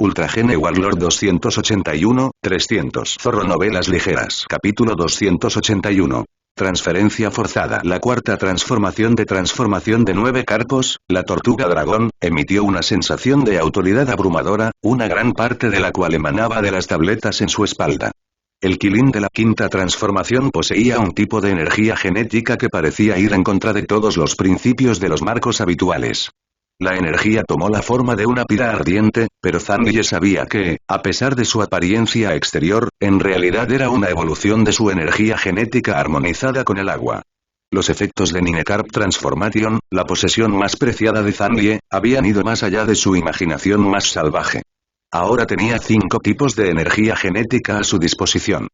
Ultra Gene Warlord 281, 300. Zorro Novelas Ligeras. Capítulo 281. Transferencia forzada. La cuarta transformación de 9 carpos, la tortuga dragón, emitió una sensación de autoridad abrumadora, una gran parte de la cual emanaba de las tabletas en su espalda. El Kylin de la quinta transformación poseía un tipo de energía genética que parecía ir en contra de todos los principios de los marcos habituales. La energía tomó la forma de una pira ardiente, pero Zanlie sabía que, a pesar de su apariencia exterior, en realidad era una evolución de su energía genética armonizada con el agua. Los efectos de Ninecarp Transformation, la posesión más preciada de Zanlie, habían ido más allá de su imaginación más salvaje. Ahora tenía 5 tipos de energía genética a su disposición.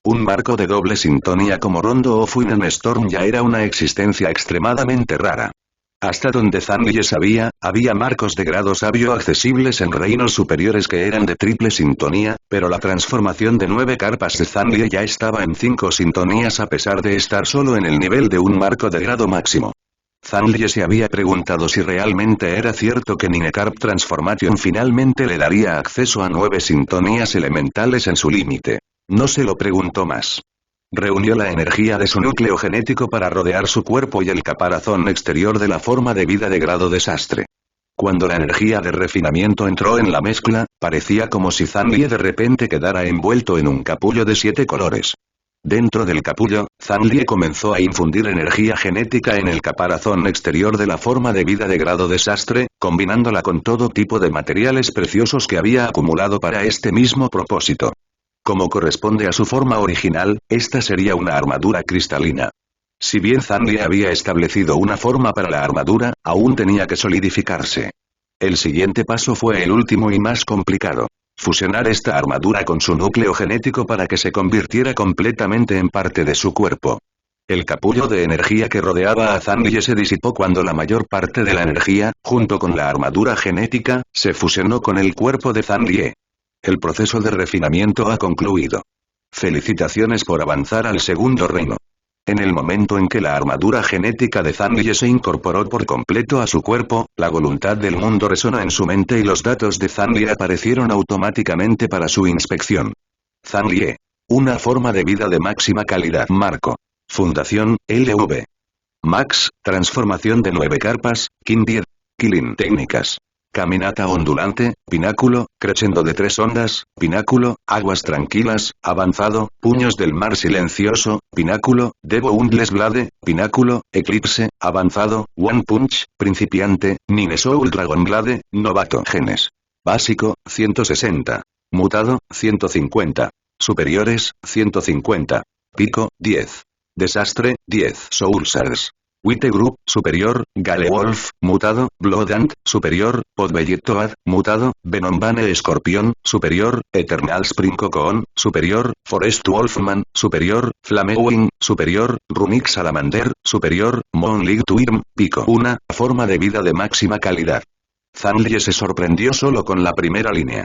Un marco de doble sintonía como Rondo o Fuinen Storm ya era una existencia extremadamente rara. Hasta donde Zanlie sabía, había marcos de grado sabio accesibles en reinos superiores que eran de triple sintonía, pero la transformación de 9 carpas de Zanlie ya estaba en 5 sintonías a pesar de estar solo en el nivel de un marco de grado máximo. Zanlie se había preguntado si realmente era cierto que Ninecarp Transformation finalmente le daría acceso a 9 sintonías elementales en su límite. No se lo preguntó más. Reunió la energía de su núcleo genético para rodear su cuerpo y el caparazón exterior de la forma de vida de grado desastre. Cuando la energía de refinamiento entró en la mezcla, parecía como si Zanlie de repente quedara envuelto en un capullo de 7 colores. Dentro del capullo, Zanlie comenzó a infundir energía genética en el caparazón exterior de la forma de vida de grado desastre, combinándola con todo tipo de materiales preciosos que había acumulado para este mismo propósito. Como corresponde a su forma original, esta sería una armadura cristalina. Si bien Zanlie había establecido una forma para la armadura, aún tenía que solidificarse. El siguiente paso fue el último y más complicado. Fusionar esta armadura con su núcleo genético para que se convirtiera completamente en parte de su cuerpo. El capullo de energía que rodeaba a Zanlie se disipó cuando la mayor parte de la energía, junto con la armadura genética, se fusionó con el cuerpo de Zanlie. El proceso de refinamiento ha concluido. Felicitaciones por avanzar al segundo reino. En el momento en que la armadura genética de Zanlie se incorporó por completo a su cuerpo, la voluntad del mundo resonó en su mente y los datos de Zanlie aparecieron automáticamente para su inspección. Zanlie. Una forma de vida de máxima calidad. Marco. Fundación, LV. Max, transformación de 9 carpas, Kin 10. Kylin. Técnicas. Caminata ondulante, pináculo, crescendo de 3 ondas, pináculo, aguas tranquilas, avanzado, puños del mar silencioso, pináculo, Devo Undless Blade, pináculo, eclipse, avanzado, One Punch, principiante, Ninesoul Dragon Blade, novato. Genes. Básico, 160. Mutado, 150. Superiores, 150. Pico, 10. Desastre, 10. Soulsars. Wite Group, superior, Gale Wolf, mutado, Bloodant, superior, Podbelletoad, mutado, Venombane Escorpión, superior, Eternal Spring Cocoon, superior, Forest Wolfman, superior, Flamewing, superior, Rumix Salamander, superior, Moonlight Twirm, pico. Una forma de vida de máxima calidad. Zanlie se sorprendió solo con la primera línea.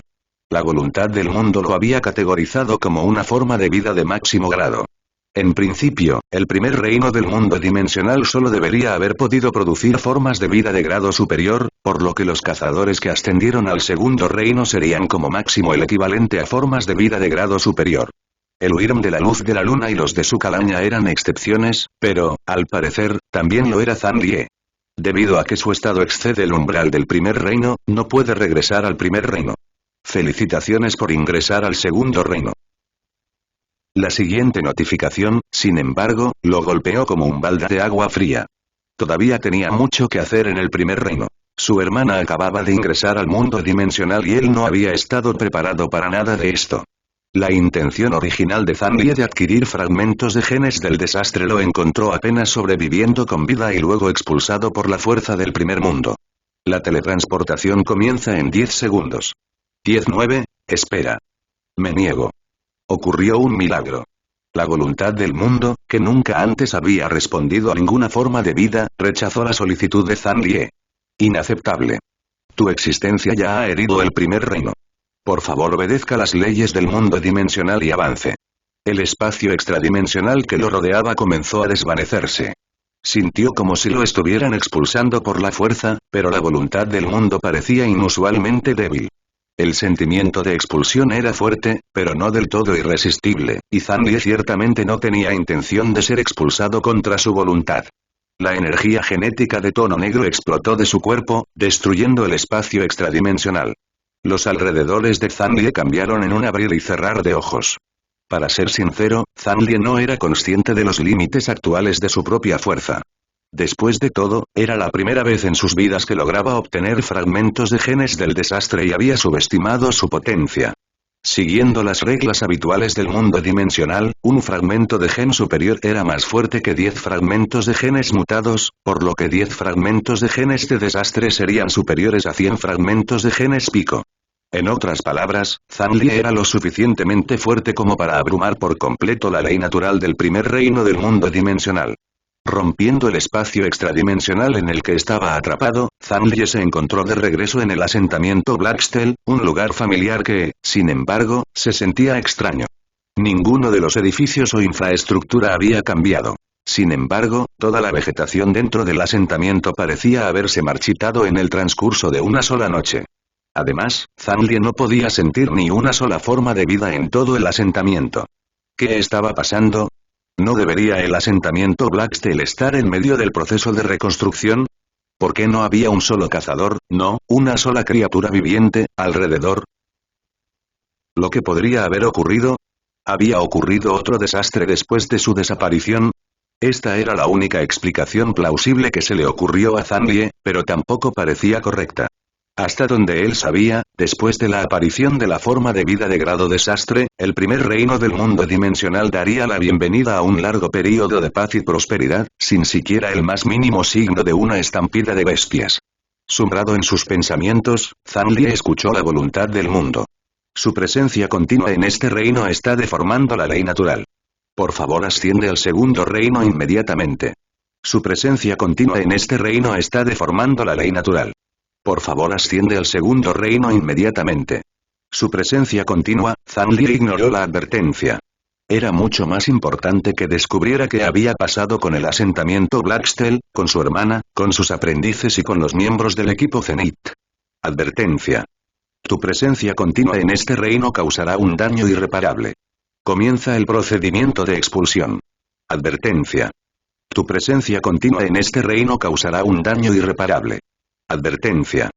La voluntad del mundo lo había categorizado como una forma de vida de máximo grado. En principio, el primer reino del mundo dimensional solo debería haber podido producir formas de vida de grado superior, por lo que los cazadores que ascendieron al segundo reino serían como máximo el equivalente a formas de vida de grado superior. El Wyrm de la luz de la luna y los de su calaña eran excepciones, pero, al parecer, también lo era Zanlie. Debido a que su estado excede el umbral del primer reino, no puede regresar al primer reino. Felicitaciones por ingresar al segundo reino. La siguiente notificación, sin embargo, lo golpeó como un balde de agua fría. Todavía tenía mucho que hacer en el primer reino. Su hermana acababa de ingresar al mundo dimensional y él no había estado preparado para nada de esto. La intención original de Zanlie de adquirir fragmentos de genes del desastre lo encontró apenas sobreviviendo con vida y luego expulsado por la fuerza del primer mundo. La teletransportación comienza en 10 segundos. 10-9, espera. Me niego. Ocurrió un milagro. La voluntad del mundo, que nunca antes había respondido a ninguna forma de vida, rechazó la solicitud de Zanlie. Inaceptable. Tu existencia ya ha herido el primer reino. Por favor, obedezca las leyes del mundo dimensional y avance. El espacio extradimensional que lo rodeaba comenzó a desvanecerse. Sintió como si lo estuvieran expulsando por la fuerza, pero la voluntad del mundo parecía inusualmente débil. El sentimiento de expulsión era fuerte, pero no del todo irresistible, y Zanlie ciertamente no tenía intención de ser expulsado contra su voluntad. La energía genética de tono negro explotó de su cuerpo, destruyendo el espacio extradimensional. Los alrededores de Zanlie cambiaron en un abrir y cerrar de ojos. Para ser sincero, Zanlie no era consciente de los límites actuales de su propia fuerza. Después de todo, era la primera vez en sus vidas que lograba obtener fragmentos de genes del desastre y había subestimado su potencia. Siguiendo las reglas habituales del mundo dimensional, un fragmento de gen superior era más fuerte que 10 fragmentos de genes mutados, por lo que 10 fragmentos de genes de desastre serían superiores a 100 fragmentos de genes pico. En otras palabras, Zanlie era lo suficientemente fuerte como para abrumar por completo la ley natural del primer reino del mundo dimensional. Rompiendo el espacio extradimensional en el que estaba atrapado, Zanlie se encontró de regreso en el asentamiento Blackstell, un lugar familiar que, sin embargo, se sentía extraño. Ninguno de los edificios o infraestructura había cambiado. Sin embargo, toda la vegetación dentro del asentamiento parecía haberse marchitado en el transcurso de una sola noche. Además, Zanlie no podía sentir ni una sola forma de vida en todo el asentamiento. ¿Qué estaba pasando? ¿No debería el asentamiento Blackstell estar en medio del proceso de reconstrucción? ¿Por qué no había un solo cazador, no, una sola criatura viviente, alrededor? ¿Lo que podría haber ocurrido? ¿Había ocurrido otro desastre después de su desaparición? Esta era la única explicación plausible que se le ocurrió a Zanlie, pero tampoco parecía correcta. Hasta donde él sabía, después de la aparición de la forma de vida de grado desastre, el primer reino del mundo dimensional daría la bienvenida a un largo período de paz y prosperidad, sin siquiera el más mínimo signo de una estampida de bestias. Sumergido en sus pensamientos, Zanlie escuchó la voluntad del mundo. Su presencia continua en este reino está deformando la ley natural. Por favor, asciende al segundo reino inmediatamente. Su presencia continua en este reino está deformando la ley natural. Por favor, asciende al segundo reino inmediatamente. Su presencia continua. Zanlie ignoró la advertencia. Era mucho más importante que descubriera qué había pasado con el asentamiento Blackstell, con su hermana, con sus aprendices y con los miembros del equipo Zenith. Advertencia. Tu presencia continua en este reino causará un daño irreparable. Comienza el procedimiento de expulsión. Advertencia. Tu presencia continua en este reino causará un daño irreparable. Advertencia.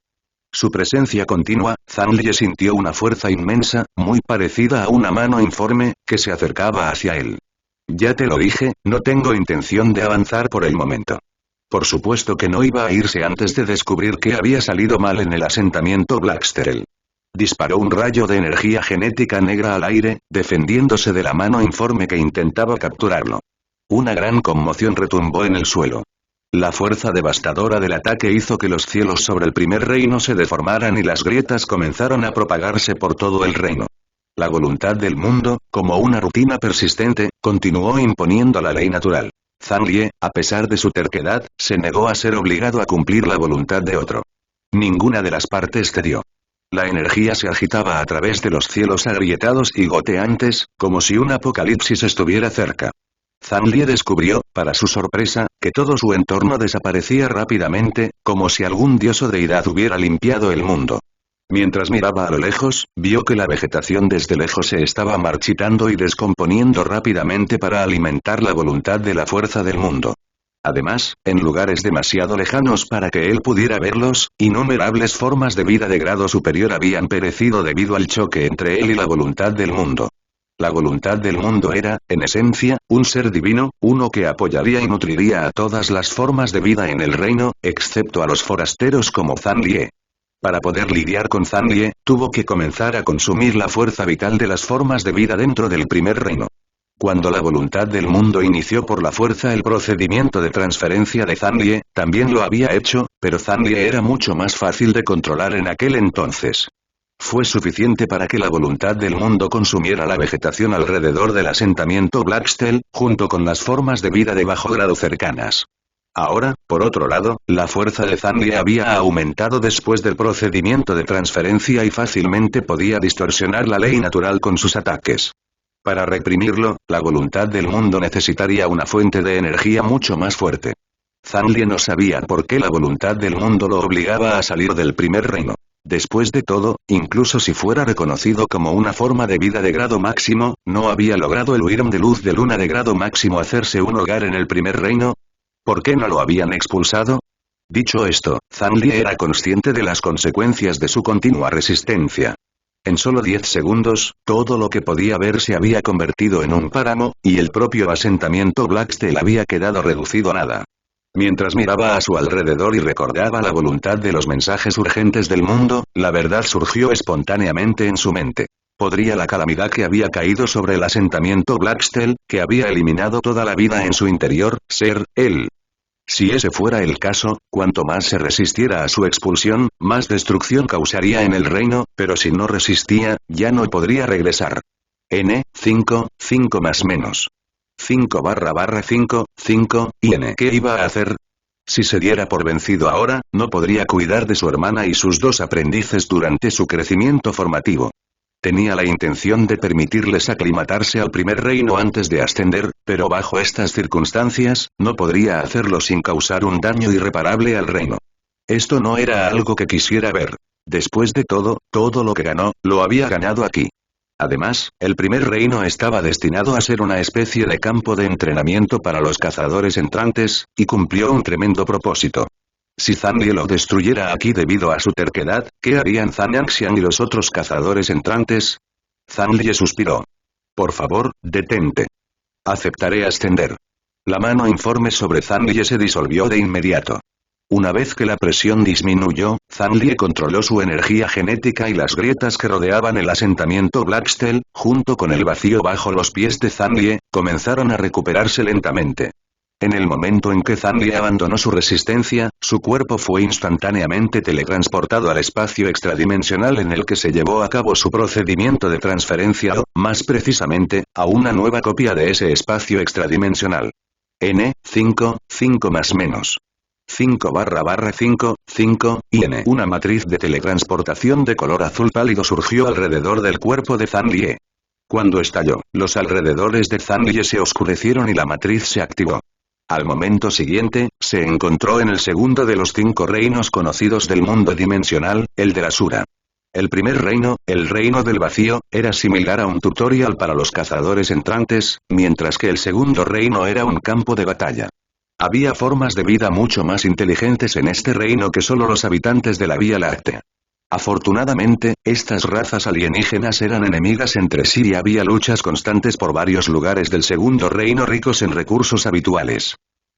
Su presencia continua. Zanlie sintió una fuerza inmensa, muy parecida a una mano informe, que se acercaba hacia él. Ya te lo dije, no tengo intención de avanzar por el momento. Por supuesto que no iba a irse antes de descubrir qué había salido mal en el asentamiento Blackstell. Disparó un rayo de energía genética negra al aire, defendiéndose de la mano informe que intentaba capturarlo. Una gran conmoción retumbó en el suelo. La fuerza devastadora del ataque hizo que los cielos sobre el primer reino se deformaran y las grietas comenzaron a propagarse por todo el reino. La voluntad del mundo, como una rutina persistente, continuó imponiendo la ley natural. Zanlie, a pesar de su terquedad, se negó a ser obligado a cumplir la voluntad de otro. Ninguna de las partes cedió. La energía se agitaba a través de los cielos agrietados y goteantes, como si un apocalipsis estuviera cerca. Zanlie descubrió, para su sorpresa, que todo su entorno desaparecía rápidamente, como si algún dios o deidad hubiera limpiado el mundo. Mientras miraba a lo lejos, vio que la vegetación desde lejos se estaba marchitando y descomponiendo rápidamente para alimentar la voluntad de la fuerza del mundo. Además, en lugares demasiado lejanos para que él pudiera verlos, innumerables formas de vida de grado superior habían perecido debido al choque entre él y la voluntad del mundo. La voluntad del mundo era, en esencia, un ser divino, uno que apoyaría y nutriría a todas las formas de vida en el reino, excepto a los forasteros como Zanlie. Para poder lidiar con Zanlie, tuvo que comenzar a consumir la fuerza vital de las formas de vida dentro del primer reino. Cuando la voluntad del mundo inició por la fuerza el procedimiento de transferencia de Zanlie, también lo había hecho, pero Zanlie era mucho más fácil de controlar en aquel entonces. Fue suficiente para que la voluntad del mundo consumiera la vegetación alrededor del asentamiento Blackstell, junto con las formas de vida de bajo grado cercanas. Ahora, por otro lado, la fuerza de Zanlie había aumentado después del procedimiento de transferencia y fácilmente podía distorsionar la ley natural con sus ataques. Para reprimirlo, la voluntad del mundo necesitaría una fuente de energía mucho más fuerte. Zanlie no sabía por qué la voluntad del mundo lo obligaba a salir del primer reino. Después de todo, incluso si fuera reconocido como una forma de vida de grado máximo, ¿no había logrado el Wyrm de luz de luna de grado máximo hacerse un hogar en el primer reino? ¿Por qué no lo habían expulsado? Dicho esto, Zanlie era consciente de las consecuencias de su continua resistencia. En solo 10 segundos, todo lo que podía ver se había convertido en un páramo, y el propio asentamiento Blacksteel había quedado reducido a nada. Mientras miraba a su alrededor y recordaba la voluntad de los mensajes urgentes del mundo, la verdad surgió espontáneamente en su mente. ¿Podría la calamidad que había caído sobre el asentamiento Blacksteel, que había eliminado toda la vida en su interior, ser él? Si ese fuera el caso, cuanto más se resistiera a su expulsión, más destrucción causaría en el reino, pero si no resistía, ya no podría regresar. N5 más menos. 5/5, 5, y N. ¿Qué iba a hacer? Si se diera por vencido ahora, no podría cuidar de su hermana y sus 2 aprendices durante su crecimiento formativo. Tenía la intención de permitirles aclimatarse al primer reino antes de ascender, pero bajo estas circunstancias, no podría hacerlo sin causar un daño irreparable al reino. Esto no era algo que quisiera ver. Después de todo lo que ganó, lo había ganado aquí. Además, el primer reino estaba destinado a ser una especie de campo de entrenamiento para los cazadores entrantes, y cumplió un tremendo propósito. Si Zanlie lo destruyera aquí debido a su terquedad, ¿qué harían Zhang y los otros cazadores entrantes? Zanlie suspiró. Por favor, detente. Aceptaré ascender. La mano informe sobre Zanlie se disolvió de inmediato. Una vez que la presión disminuyó, Zanlie controló su energía genética y las grietas que rodeaban el asentamiento Blacksteel, junto con el vacío bajo los pies de Zanlie, comenzaron a recuperarse lentamente. En el momento en que Zanlie abandonó su resistencia, su cuerpo fue instantáneamente teletransportado al espacio extradimensional en el que se llevó a cabo su procedimiento de transferencia o, más precisamente, a una nueva copia de ese espacio extradimensional. N5 más menos. 5/5, 5, y N. Una matriz de teletransportación de color azul pálido surgió alrededor del cuerpo de Zanlie. Cuando estalló, los alrededores de Zanlie se oscurecieron y la matriz se activó. Al momento siguiente, se encontró en el segundo de los 5 reinos conocidos del mundo dimensional, el de la Asura. El primer reino, el reino del vacío, era similar a un tutorial para los cazadores entrantes, mientras que el segundo reino era un campo de batalla. Había formas de vida mucho más inteligentes en este reino que solo los habitantes de la Vía Láctea. Afortunadamente, estas razas alienígenas eran enemigas entre sí y había luchas constantes por varios lugares del segundo reino ricos en recursos habituales.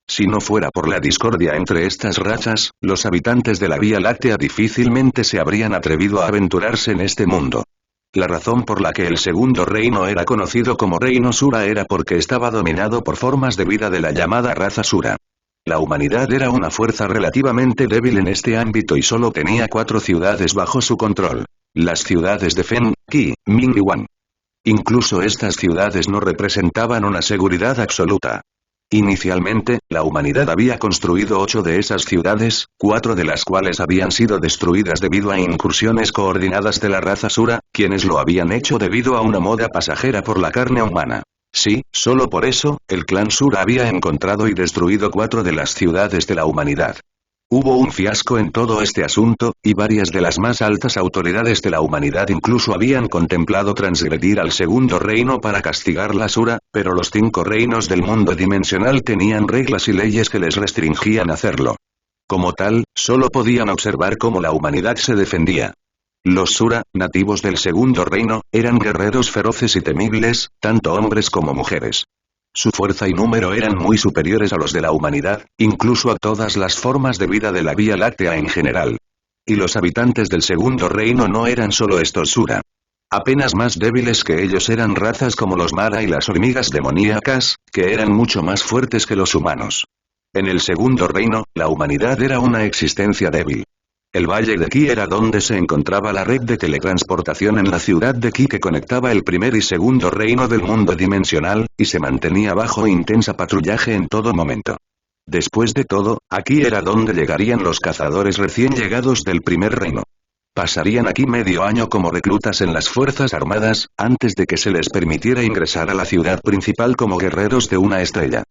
Si no fuera por la discordia entre estas razas, los habitantes de la Vía Láctea difícilmente se habrían atrevido a aventurarse en este mundo. La razón por la que el segundo reino era conocido como Reino Sura era porque estaba dominado por formas de vida de la llamada raza Sura. La humanidad era una fuerza relativamente débil en este ámbito y solo tenía 4 ciudades bajo su control. Las ciudades de Fen, Qi, Ming y Wan. Incluso estas ciudades no representaban una seguridad absoluta. Inicialmente, la humanidad había construido 8 de esas ciudades, 4 de las cuales habían sido destruidas debido a incursiones coordinadas de la raza Sura, quienes lo habían hecho debido a una moda pasajera por la carne humana. Sí, solo por eso, el clan Sura había encontrado y destruido 4 de las ciudades de la humanidad. Hubo un fiasco en todo este asunto, y varias de las más altas autoridades de la humanidad incluso habían contemplado transgredir al segundo reino para castigar la Sura, pero los 5 reinos del mundo dimensional tenían reglas y leyes que les restringían hacerlo. Como tal, solo podían observar cómo la humanidad se defendía. Los Sura, nativos del segundo reino, eran guerreros feroces y temibles, tanto hombres como mujeres. Su fuerza y número eran muy superiores a los de la humanidad, incluso a todas las formas de vida de la Vía Láctea en general. Y los habitantes del segundo reino no eran solo estos Sura. Apenas más débiles que ellos eran razas como los Mara y las hormigas demoníacas, que eran mucho más fuertes que los humanos. En el segundo reino, la humanidad era una existencia débil. El Valle de Qi era donde se encontraba la red de teletransportación en la ciudad de Qi que conectaba el primer y segundo reino del mundo dimensional, y se mantenía bajo intensa patrullaje en todo momento. Después de todo, aquí era donde llegarían los cazadores recién llegados del primer reino. Pasarían aquí medio año como reclutas en las fuerzas armadas, antes de que se les permitiera ingresar a la ciudad principal como guerreros de una estrella.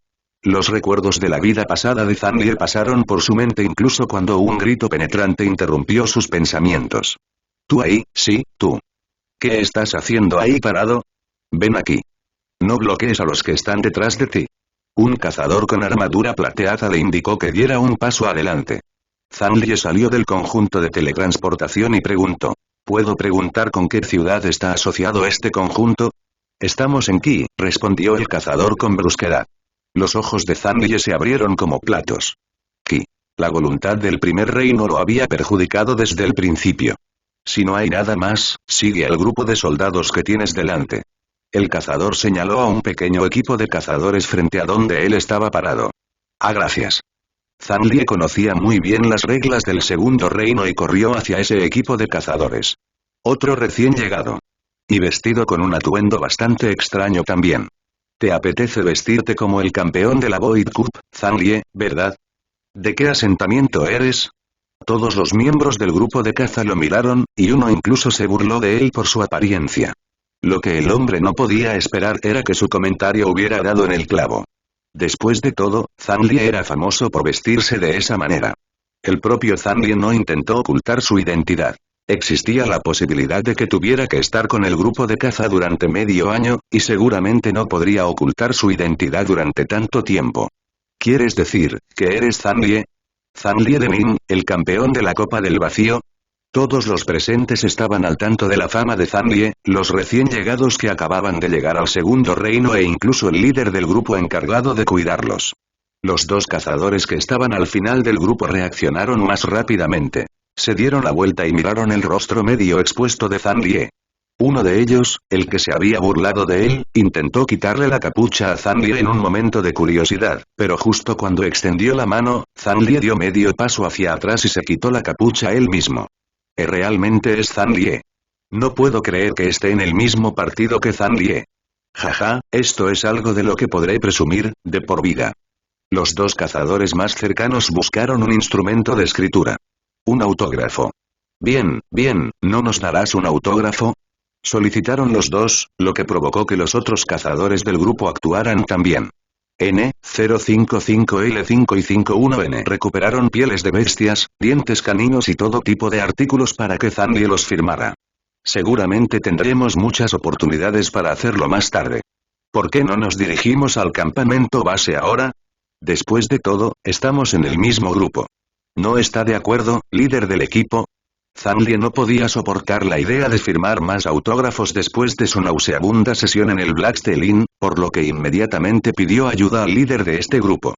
Los recuerdos de la vida pasada de Zanlie pasaron por su mente incluso cuando un grito penetrante interrumpió sus pensamientos. Tú ahí, sí, tú. ¿Qué estás haciendo ahí parado? Ven aquí. No bloquees a los que están detrás de ti. Un cazador con armadura plateada le indicó que diera un paso adelante. Zanlie salió del conjunto de teletransportación y preguntó. ¿Puedo preguntar con qué ciudad está asociado este conjunto? Estamos en Ki, respondió el cazador con brusquedad. Los ojos de Zanlie se abrieron como platos. Ki. La voluntad del primer reino lo había perjudicado desde el principio. Si no hay nada más, sigue al grupo de soldados que tienes delante. El cazador señaló a un pequeño equipo de cazadores frente a donde él estaba parado. Gracias. Zanlie conocía muy bien las reglas del segundo reino y corrió hacia ese equipo de cazadores. Otro recién llegado. Y vestido con un atuendo bastante extraño también. ¿Te apetece vestirte como el campeón de la Void Cup, Zanlie, verdad? ¿De qué asentamiento eres? Todos los miembros del grupo de caza lo miraron, y uno incluso se burló de él por su apariencia. Lo que el hombre no podía esperar era que su comentario hubiera dado en el clavo. Después de todo, Zanlie era famoso por vestirse de esa manera. El propio Zanlie no intentó ocultar su identidad. Existía la posibilidad de que tuviera que estar con el grupo de caza durante medio año, y seguramente no podría ocultar su identidad durante tanto tiempo. ¿Quieres decir, que eres Zanlie? ¿Zanlie de Min, el campeón de la Copa del Vacío? Todos los presentes estaban al tanto de la fama de Zanlie, los recién llegados que acababan de llegar al segundo reino e incluso el líder del grupo encargado de cuidarlos. Los dos cazadores que estaban al final del grupo reaccionaron más rápidamente. Se dieron la vuelta y miraron el rostro medio expuesto de Zanlie. Uno de ellos, el que se había burlado de él, intentó quitarle la capucha a Zanlie en un momento de curiosidad, pero justo cuando extendió la mano, Zanlie dio medio paso hacia atrás y se quitó la capucha él mismo. Realmente es Zanlie. No puedo creer que esté en el mismo partido que Zanlie. Jaja, esto es algo de lo que podré presumir, de por vida. Los dos cazadores más cercanos buscaron un instrumento de escritura. Un autógrafo. Bien, ¿no nos darás un autógrafo? Solicitaron los dos, lo que provocó que los otros cazadores del grupo actuaran también. N055L5 y 51N recuperaron pieles de bestias, dientes caninos y todo tipo de artículos para que Zanlie los firmara. Seguramente tendremos muchas oportunidades para hacerlo más tarde. ¿Por qué no nos dirigimos al campamento base ahora? Después de todo, estamos en el mismo grupo. ¿No está de acuerdo, líder del equipo? Zanlie no podía soportar la idea de firmar más autógrafos después de su nauseabunda sesión en el Blacksteel Inn, por lo que inmediatamente pidió ayuda al líder de este grupo.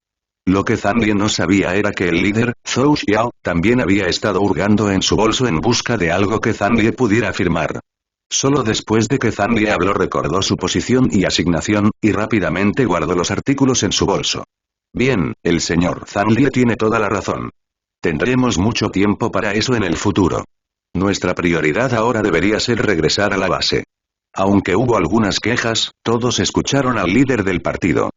Lo que Zanlie no sabía era que el líder, Zhou Xiao, también había estado hurgando en su bolso en busca de algo que Zanlie pudiera firmar. Solo después de que Zanlie habló recordó su posición y asignación, y rápidamente guardó los artículos en su bolso. Bien, el señor Zanlie tiene toda la razón. Tendremos mucho tiempo para eso en el futuro. Nuestra prioridad ahora debería ser regresar a la base. Aunque hubo algunas quejas, todos escucharon al líder del partido.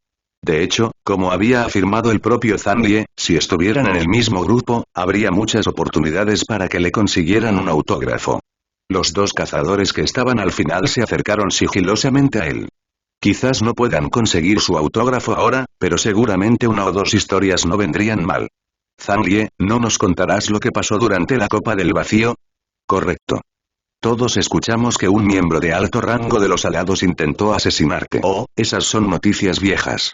De hecho, como había afirmado el propio Zanlie, si estuvieran en el mismo grupo, habría muchas oportunidades para que le consiguieran un autógrafo. Los dos cazadores que estaban al final se acercaron sigilosamente a él. Quizás no puedan conseguir su autógrafo ahora, pero seguramente una o dos historias no vendrían mal. Zanlie, ¿no nos contarás lo que pasó durante la Copa del Vacío? Correcto. Todos escuchamos que un miembro de alto rango de los Alados intentó asesinarte. Oh, esas son noticias viejas.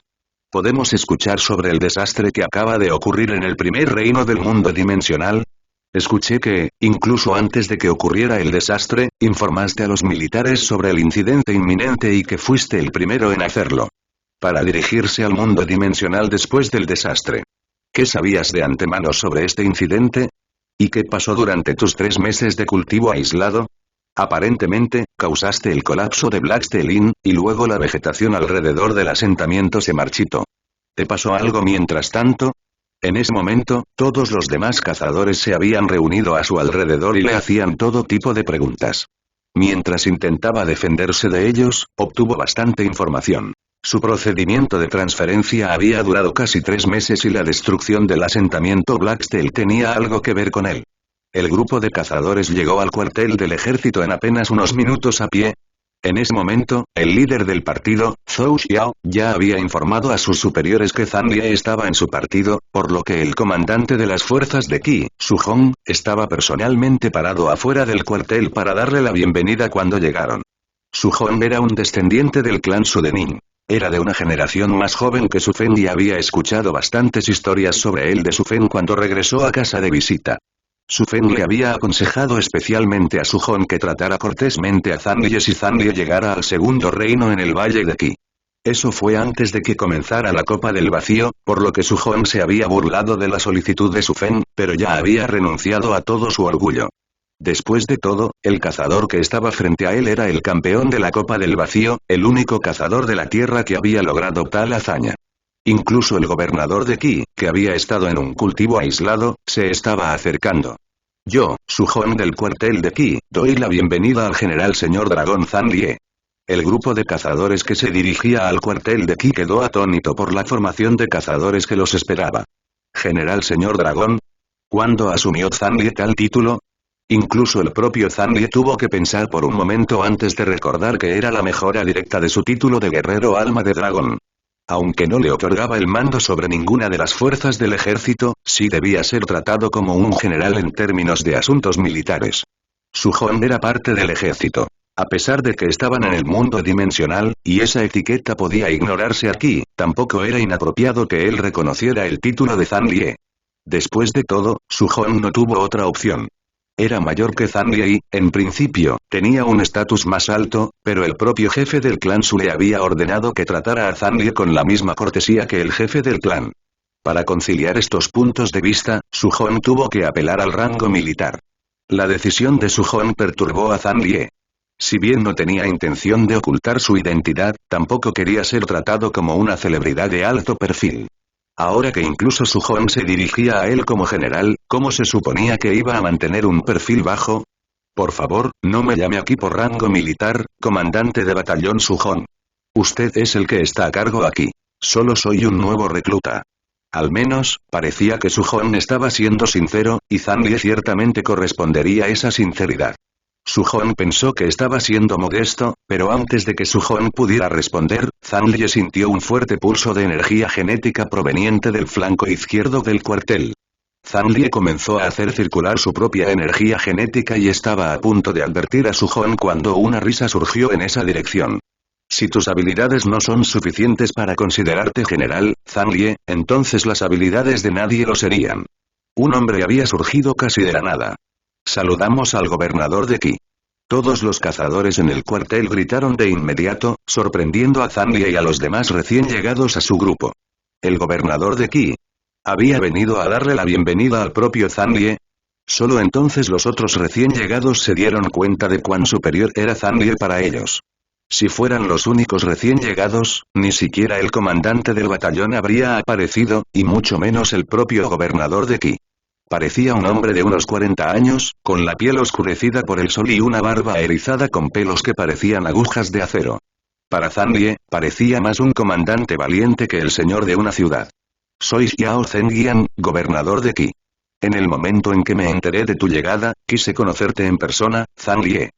¿Podemos escuchar sobre el desastre que acaba de ocurrir en el primer reino del mundo dimensional? Escuché que, incluso antes de que ocurriera el desastre, informaste a los militares sobre el incidente inminente y que fuiste el primero en hacerlo. Para dirigirse al mundo dimensional después del desastre. ¿Qué sabías de antemano sobre este incidente? ¿Y qué pasó durante tus 3 meses de cultivo aislado? Aparentemente, causaste el colapso de Blacksteel Inn, y luego la vegetación alrededor del asentamiento se marchitó. ¿Te pasó algo mientras tanto? En ese momento, todos los demás cazadores se habían reunido a su alrededor y le hacían todo tipo de preguntas. Mientras intentaba defenderse de ellos, obtuvo bastante información. Su procedimiento de transferencia había durado casi 3 meses y la destrucción del asentamiento Blacksteel tenía algo que ver con él. El grupo de cazadores llegó al cuartel del ejército en apenas unos minutos a pie. En ese momento, el líder del partido, Zhou Xiao, ya había informado a sus superiores que Zhang Lie estaba en su partido, por lo que el comandante de las fuerzas de Qi, Su Hong, estaba personalmente parado afuera del cuartel para darle la bienvenida cuando llegaron. Su Hong era un descendiente del clan Su de Ning. Era de una generación más joven que Su Feng y había escuchado bastantes historias sobre él de Su Feng cuando regresó a casa de visita. Su Feng le había aconsejado especialmente a Su Hong que tratara cortésmente a Zhang Lie si Zhang Lie llegara al segundo reino en el Valle de Qi. Eso fue antes de que comenzara la Copa del Vacío, por lo que Su Hong se había burlado de la solicitud de Su Feng, pero ya había renunciado a todo su orgullo. Después de todo, el cazador que estaba frente a él era el campeón de la Copa del Vacío, el único cazador de la Tierra que había logrado tal hazaña. Incluso el gobernador de Qi, que había estado en un cultivo aislado, se estaba acercando. Yo, Su Hong del cuartel de Qi, doy la bienvenida al general señor Dragón Zhang Lie. El grupo de cazadores que se dirigía al cuartel de Qi quedó atónito por la formación de cazadores que los esperaba. General señor Dragón. ¿Cuándo asumió Zhang Lie tal título? Incluso el propio Zhang Lie tuvo que pensar por un momento antes de recordar que era la mejora directa de su título de guerrero alma de dragón. Aunque no le otorgaba el mando sobre ninguna de las fuerzas del ejército, sí debía ser tratado como un general en términos de asuntos militares. Su Hong era parte del ejército. A pesar de que estaban en el mundo dimensional, y esa etiqueta podía ignorarse aquí, tampoco era inapropiado que él reconociera el título de Zhang Lie. Después de todo, Su Hong no tuvo otra opción. Era mayor que Zhang Lie y, en principio, tenía un estatus más alto, pero el propio jefe del clan Su le había ordenado que tratara a Zhang Lie con la misma cortesía que el jefe del clan. Para conciliar estos puntos de vista, Su Hong tuvo que apelar al rango militar. La decisión de Su Hong perturbó a Zhang Lie. Si bien no tenía intención de ocultar su identidad, tampoco quería ser tratado como una celebridad de alto perfil. Ahora que incluso Su Hong se dirigía a él como general, ¿cómo se suponía que iba a mantener un perfil bajo? Por favor, no me llame aquí por rango militar, comandante de batallón Su Hong. Usted es el que está a cargo aquí. Solo soy un nuevo recluta. Al menos, parecía que Su Hong estaba siendo sincero, y Zhang Lie ciertamente correspondería a esa sinceridad. Su Hong pensó que estaba siendo modesto, pero antes de que Su Hong pudiera responder, Zhang Lie sintió un fuerte pulso de energía genética proveniente del flanco izquierdo del cuartel. Zhang Lie comenzó a hacer circular su propia energía genética y estaba a punto de advertir a Su Hong cuando una risa surgió en esa dirección. Si tus habilidades no son suficientes para considerarte general, Zhang Lie, entonces las habilidades de nadie lo serían. Un hombre había surgido casi de la nada. Saludamos al gobernador de Qi. Todos los cazadores en el cuartel gritaron de inmediato, sorprendiendo a Zhang Lie y a los demás recién llegados a su grupo. El gobernador de Qi había venido a darle la bienvenida al propio Zhang Lie. Solo entonces los otros recién llegados se dieron cuenta de cuán superior era Zhang Lie para ellos. Si fueran los únicos recién llegados, ni siquiera el comandante del batallón habría aparecido, y mucho menos el propio gobernador de Qi. Parecía un hombre de unos 40 años, con la piel oscurecida por el sol y una barba erizada con pelos que parecían agujas de acero. Para Zhang Lie, parecía más un comandante valiente que el señor de una ciudad. Soy Xiao Zhengian, gobernador de Qi. En el momento en que me enteré de tu llegada, quise conocerte en persona, Zhang Lie.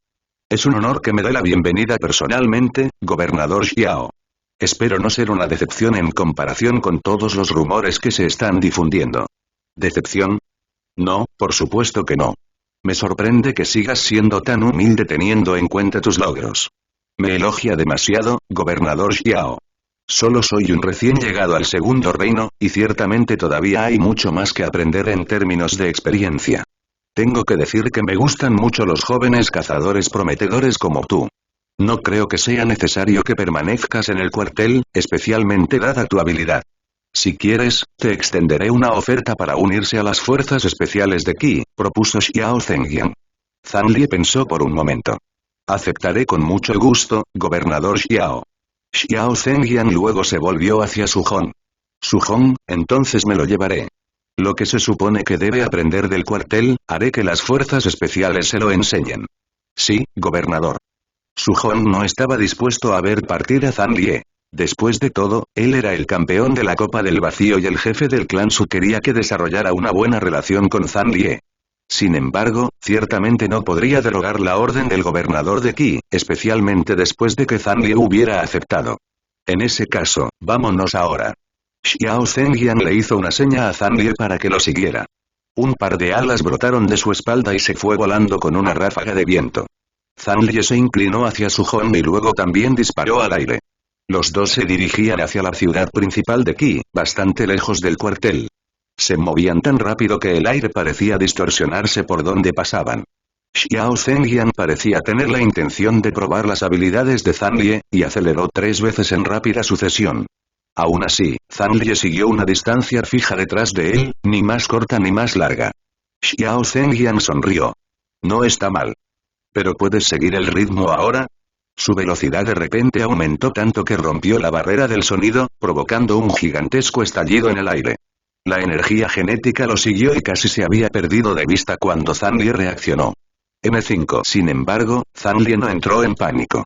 Es un honor que me dé la bienvenida personalmente, gobernador Xiao. Espero no ser una decepción en comparación con todos los rumores que se están difundiendo. ¿Decepción? No, por supuesto que no. Me sorprende que sigas siendo tan humilde teniendo en cuenta tus logros. Me elogia demasiado, gobernador Xiao. Solo soy un recién llegado al segundo reino, y ciertamente todavía hay mucho más que aprender en términos de experiencia. Tengo que decir que me gustan mucho los jóvenes cazadores prometedores como tú. No creo que sea necesario que permanezcas en el cuartel, especialmente dada tu habilidad. Si quieres, te extenderé una oferta para unirse a las fuerzas especiales de Qi, propuso Xiao Zhengian. Zhang Lie pensó por un momento. Aceptaré con mucho gusto, gobernador Xiao. Xiao Zhengian luego se volvió hacia Su Hong. Su Hong, entonces me lo llevaré. Lo que se supone que debe aprender del cuartel, haré que las fuerzas especiales se lo enseñen. Sí, gobernador. Su Hong no estaba dispuesto a ver partir a Zhang Lie. Después de todo, él era el campeón de la Copa del Vacío y el jefe del clan Su quería que desarrollara una buena relación con Zhang Lie. Sin embargo, ciertamente no podría derogar la orden del gobernador de Qi, especialmente después de que Zanlie hubiera aceptado. En ese caso, vámonos ahora. Xiao Zhenyan le hizo una seña a Zanlie para que lo siguiera. Un par de alas brotaron de su espalda y se fue volando con una ráfaga de viento. Zanlie se inclinó hacia su Hong y luego también disparó al aire. Los dos se dirigían hacia la ciudad principal de Qi, bastante lejos del cuartel. Se movían tan rápido que el aire parecía distorsionarse por donde pasaban. Xiao Zhenyan parecía tener la intención de probar las habilidades de Zanlie, y aceleró 3 veces en rápida sucesión. Aún así, Zanlie siguió una distancia fija detrás de él, ni más corta ni más larga. Xiao Zhenyan sonrió. No está mal. ¿Pero puedes seguir el ritmo ahora? Su velocidad de repente aumentó tanto que rompió la barrera del sonido, provocando un gigantesco estallido en el aire. La energía genética lo siguió y casi se había perdido de vista cuando Zanlie reaccionó. M5. Sin embargo, Zanlie no entró en pánico.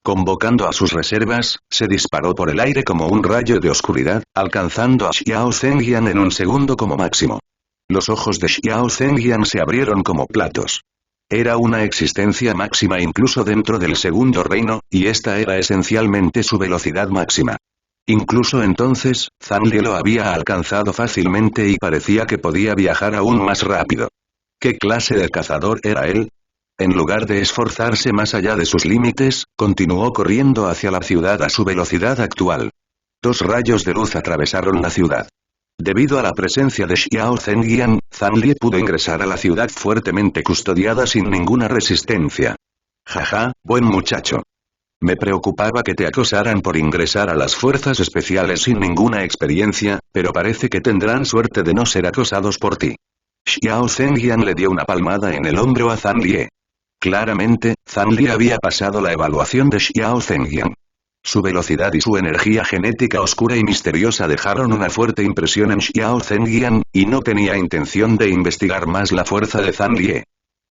Convocando a sus reservas, se disparó por el aire como un rayo de oscuridad, alcanzando a Xiao Zhenyan en un segundo como máximo. Los ojos de Xiao Zhenyan se abrieron como platos. Era una existencia máxima incluso dentro del segundo reino, y esta era esencialmente su velocidad máxima. Incluso entonces, Zanlie lo había alcanzado fácilmente y parecía que podía viajar aún más rápido. ¿Qué clase de cazador era él? En lugar de esforzarse más allá de sus límites, continuó corriendo hacia la ciudad a su velocidad actual. 2 rayos de luz atravesaron la ciudad. Debido a la presencia de Xiao Zhenyan, Zanlie pudo ingresar a la ciudad fuertemente custodiada sin ninguna resistencia. Jaja, buen muchacho. Me preocupaba que te acosaran por ingresar a las fuerzas especiales sin ninguna experiencia, pero parece que tendrán suerte de no ser acosados por ti. Xiao Zhenyan le dio una palmada en el hombro a Zanlie. Claramente, Zanlie había pasado la evaluación de Xiao Zhenyan. Su velocidad y su energía genética oscura y misteriosa dejaron una fuerte impresión en Xiao Zhenyan, y no tenía intención de investigar más la fuerza de Zanlie.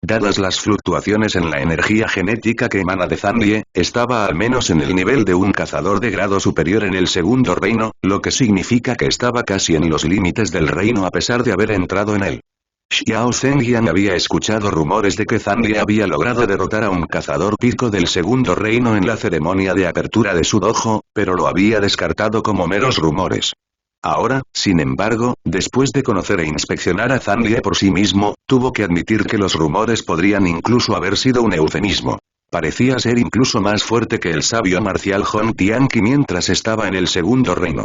Dadas las fluctuaciones en la energía genética que emana de Zanlie, estaba al menos en el nivel de un cazador de grado superior en el segundo reino, lo que significa que estaba casi en los límites del reino a pesar de haber entrado en él. Xiao Zhenyan había escuchado rumores de que Zanlie había logrado derrotar a un cazador pico del segundo reino en la ceremonia de apertura de su dojo, pero lo había descartado como meros rumores. Ahora, sin embargo, después de conocer e inspeccionar a Zanlie por sí mismo, tuvo que admitir que los rumores podrían incluso haber sido un eufemismo. Parecía ser incluso más fuerte que el sabio marcial Hong Tianqi mientras estaba en el segundo reino.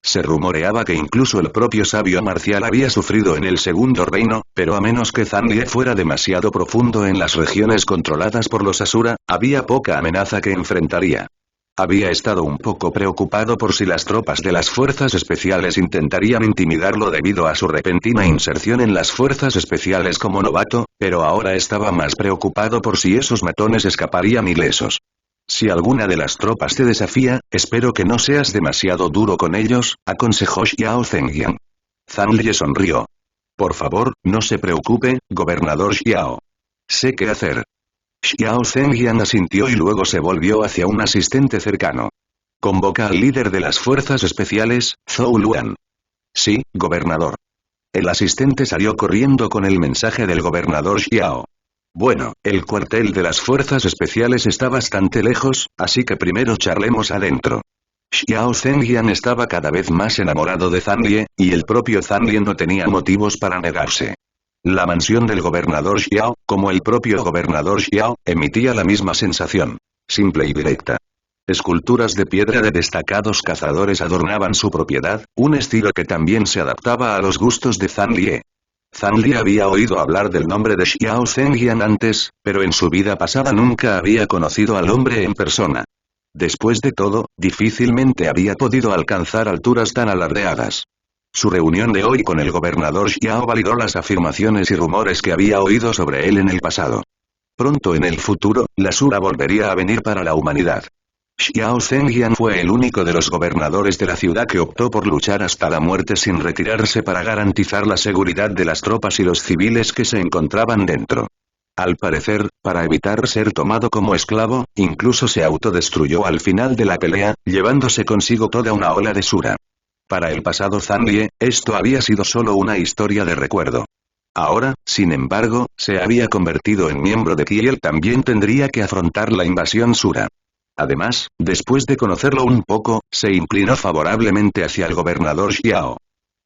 Se rumoreaba que incluso el propio sabio marcial había sufrido en el segundo reino, pero a menos que Zanlie fuera demasiado profundo en las regiones controladas por los Asura, había poca amenaza que enfrentaría. Había estado un poco preocupado por si las tropas de las fuerzas especiales intentarían intimidarlo debido a su repentina inserción en las fuerzas especiales como novato, pero ahora estaba más preocupado por si esos matones escaparían ilesos. Si alguna de las tropas te desafía, espero que no seas demasiado duro con ellos, aconsejó Xiao Zhenyan. Zanlie sonrió. Por favor, no se preocupe, gobernador Xiao. Sé qué hacer. Xiao Zhenyan asintió y luego se volvió hacia un asistente cercano. Convoca al líder de las fuerzas especiales, Zhou Luan. Sí, gobernador. El asistente salió corriendo con el mensaje del gobernador Xiao. Bueno, el cuartel de las fuerzas especiales está bastante lejos, así que primero charlemos adentro. Xiao Zhenyan estaba cada vez más enamorado de Zanlie, y el propio Zanlie no tenía motivos para negarse. La mansión del gobernador Xiao, como el propio gobernador Xiao, emitía la misma sensación. Simple y directa. Esculturas de piedra de destacados cazadores adornaban su propiedad, un estilo que también se adaptaba a los gustos de Zanlie. Zanlie había oído hablar del nombre de Xiao Zhenyan antes, pero en su vida pasada nunca había conocido al hombre en persona. Después de todo, difícilmente había podido alcanzar alturas tan alardeadas. Su reunión de hoy con el gobernador Xiao validó las afirmaciones y rumores que había oído sobre él en el pasado. Pronto en el futuro, la Asura volvería a venir para la humanidad. Xiao Zhenyan fue el único de los gobernadores de la ciudad que optó por luchar hasta la muerte sin retirarse para garantizar la seguridad de las tropas y los civiles que se encontraban dentro. Al parecer, para evitar ser tomado como esclavo, incluso se autodestruyó al final de la pelea, llevándose consigo toda una ola de Asura. Para el pasado Zanlie, esto había sido solo una historia de recuerdo. Ahora, sin embargo, se había convertido en miembro de Qi y él también tendría que afrontar la invasión Sura. Además, después de conocerlo un poco, se inclinó favorablemente hacia el gobernador Xiao.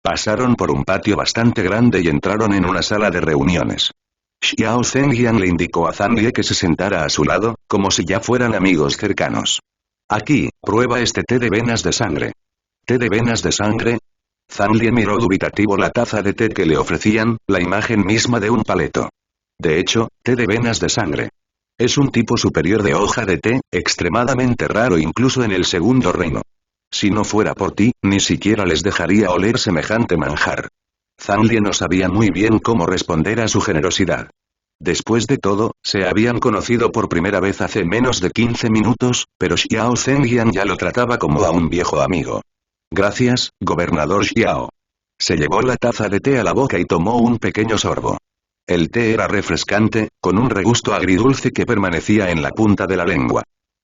Pasaron por un patio bastante grande y entraron en una sala de reuniones. Xiao Zhenjian le indicó a Zhang Ye que se sentara a su lado, como si ya fueran amigos cercanos. Aquí, prueba este té de venas de sangre. ¿Té de venas de sangre? Zhang Ye miró dubitativo la taza de té que le ofrecían, la imagen misma de un paleto. De hecho, té de venas de sangre. Es un tipo superior de hoja de té, extremadamente raro incluso en el segundo reino. Si no fuera por ti, ni siquiera les dejaría oler semejante manjar. Zhang Ye no sabía muy bien cómo responder a su generosidad. Después de todo, se habían conocido por primera vez hace menos de 15 minutos, pero Xiao Zhenjian ya lo trataba como a un viejo amigo. Gracias, gobernador Xiao. Se llevó la taza de té a la boca y tomó un pequeño sorbo. El té era refrescante, con un regusto agridulce que permanecía en la punta de la lengua.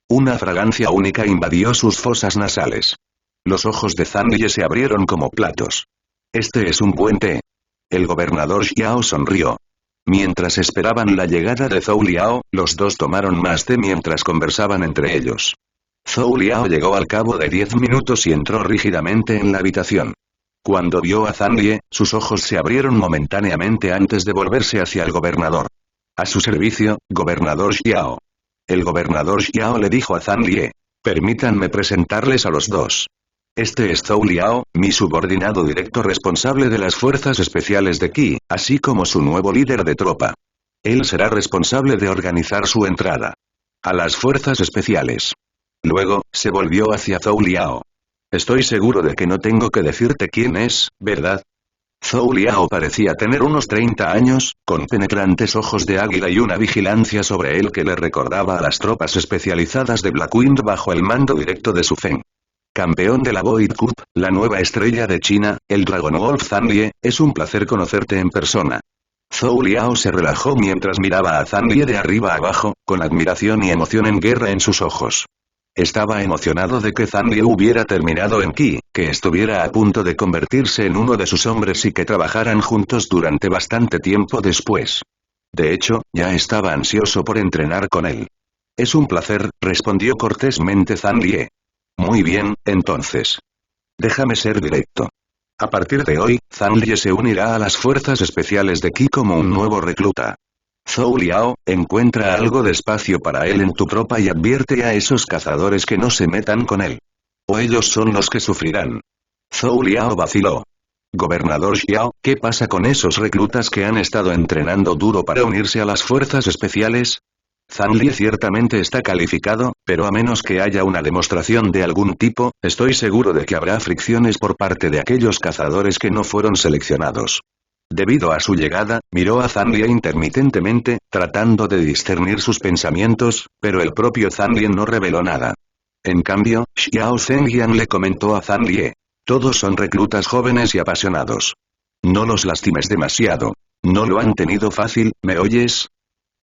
Una fragancia única invadió sus fosas nasales. Los ojos de Zhang Ye se abrieron como platos. Este es un buen té. El gobernador Xiao sonrió. Mientras esperaban la llegada de Zhou Liao, los dos tomaron más té mientras conversaban entre ellos. Zhou Liao llegó al cabo de 10 minutos y entró rígidamente en la habitación. Cuando vio a Zhang Ye, sus ojos se abrieron momentáneamente antes de volverse hacia el gobernador. A su servicio, gobernador Xiao. El gobernador Xiao le dijo a Zhang Ye. Permítanme presentarles a los dos. Este es Zhou Liao, mi subordinado directo responsable de las fuerzas especiales de Qi, así como su nuevo líder de tropa. Él será responsable de organizar su entrada a las fuerzas especiales. Luego, se volvió hacia Zhou Liao. Estoy seguro de que no tengo que decirte quién es, ¿verdad? Zhou Liao parecía tener unos 30 años, con penetrantes ojos de águila y una vigilancia sobre él que le recordaba a las tropas especializadas de Blackwind bajo el mando directo de Su Feng. Campeón de la Void Cup, la nueva estrella de China, el Dragon Wolf Zhang Ye, es un placer conocerte en persona. Zhou Liao se relajó mientras miraba a Zhang Ye de arriba a abajo, con admiración y emoción en guerra en sus ojos. Estaba emocionado de que Zhang Ye hubiera terminado en Qi, que estuviera a punto de convertirse en uno de sus hombres y que trabajaran juntos durante bastante tiempo después. De hecho, ya estaba ansioso por entrenar con él. Es un placer, respondió cortésmente Zhang Ye. Muy bien, entonces. Déjame ser directo. A partir de hoy, Zhang Ye se unirá a las fuerzas especiales de Qi como un nuevo recluta. Zhou Liao, encuentra algo de espacio para él en tu tropa y advierte a esos cazadores que no se metan con él. O ellos son los que sufrirán. Zhou Liao vaciló. Gobernador Xiao, ¿qué pasa con esos reclutas que han estado entrenando duro para unirse a las fuerzas especiales? Zhang Ye ciertamente está calificado, pero a menos que haya una demostración de algún tipo, estoy seguro de que habrá fricciones por parte de aquellos cazadores que no fueron seleccionados. Debido a su llegada, miró a Zhang Ye intermitentemente, tratando de discernir sus pensamientos, pero el propio Zhang Ye no reveló nada. En cambio, Xiao Zhenjian le comentó a Zhang Ye. Todos son reclutas jóvenes y apasionados. No los lastimes demasiado. No lo han tenido fácil, ¿me oyes?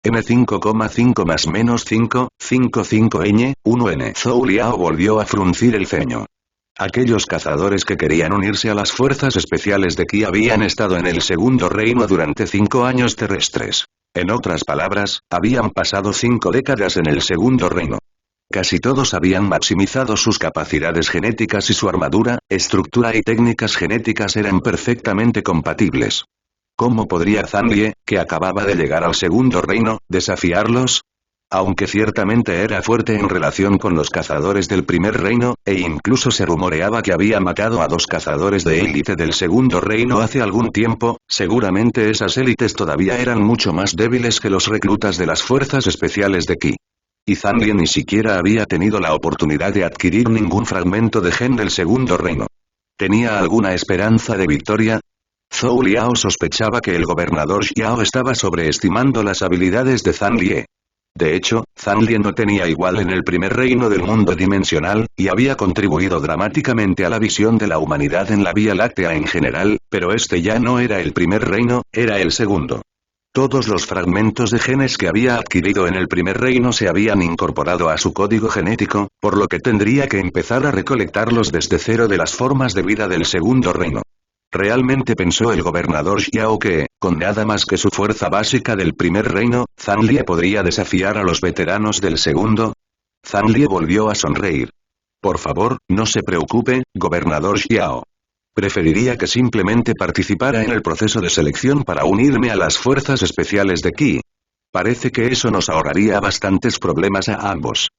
M5,5 más menos 5, 55 ñ, 1 n. Zhou Liao volvió a fruncir el ceño. Aquellos cazadores que querían unirse a las fuerzas especiales de Qi habían estado en el segundo reino durante 5 años terrestres. En otras palabras, habían pasado 5 décadas en el segundo reino. Casi todos habían maximizado sus capacidades genéticas y su armadura, estructura y técnicas genéticas eran perfectamente compatibles. ¿Cómo podría Zhang Ye, que acababa de llegar al segundo reino, desafiarlos? Aunque ciertamente era fuerte en relación con los cazadores del primer reino, e incluso se rumoreaba que había matado a 2 cazadores de élite del segundo reino hace algún tiempo, seguramente esas élites todavía eran mucho más débiles que los reclutas de las fuerzas especiales de Qi. Y Zhang Ye ni siquiera había tenido la oportunidad de adquirir ningún fragmento de gen del segundo reino. ¿Tenía alguna esperanza de victoria? Zhou Liao sospechaba que el gobernador Xiao estaba sobreestimando las habilidades de Zhang Ye. De hecho, Zhang Ye no tenía igual en el primer reino del mundo dimensional, y había contribuido dramáticamente a la visión de la humanidad en la Vía Láctea en general, pero este ya no era el primer reino, era el segundo. Todos los fragmentos de genes que había adquirido en el primer reino se habían incorporado a su código genético, por lo que tendría que empezar a recolectarlos desde cero de las formas de vida del segundo reino. Realmente pensó el gobernador Xiao que, Con nada más que su fuerza básica del primer reino, Zhang Lie podría desafiar a los veteranos del segundo. Zhang Lie volvió a sonreír. Por favor, no se preocupe, gobernador Xiao. Preferiría que simplemente participara en el proceso de selección para unirme a las fuerzas especiales de Qi. Parece que eso nos ahorraría bastantes problemas a ambos.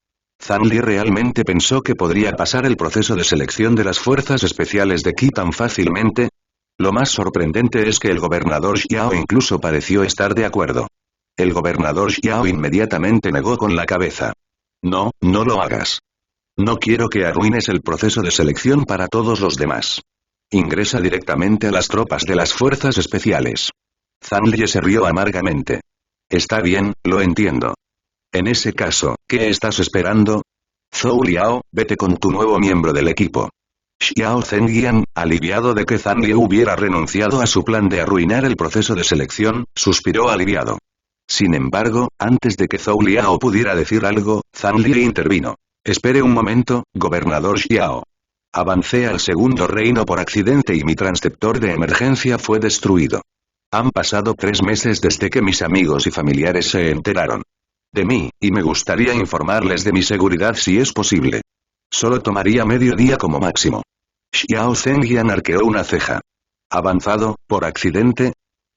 Zhang Lie realmente pensó que podría pasar el proceso de selección de las fuerzas especiales de Qi tan fácilmente. Lo más sorprendente es que el gobernador Xiao incluso pareció estar de acuerdo. El gobernador Xiao inmediatamente negó con la cabeza. No, no lo hagas. No quiero que arruines el proceso de selección para todos los demás. Ingresa directamente a las tropas de las fuerzas especiales. Zhang Lie se rió amargamente. Está bien, lo entiendo. En ese caso, ¿qué estás esperando? Zhou Liao, vete con tu nuevo miembro del equipo. Xiao Zhenjian, aliviado de que Zhang Lie hubiera renunciado a su plan de arruinar el proceso de selección, suspiró aliviado. Sin embargo, antes de que Zhou Liao pudiera decir algo, Zhang Lie intervino. Espere un momento, gobernador Xiao. Avancé al segundo reino por accidente y mi transceptor de emergencia fue destruido. Han pasado 3 meses desde que mis amigos y familiares se enteraron de mí, y me gustaría informarles de mi seguridad si es posible. Solo tomaría medio día como máximo. Xiao Zhenjian arqueó una ceja. ¿Avanzado, por accidente?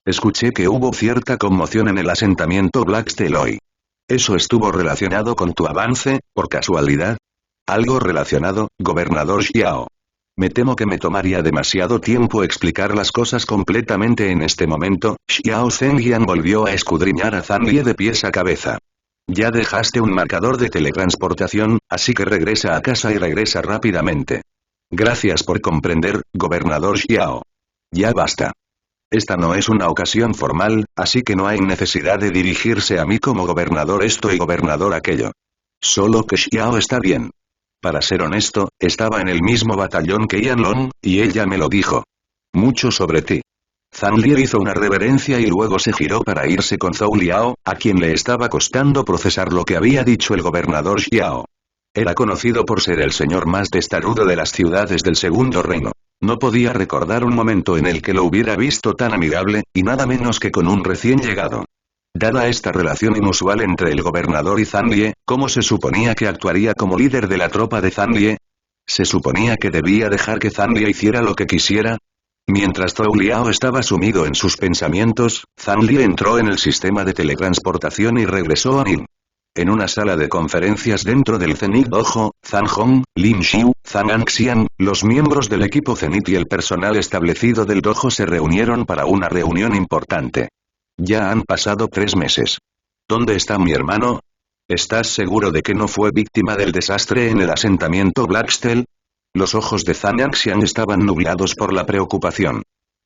Escuché que hubo cierta conmoción en el asentamiento Blacksteel hoy. ¿Eso estuvo relacionado con tu avance, por casualidad? Algo relacionado, gobernador Xiao. Me temo que me tomaría demasiado tiempo explicar las cosas completamente en este momento. Xiao Zhenjian volvió a escudriñar a Zhang Lie de pies a cabeza. Ya dejaste un marcador de teletransportación, así que regresa a casa y regresa rápidamente. Gracias por comprender, gobernador Xiao. Ya basta. Esta no es una ocasión formal, así que no hay necesidad de dirigirse a mí como gobernador esto y gobernador aquello. Solo que Xiao está bien. Para ser honesto, estaba en el mismo batallón que Yanlong, y ella me lo dijo. Mucho sobre ti. Zhang Lie hizo una reverencia y luego se giró para irse con Zhou Liao, a quien le estaba costando procesar lo que había dicho el gobernador Xiao. Era conocido por ser el señor más testarudo de las ciudades del segundo reino. No podía recordar un momento en el que lo hubiera visto tan amigable, y nada menos que con un recién llegado. Dada esta relación inusual entre el gobernador y Zhang Lie, ¿cómo se suponía que actuaría como líder de la tropa de Zhang Lie? ¿Se suponía que debía dejar que Zhang Lie hiciera lo que quisiera? Mientras Zhou Liao estaba sumido en sus pensamientos, Zhang Lie entró en el sistema de teletransportación y regresó a Nin. En una sala de conferencias dentro del Zenith Dojo, Zhang Hong, Lin Xiu, Zhang Anxian, los miembros del equipo Zenith y el personal establecido del dojo se reunieron para una reunión importante. Ya han pasado 3 meses. ¿Dónde está mi hermano? ¿Estás seguro de que no fue víctima del desastre en el asentamiento Blacksteel? Los ojos de Zhang Anxian estaban nublados por la preocupación.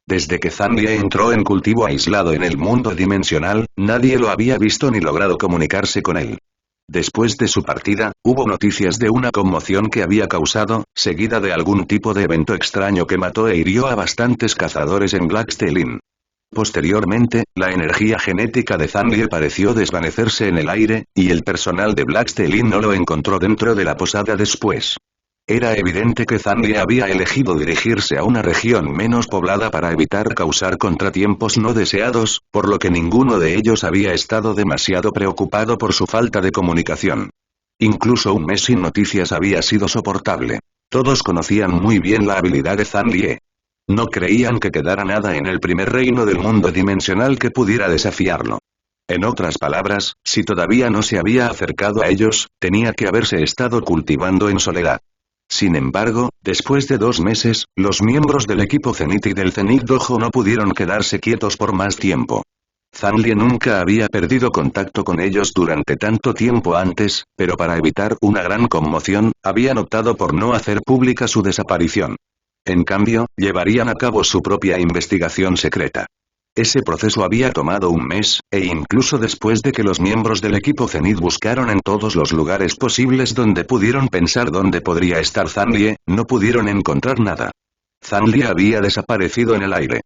Desde que Zhang Lie entró en cultivo aislado en el mundo dimensional, nadie lo había visto ni logrado comunicarse con él. Después de su partida, hubo noticias de una conmoción que había causado, seguida de algún tipo de evento extraño que mató e hirió a bastantes cazadores en Blacksteel Inn. Posteriormente, la energía genética de Zhang Lie pareció desvanecerse en el aire, y el personal de Blacksteel Inn no lo encontró dentro de la posada después. Era evidente que Zhang Lie había elegido dirigirse a una región menos poblada para evitar causar contratiempos no deseados, por lo que ninguno de ellos había estado demasiado preocupado por su falta de comunicación. Incluso un mes sin noticias había sido soportable. Todos conocían muy bien la habilidad de Zhang Lie. No creían que quedara nada en el primer reino del mundo dimensional que pudiera desafiarlo. En otras palabras, si todavía no se había acercado a ellos, tenía que haberse estado cultivando en soledad. Sin embargo, después de 2 meses, los miembros del equipo Zenith y del Zenith Dojo no pudieron quedarse quietos por más tiempo. Zhang Lie nunca había perdido contacto con ellos durante tanto tiempo antes, pero para evitar una gran conmoción, habían optado por no hacer pública su desaparición. En cambio, llevarían a cabo su propia investigación secreta. Ese proceso había tomado un mes, e incluso después de que los miembros del equipo Zenith buscaron en todos los lugares posibles donde pudieron pensar dónde podría estar Zhang Lie, no pudieron encontrar nada. Zhang Lie había desaparecido en el aire.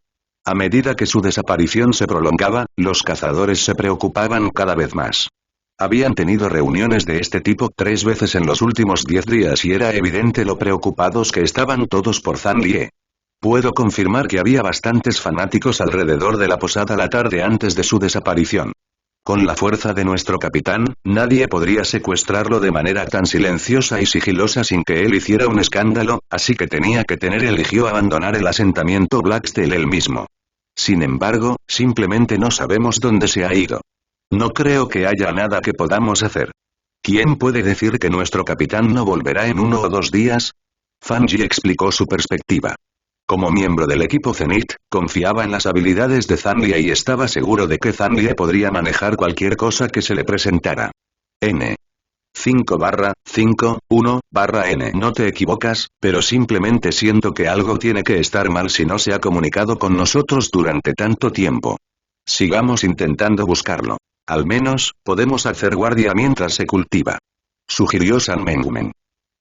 A medida que su desaparición se prolongaba, los cazadores se preocupaban cada vez más. Habían tenido reuniones de este tipo 3 veces en los últimos 10 días y era evidente lo preocupados que estaban todos por Zhang Lie. Puedo confirmar que había bastantes fanáticos alrededor de la posada la tarde antes de su desaparición. Con la fuerza de nuestro capitán, nadie podría secuestrarlo de manera tan silenciosa y sigilosa sin que él hiciera un escándalo, así que tenía que eligió abandonar el asentamiento Blackstone él mismo. Sin embargo, simplemente no sabemos dónde se ha ido. No creo que haya nada que podamos hacer. ¿Quién puede decir que nuestro capitán no volverá en 1 o 2 días? Fanji explicó su perspectiva. Como miembro del equipo Zenith, confiaba en las habilidades de Zanlie y estaba seguro de que Zanlie podría manejar cualquier cosa que se le presentara. N. 5/5/1/N. No te equivocas, pero simplemente siento que algo tiene que estar mal si no se ha comunicado con nosotros durante tanto tiempo. Sigamos intentando buscarlo. Al menos, podemos hacer guardia mientras se cultiva. Sugirió San Mengumen.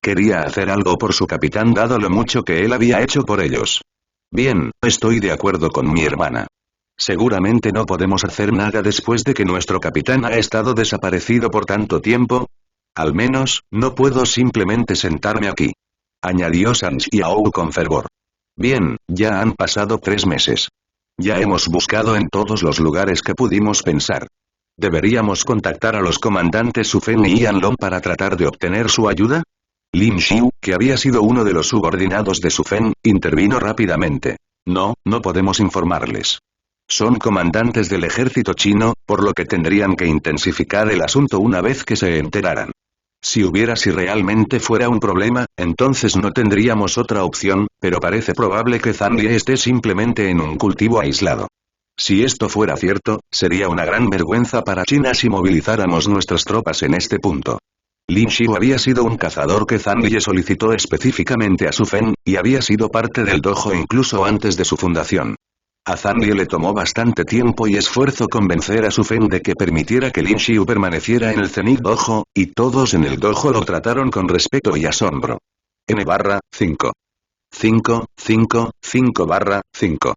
Quería hacer algo por su capitán dado lo mucho que él había hecho por ellos. Bien, estoy de acuerdo con mi hermana. Seguramente no podemos hacer nada después de que nuestro capitán ha estado desaparecido por tanto tiempo. Al menos, no puedo simplemente sentarme aquí. Añadió San Xiao con fervor. Bien, ya han pasado 3 meses. Ya hemos buscado en todos los lugares que pudimos pensar. ¿Deberíamos contactar a los comandantes Su Feng y Yan Long para tratar de obtener su ayuda? Lin Xiu, que había sido uno de los subordinados de Su Feng, intervino rápidamente. No podemos informarles. Son comandantes del ejército chino, por lo que tendrían que intensificar el asunto una vez que se enteraran. Si realmente fuera un problema, entonces no tendríamos otra opción, pero parece probable que Zanlie esté simplemente en un cultivo aislado. Si esto fuera cierto, sería una gran vergüenza para China si movilizáramos nuestras tropas en este punto. Lin Xiu había sido un cazador que Zanlie solicitó específicamente a Su Feng, y había sido parte del dojo incluso antes de su fundación. A Zanlie le tomó bastante tiempo y esfuerzo convencer a Su Feng de que permitiera que Lin Xiu permaneciera en el Zenith Dojo, y todos en el dojo lo trataron con respeto y asombro. N/5. 5/5/5.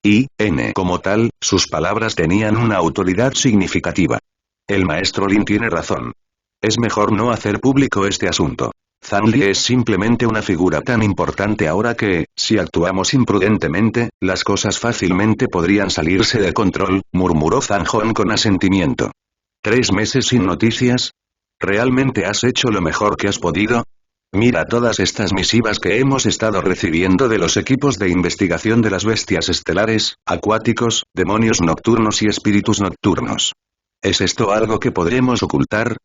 Y, N como tal, sus palabras tenían una autoridad significativa. El maestro Lin tiene razón. Es mejor no hacer público este asunto. Zanlie es simplemente una figura tan importante ahora que, si actuamos imprudentemente, las cosas fácilmente podrían salirse de control, murmuró Zhang Hong con asentimiento. 3 meses sin noticias. ¿Realmente has hecho lo mejor que has podido? Mira todas estas misivas que hemos estado recibiendo de los equipos de investigación de las bestias estelares, acuáticos, demonios nocturnos y espíritus nocturnos. ¿Es esto algo que podremos ocultar?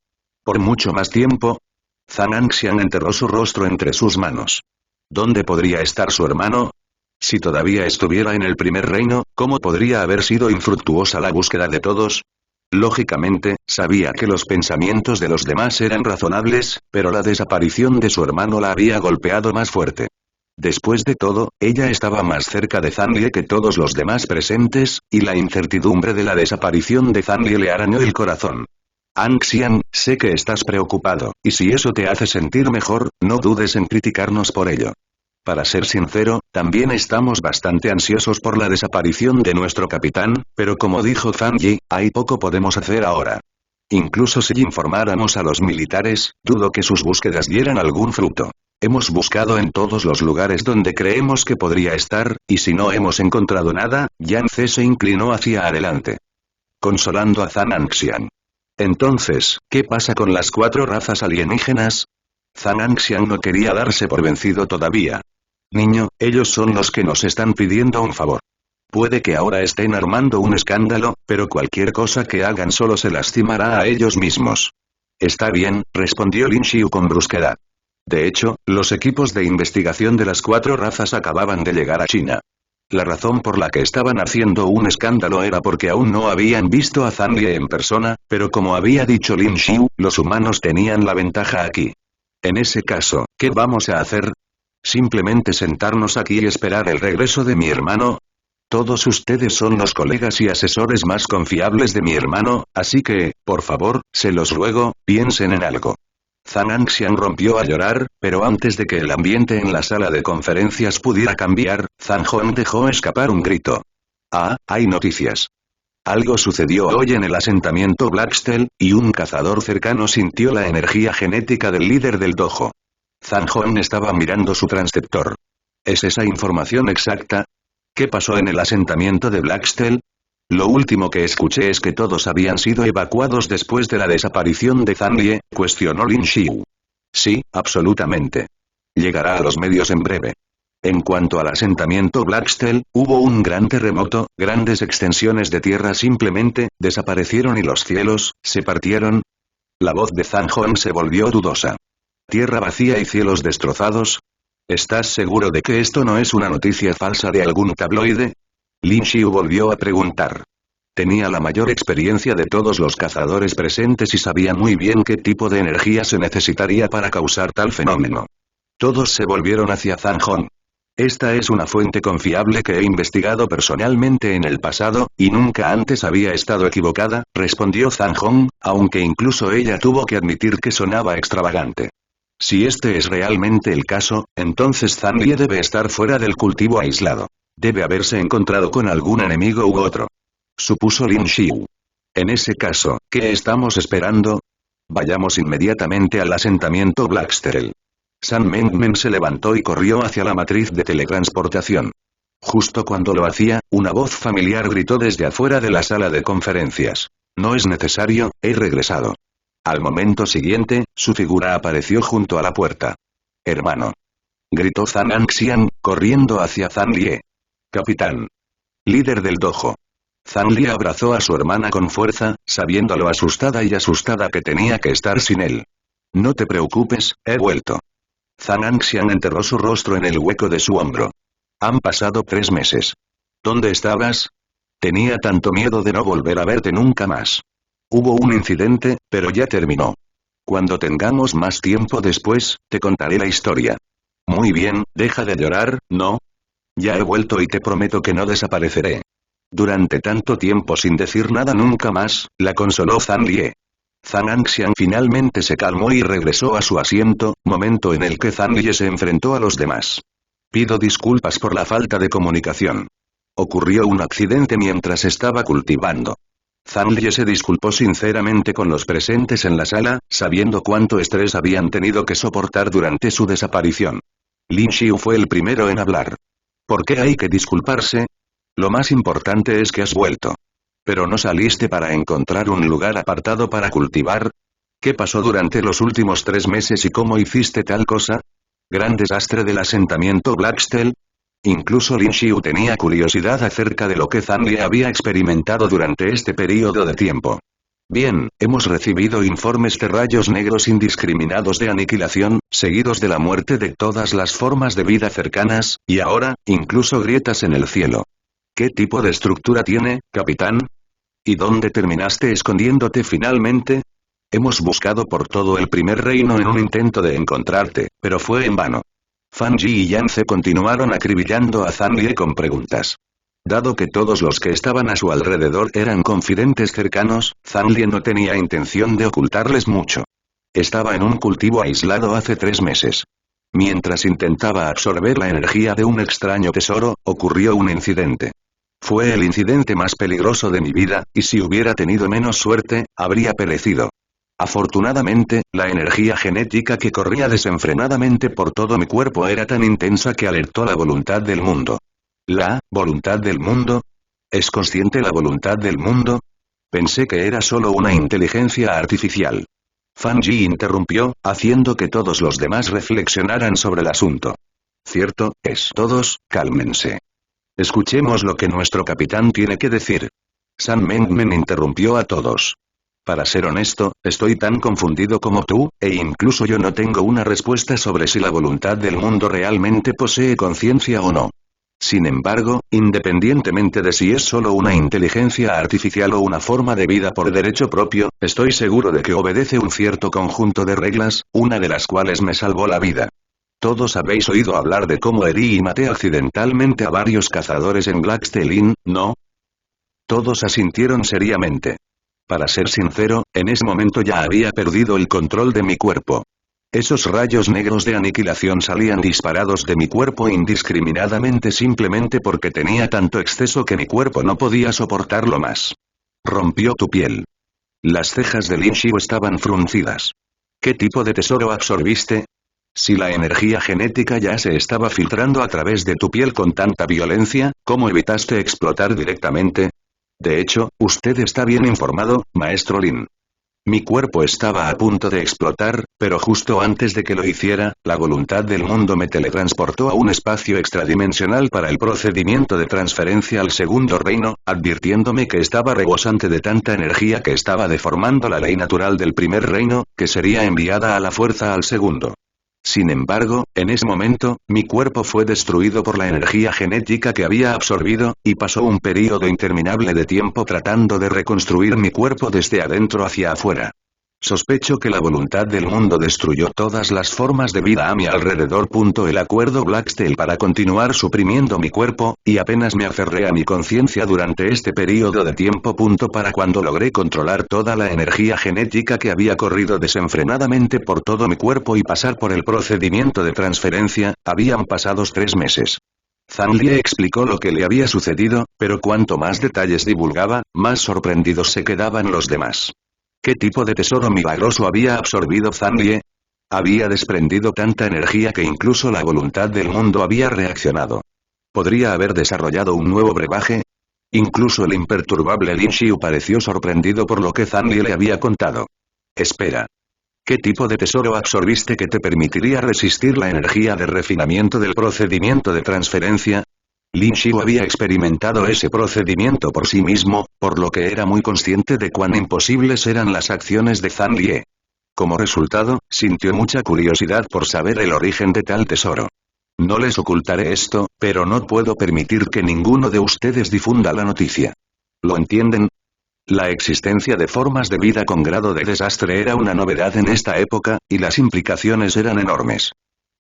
¿Por mucho más tiempo? Zhang Anxian enterró su rostro entre sus manos. ¿Dónde podría estar su hermano? Si todavía estuviera en el primer reino, ¿cómo podría haber sido infructuosa la búsqueda de todos? Lógicamente, sabía que los pensamientos de los demás eran razonables, pero la desaparición de su hermano la había golpeado más fuerte. Después de todo, ella estaba más cerca de Zanlie que todos los demás presentes, y la incertidumbre de la desaparición de Zanlie le arañó el corazón. Anxian, sé que estás preocupado, y si eso te hace sentir mejor, no dudes en criticarnos por ello. Para ser sincero, también estamos bastante ansiosos por la desaparición de nuestro capitán, pero como dijo Zanji, hay poco podemos hacer ahora. Incluso si informáramos a los militares, dudo que sus búsquedas dieran algún fruto. Hemos buscado en todos los lugares donde creemos que podría estar, y si no hemos encontrado nada, Yan Ce se inclinó hacia adelante, consolando a Zhang Anxian. Entonces, ¿qué pasa con las 4 razas alienígenas? Zhang Anxian no quería darse por vencido todavía. Niño, ellos son los que nos están pidiendo un favor. Puede que ahora estén armando un escándalo, pero cualquier cosa que hagan solo se lastimará a ellos mismos. Está bien, respondió Lin Xiu con brusquedad. De hecho, los equipos de investigación de las 4 razas acababan de llegar a China. La razón por la que estaban haciendo un escándalo era porque aún no habían visto a Zanlie en persona, pero como había dicho Lin Xiu, los humanos tenían la ventaja aquí. En ese caso, ¿qué vamos a hacer? ¿Simplemente sentarnos aquí y esperar el regreso de mi hermano? Todos ustedes son los colegas y asesores más confiables de mi hermano, así que, por favor, se los ruego, piensen en algo. Zhang Anxian rompió a llorar, pero antes de que el ambiente en la sala de conferencias pudiera cambiar, Zhang Hong dejó escapar un grito. Ah, hay noticias. Algo sucedió hoy en el asentamiento Blackstone, y un cazador cercano sintió la energía genética del líder del dojo. Zhang Hong estaba mirando su transceptor. ¿Es esa información exacta? ¿Qué pasó en el asentamiento de Blackstell? Lo último que escuché es que todos habían sido evacuados después de la desaparición de Zanlie, cuestionó Lin Xiu. Sí, absolutamente. Llegará a los medios en breve. En cuanto al asentamiento Blackstell, hubo un gran terremoto, grandes extensiones de tierra simplemente desaparecieron y los cielos se partieron. La voz de Zhang Hong se volvió dudosa. ¿Tierra vacía y cielos destrozados? ¿Estás seguro de que esto no es una noticia falsa de algún tabloide? Lin Xiu volvió a preguntar. Tenía la mayor experiencia de todos los cazadores presentes y sabía muy bien qué tipo de energía se necesitaría para causar tal fenómeno. Todos se volvieron hacia Zhang Hong. Esta es una fuente confiable que he investigado personalmente en el pasado, y nunca antes había estado equivocada, respondió Zhang Hong, aunque incluso ella tuvo que admitir que sonaba extravagante. Si este es realmente el caso, entonces Zanlie debe estar fuera del cultivo aislado. Debe haberse encontrado con algún enemigo u otro. Supuso Lin Xiu. En ese caso, ¿qué estamos esperando? Vayamos inmediatamente al asentamiento Blackstell. San Mengmen se levantó y corrió hacia la matriz de teletransportación. Justo cuando lo hacía, una voz familiar gritó desde afuera de la sala de conferencias. No es necesario, he regresado. Al momento siguiente, su figura apareció junto a la puerta. Hermano. Gritó Zhang Anxian, corriendo hacia Zanlie. Capitán. Líder del dojo. Zanlie abrazó a su hermana con fuerza, sabiendo lo asustada y asustada que tenía que estar sin él. No te preocupes, he vuelto. Zhang Anxian enterró su rostro en el hueco de su hombro. Han pasado 3 meses. ¿Dónde estabas? Tenía tanto miedo de no volver a verte nunca más. Hubo un incidente, pero ya terminó. Cuando tengamos más tiempo después, te contaré la historia. Muy bien, deja de llorar, ¿no? Ya he vuelto y te prometo que no desapareceré. Durante tanto tiempo sin decir nada nunca más, la consoló Zanlie. Zhang Anxian finalmente se calmó y regresó a su asiento, momento en el que Zanlie se enfrentó a los demás. Pido disculpas por la falta de comunicación. Ocurrió un accidente mientras estaba cultivando. Zanlie se disculpó sinceramente con los presentes en la sala, sabiendo cuánto estrés habían tenido que soportar durante su desaparición. Lin Xiu fue el primero en hablar. ¿Por qué hay que disculparse? Lo más importante es que has vuelto. ¿Pero no saliste para encontrar un lugar apartado para cultivar? ¿Qué pasó durante los últimos 3 meses y cómo hiciste tal cosa? ¿Gran desastre del asentamiento Blackstell? Incluso Lin Xiu tenía curiosidad acerca de lo que Zanlie había experimentado durante este período de tiempo. Bien, hemos recibido informes de rayos negros indiscriminados de aniquilación, seguidos de la muerte de todas las formas de vida cercanas, y ahora, incluso grietas en el cielo. ¿Qué tipo de estructura tiene, capitán? ¿Y dónde terminaste escondiéndote finalmente? Hemos buscado por todo el primer reino en un intento de encontrarte, pero fue en vano. Fan Yi y Yan Ze continuaron acribillando a Zanlie con preguntas. Dado que todos los que estaban a su alrededor eran confidentes cercanos, Zanlie no tenía intención de ocultarles mucho. Estaba en un cultivo aislado hace 3 meses. Mientras intentaba absorber la energía de un extraño tesoro, ocurrió un incidente. Fue el incidente más peligroso de mi vida, y si hubiera tenido menos suerte, habría perecido. Afortunadamente, la energía genética que corría desenfrenadamente por todo mi cuerpo era tan intensa que alertó la voluntad del mundo. ¿La voluntad del mundo? ¿Es consciente la voluntad del mundo? Pensé que era solo una inteligencia artificial. Fan Yi interrumpió, haciendo que todos los demás reflexionaran sobre el asunto. Cierto, es. Todos, cálmense. Escuchemos lo que nuestro capitán tiene que decir. San Mengmen interrumpió a todos. Para ser honesto, estoy tan confundido como tú, e incluso yo no tengo una respuesta sobre si la voluntad del mundo realmente posee conciencia o no. Sin embargo, independientemente de si es solo una inteligencia artificial o una forma de vida por derecho propio, estoy seguro de que obedece un cierto conjunto de reglas, una de las cuales me salvó la vida. Todos habéis oído hablar de cómo herí y maté accidentalmente a varios cazadores en Blackstell Inn, ¿no? Todos asintieron seriamente. Para ser sincero, en ese momento ya había perdido el control de mi cuerpo. Esos rayos negros de aniquilación salían disparados de mi cuerpo indiscriminadamente simplemente porque tenía tanto exceso que mi cuerpo no podía soportarlo más. Rompió tu piel. Las cejas de Lin Xiu estaban fruncidas. ¿Qué tipo de tesoro absorbiste? Si la energía genética ya se estaba filtrando a través de tu piel con tanta violencia, ¿cómo evitaste explotar directamente? De hecho, usted está bien informado, Maestro Lin. Mi cuerpo estaba a punto de explotar, pero justo antes de que lo hiciera, la voluntad del mundo me teletransportó a un espacio extradimensional para el procedimiento de transferencia al segundo reino, advirtiéndome que estaba rebosante de tanta energía que estaba deformando la ley natural del primer reino, que sería enviada a la fuerza al segundo. Sin embargo, en ese momento, mi cuerpo fue destruido por la energía genética que había absorbido, y pasó un período interminable de tiempo tratando de reconstruir mi cuerpo desde adentro hacia afuera. Sospecho que la voluntad del mundo destruyó todas las formas de vida a mi alrededor. El acuerdo Blacksteel para continuar suprimiendo mi cuerpo, y apenas me aferré a mi conciencia durante este período de tiempo. Para cuando logré controlar toda la energía genética que había corrido desenfrenadamente por todo mi cuerpo y pasar por el procedimiento de transferencia, habían pasado 3 meses. Zhang Lie explicó lo que le había sucedido, pero cuanto más detalles divulgaba, más sorprendidos se quedaban los demás. ¿Qué tipo de tesoro milagroso había absorbido Zhang Lie? Había desprendido tanta energía que incluso la voluntad del mundo había reaccionado. ¿Podría haber desarrollado un nuevo brebaje? Incluso el imperturbable Lin Xiu pareció sorprendido por lo que Zhang Lie le había contado. Espera. ¿Qué tipo de tesoro absorbiste que te permitiría resistir la energía de refinamiento del procedimiento de transferencia? Lin Xiu había experimentado ese procedimiento por sí mismo, por lo que era muy consciente de cuán imposibles eran las acciones de Zhang Lie. Como resultado, sintió mucha curiosidad por saber el origen de tal tesoro. No les ocultaré esto, pero no puedo permitir que ninguno de ustedes difunda la noticia. ¿Lo entienden? La existencia de formas de vida con grado de desastre era una novedad en esta época, y las implicaciones eran enormes.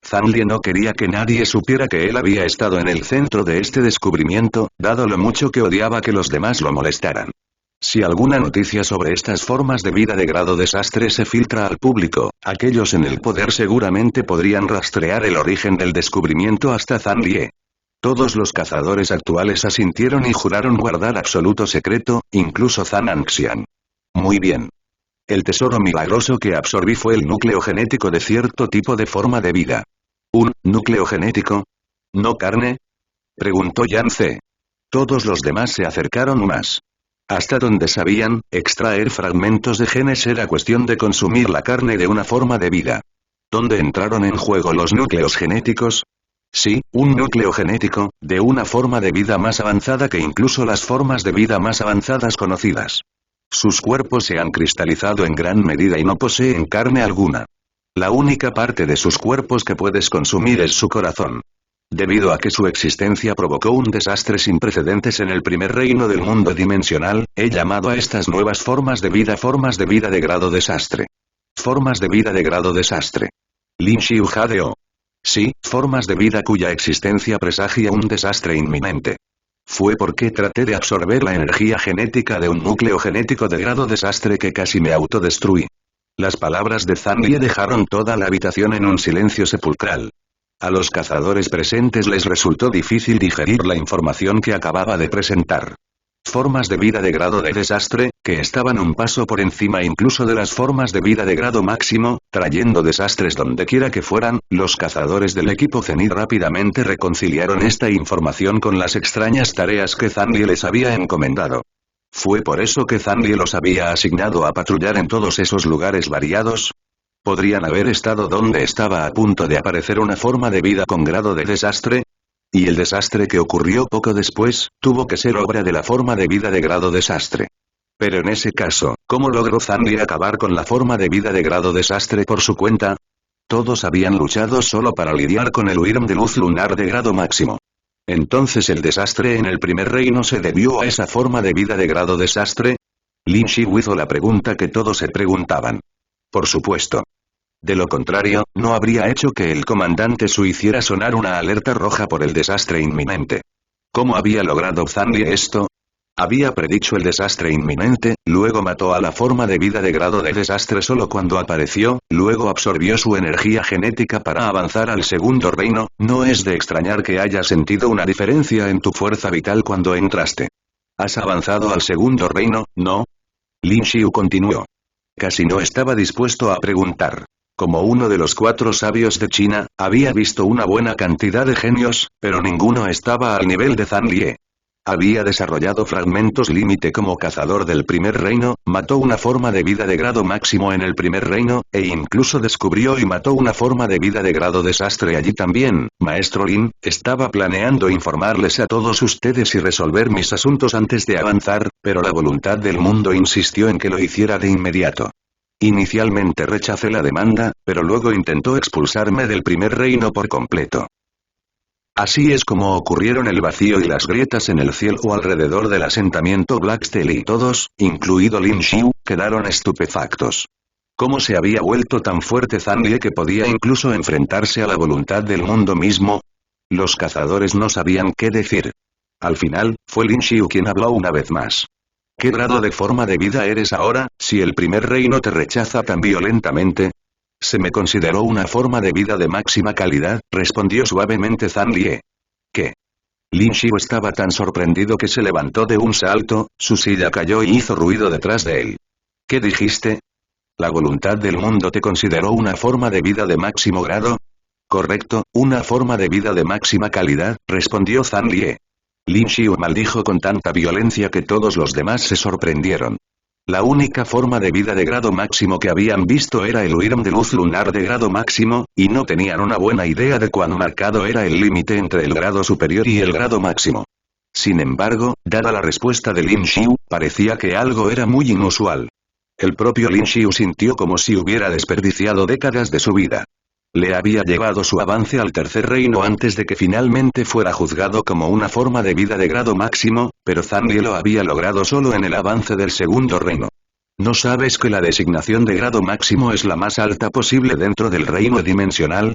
Zhang Lie no quería que nadie supiera que él había estado en el centro de este descubrimiento, dado lo mucho que odiaba que los demás lo molestaran. Si alguna noticia sobre estas formas de vida de grado desastre se filtra al público, aquellos en el poder seguramente podrían rastrear el origen del descubrimiento hasta Zhang Lie. Todos los cazadores actuales asintieron y juraron guardar absoluto secreto, incluso Zhang Anxian. Muy bien. El tesoro milagroso que absorbí fue el núcleo genético de cierto tipo de forma de vida. ¿Un núcleo genético? ¿No carne? Preguntó Yan Ze. Todos los demás se acercaron más. Hasta donde sabían, extraer fragmentos de genes era cuestión de consumir la carne de una forma de vida. ¿Dónde entraron en juego los núcleos genéticos? Sí, un núcleo genético, de una forma de vida más avanzada que incluso las formas de vida más avanzadas conocidas. Sus cuerpos se han cristalizado en gran medida y no poseen carne alguna. La única parte de sus cuerpos que puedes consumir es su corazón. Debido a que su existencia provocó un desastre sin precedentes en el primer reino del mundo dimensional, he llamado a estas nuevas formas de vida de grado desastre. Formas de vida de grado desastre. Lin Xiu jadeó. Sí, formas de vida cuya existencia presagia un desastre inminente. Fue porque traté de absorber la energía genética de un núcleo genético de grado desastre que casi me autodestruí. Las palabras de Zhang Lie dejaron toda la habitación en un silencio sepulcral. A los cazadores presentes les resultó difícil digerir la información que acababa de presentar. Formas de vida de grado de desastre, que estaban un paso por encima incluso de las formas de vida de grado máximo, trayendo desastres dondequiera que fueran, los cazadores del equipo Zenith rápidamente reconciliaron esta información con las extrañas tareas que Zhang Lie les había encomendado. ¿Fue por eso que Zhang Lie los había asignado a patrullar en todos esos lugares variados? ¿Podrían haber estado donde estaba a punto de aparecer una forma de vida con grado de desastre? Y el desastre que ocurrió poco después, tuvo que ser obra de la forma de vida de grado desastre. Pero en ese caso, ¿cómo logró Zhang Lie acabar con la forma de vida de grado desastre por su cuenta? Todos habían luchado solo para lidiar con el Wyrm de luz lunar de grado máximo. Entonces el desastre en el primer reino se debió a esa forma de vida de grado desastre. Lin Xiu hizo la pregunta que todos se preguntaban. Por supuesto. De lo contrario, no habría hecho que el comandante Su hiciera sonar una alerta roja por el desastre inminente. ¿Cómo había logrado Zhang Lie esto? Había predicho el desastre inminente, luego mató a la forma de vida de grado de desastre solo cuando apareció, luego absorbió su energía genética para avanzar al segundo reino. No es de extrañar que haya sentido una diferencia en tu fuerza vital cuando entraste. ¿Has avanzado al segundo reino, no? Lin Xiu continuó. Casi no estaba dispuesto a preguntar. Como uno de los 4 sabios de China, había visto una buena cantidad de genios, pero ninguno estaba al nivel de Zhang Lie. Había desarrollado fragmentos límite como cazador del primer reino, mató una forma de vida de grado máximo en el primer reino, e incluso descubrió y mató una forma de vida de grado desastre allí también. Maestro Lin, estaba planeando informarles a todos ustedes y resolver mis asuntos antes de avanzar, pero la voluntad del mundo insistió en que lo hiciera de inmediato. Inicialmente rechacé la demanda, pero luego intentó expulsarme del primer reino por completo. Así es como ocurrieron el vacío y las grietas en el cielo alrededor del asentamiento Blacksteel y todos, incluido Lin Xiu, quedaron estupefactos. ¿Cómo se había vuelto tan fuerte Zhang Lie que podía incluso enfrentarse a la voluntad del mundo mismo? Los cazadores no sabían qué decir. Al final, fue Lin Xiu quien habló una vez más. ¿Qué grado de forma de vida eres ahora, si el primer reino te rechaza tan violentamente? Se me consideró una forma de vida de máxima calidad, respondió suavemente Zhang Lie. ¿Qué? Lin Xiu estaba tan sorprendido que se levantó de un salto, su silla cayó y hizo ruido detrás de él. ¿Qué dijiste? ¿La voluntad del mundo te consideró una forma de vida de máximo grado? Correcto, una forma de vida de máxima calidad, respondió Zhang Lie. Lin Xiu maldijo con tanta violencia que todos los demás se sorprendieron. La única forma de vida de grado máximo que habían visto era el Wyrm de luz lunar de grado máximo, y no tenían una buena idea de cuán marcado era el límite entre el grado superior y el grado máximo. Sin embargo, dada la respuesta de Lin Xiu, parecía que algo era muy inusual. El propio Lin Xiu sintió como si hubiera desperdiciado décadas de su vida. Le había llevado su avance al tercer reino antes de que finalmente fuera juzgado como una forma de vida de grado máximo, pero Zhang Lie lo había logrado solo en el avance del segundo reino. ¿No sabes que la designación de grado máximo es la más alta posible dentro del reino dimensional?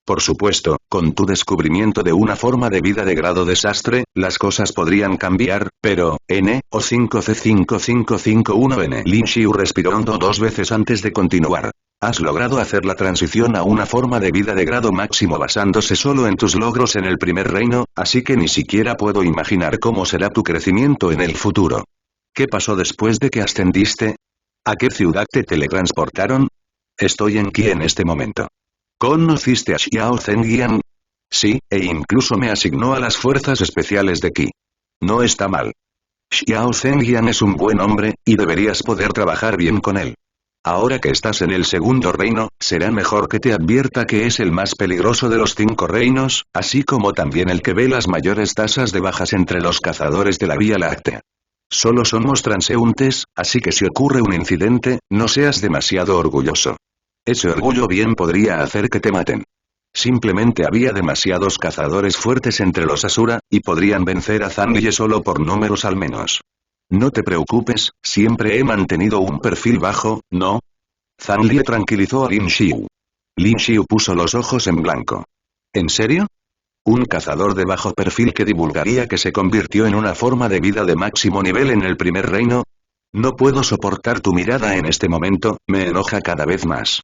Por supuesto, con tu descubrimiento de una forma de vida de grado desastre, las cosas podrían cambiar, pero, N, o 5C5551N. Lin Xiu respiró hondo 2 veces antes de continuar. Has logrado hacer la transición a una forma de vida de grado máximo basándose solo en tus logros en el primer reino, así que ni siquiera puedo imaginar cómo será tu crecimiento en el futuro. ¿Qué pasó después de que ascendiste? ¿A qué ciudad te teletransportaron? Estoy en Qi en este momento. ¿Conociste a Xiao Zhenjian? Sí, e incluso me asignó a las fuerzas especiales de Qi. No está mal. Xiao Zhenjian es un buen hombre, y deberías poder trabajar bien con él. Ahora que estás en el segundo reino, será mejor que te advierta que es el más peligroso de los 5 reinos, así como también el que ve las mayores tasas de bajas entre los cazadores de la Vía Láctea. Solo somos transeúntes, así que si ocurre un incidente, no seas demasiado orgulloso. Ese orgullo bien podría hacer que te maten. Simplemente había demasiados cazadores fuertes entre los Asura, y podrían vencer a Zhang Lie solo por números al menos. No te preocupes, siempre he mantenido un perfil bajo, ¿no? Zhang Lie tranquilizó a Lin Xiu. Lin Xiu puso los ojos en blanco. ¿En serio? Un cazador de bajo perfil que divulgaría que se convirtió en una forma de vida de máximo nivel en el primer reino. No puedo soportar tu mirada en este momento, me enoja cada vez más.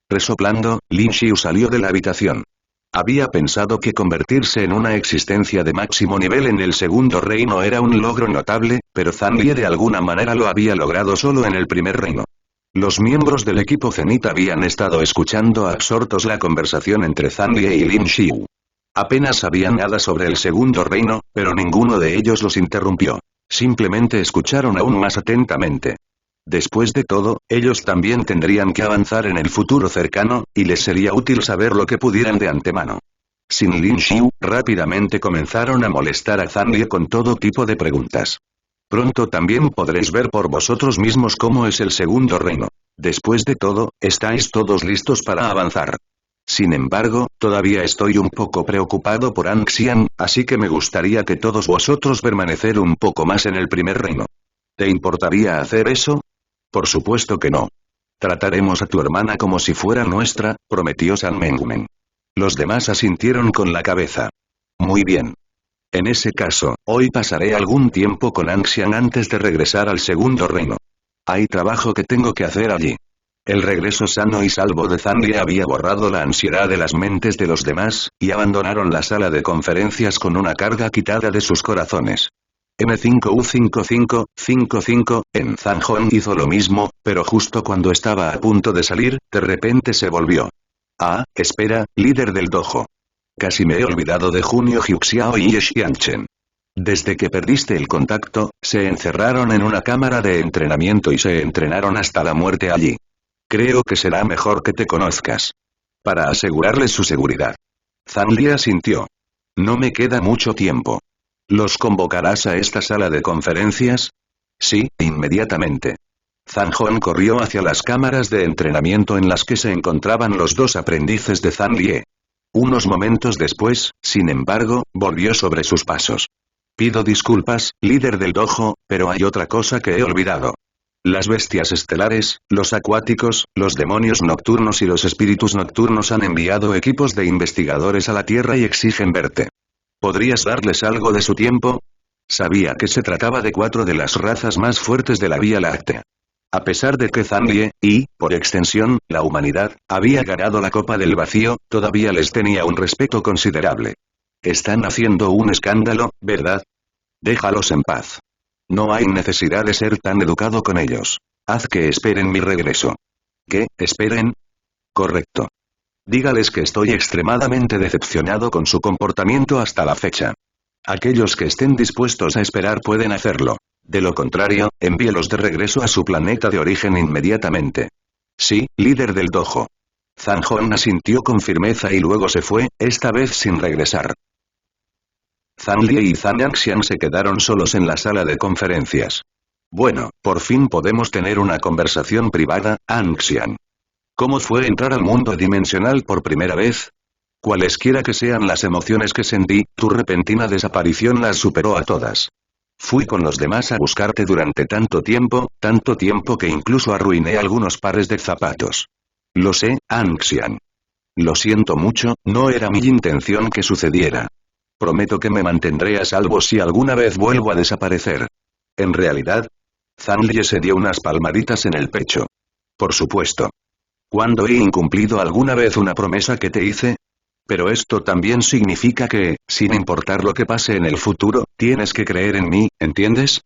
Resoplando, Lin Xiu salió de la habitación. Había pensado que convertirse en una existencia de máximo nivel en el segundo reino era un logro notable, pero Zhang Lie de alguna manera lo había logrado solo en el primer reino. Los miembros del equipo Zenith habían estado escuchando absortos la conversación entre Zhang Lie y Lin Xiu. Apenas sabían nada sobre el segundo reino, pero ninguno de ellos los interrumpió. Simplemente escucharon aún más atentamente. Después de todo, ellos también tendrían que avanzar en el futuro cercano, y les sería útil saber lo que pudieran de antemano. Sin Lin Xiu, rápidamente comenzaron a molestar a Zhang Lie con todo tipo de preguntas. Pronto también podréis ver por vosotros mismos cómo es el segundo reino. Después de todo, estáis todos listos para avanzar. Sin embargo, todavía estoy un poco preocupado por Anxian, así que me gustaría que todos vosotros permanecer un poco más en el primer reino. ¿Te importaría hacer eso? Por supuesto que no. Trataremos a tu hermana como si fuera nuestra, prometió San Mengmen. Los demás asintieron con la cabeza. Muy bien. En ese caso, hoy pasaré algún tiempo con Anxian antes de regresar al segundo reino. Hay trabajo que tengo que hacer allí. El regreso sano y salvo de Zhang Lie había borrado la ansiedad de las mentes de los demás, y abandonaron la sala de conferencias con una carga quitada de sus corazones. N5U5555, en Zanjon hizo lo mismo, pero justo cuando estaba a punto de salir, de repente se volvió. Ah, espera, líder del dojo. Casi me he olvidado de Junio Hyuxiao y Ye Xianchen. Desde que perdiste el contacto, se encerraron en una cámara de entrenamiento y se entrenaron hasta la muerte allí. Creo que será mejor que te conozcas. Para asegurarles su seguridad. Zanlie asintió. No me queda mucho tiempo. ¿Los convocarás a esta sala de conferencias? Sí, inmediatamente. Zanjon corrió hacia las cámaras de entrenamiento en las que se encontraban los dos aprendices de Zanlie. Unos momentos después, sin embargo, volvió sobre sus pasos. Pido disculpas, líder del dojo, pero hay otra cosa que he olvidado. Las bestias estelares, los acuáticos, los demonios nocturnos y los espíritus nocturnos han enviado equipos de investigadores a la Tierra y exigen verte. ¿Podrías darles algo de su tiempo? Sabía que se trataba de 4 de las razas más fuertes de la Vía Láctea. A pesar de que Zanlie, y, por extensión, la humanidad, había ganado la Copa del Vacío, todavía les tenía un respeto considerable. Están haciendo un escándalo, ¿verdad? Déjalos en paz. No hay necesidad de ser tan educado con ellos. Haz que esperen mi regreso. ¿Qué, esperen? Correcto. Dígales que estoy extremadamente decepcionado con su comportamiento hasta la fecha. Aquellos que estén dispuestos a esperar pueden hacerlo. De lo contrario, envíelos de regreso a su planeta de origen inmediatamente. Sí, líder del dojo. Zanjon asintió con firmeza y luego se fue, esta vez sin regresar. Zanlie y Zhang se quedaron solos en la sala de conferencias. Bueno, por fin podemos tener una conversación privada, Anxian. ¿Cómo fue entrar al mundo dimensional por primera vez? Cualesquiera que sean las emociones que sentí, tu repentina desaparición las superó a todas. Fui con los demás a buscarte durante tanto tiempo que incluso arruiné algunos pares de zapatos. Lo sé, Anxian. Lo siento mucho, no era mi intención que sucediera. Prometo que me mantendré a salvo si alguna vez vuelvo a desaparecer. En realidad, Zanlie se dio unas palmaditas en el pecho. Por supuesto. ¿Cuándo he incumplido alguna vez una promesa que te hice? Pero esto también significa que, sin importar lo que pase en el futuro, tienes que creer en mí, ¿entiendes?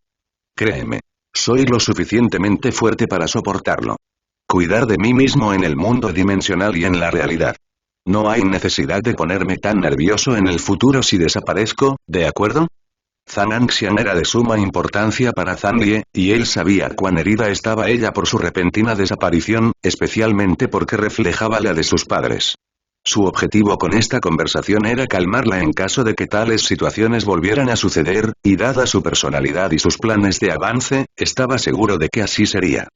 Créeme. Soy lo suficientemente fuerte para soportarlo. Cuidar de mí mismo en el mundo dimensional y en la realidad. No hay necesidad de ponerme tan nervioso en el futuro si desaparezco, ¿de acuerdo? Zhang era de suma importancia para Zanlie, y él sabía cuán herida estaba ella por su repentina desaparición, especialmente porque reflejaba la de sus padres. Su objetivo con esta conversación era calmarla en caso de que tales situaciones volvieran a suceder, y dada su personalidad y sus planes de avance, estaba seguro de que así sería.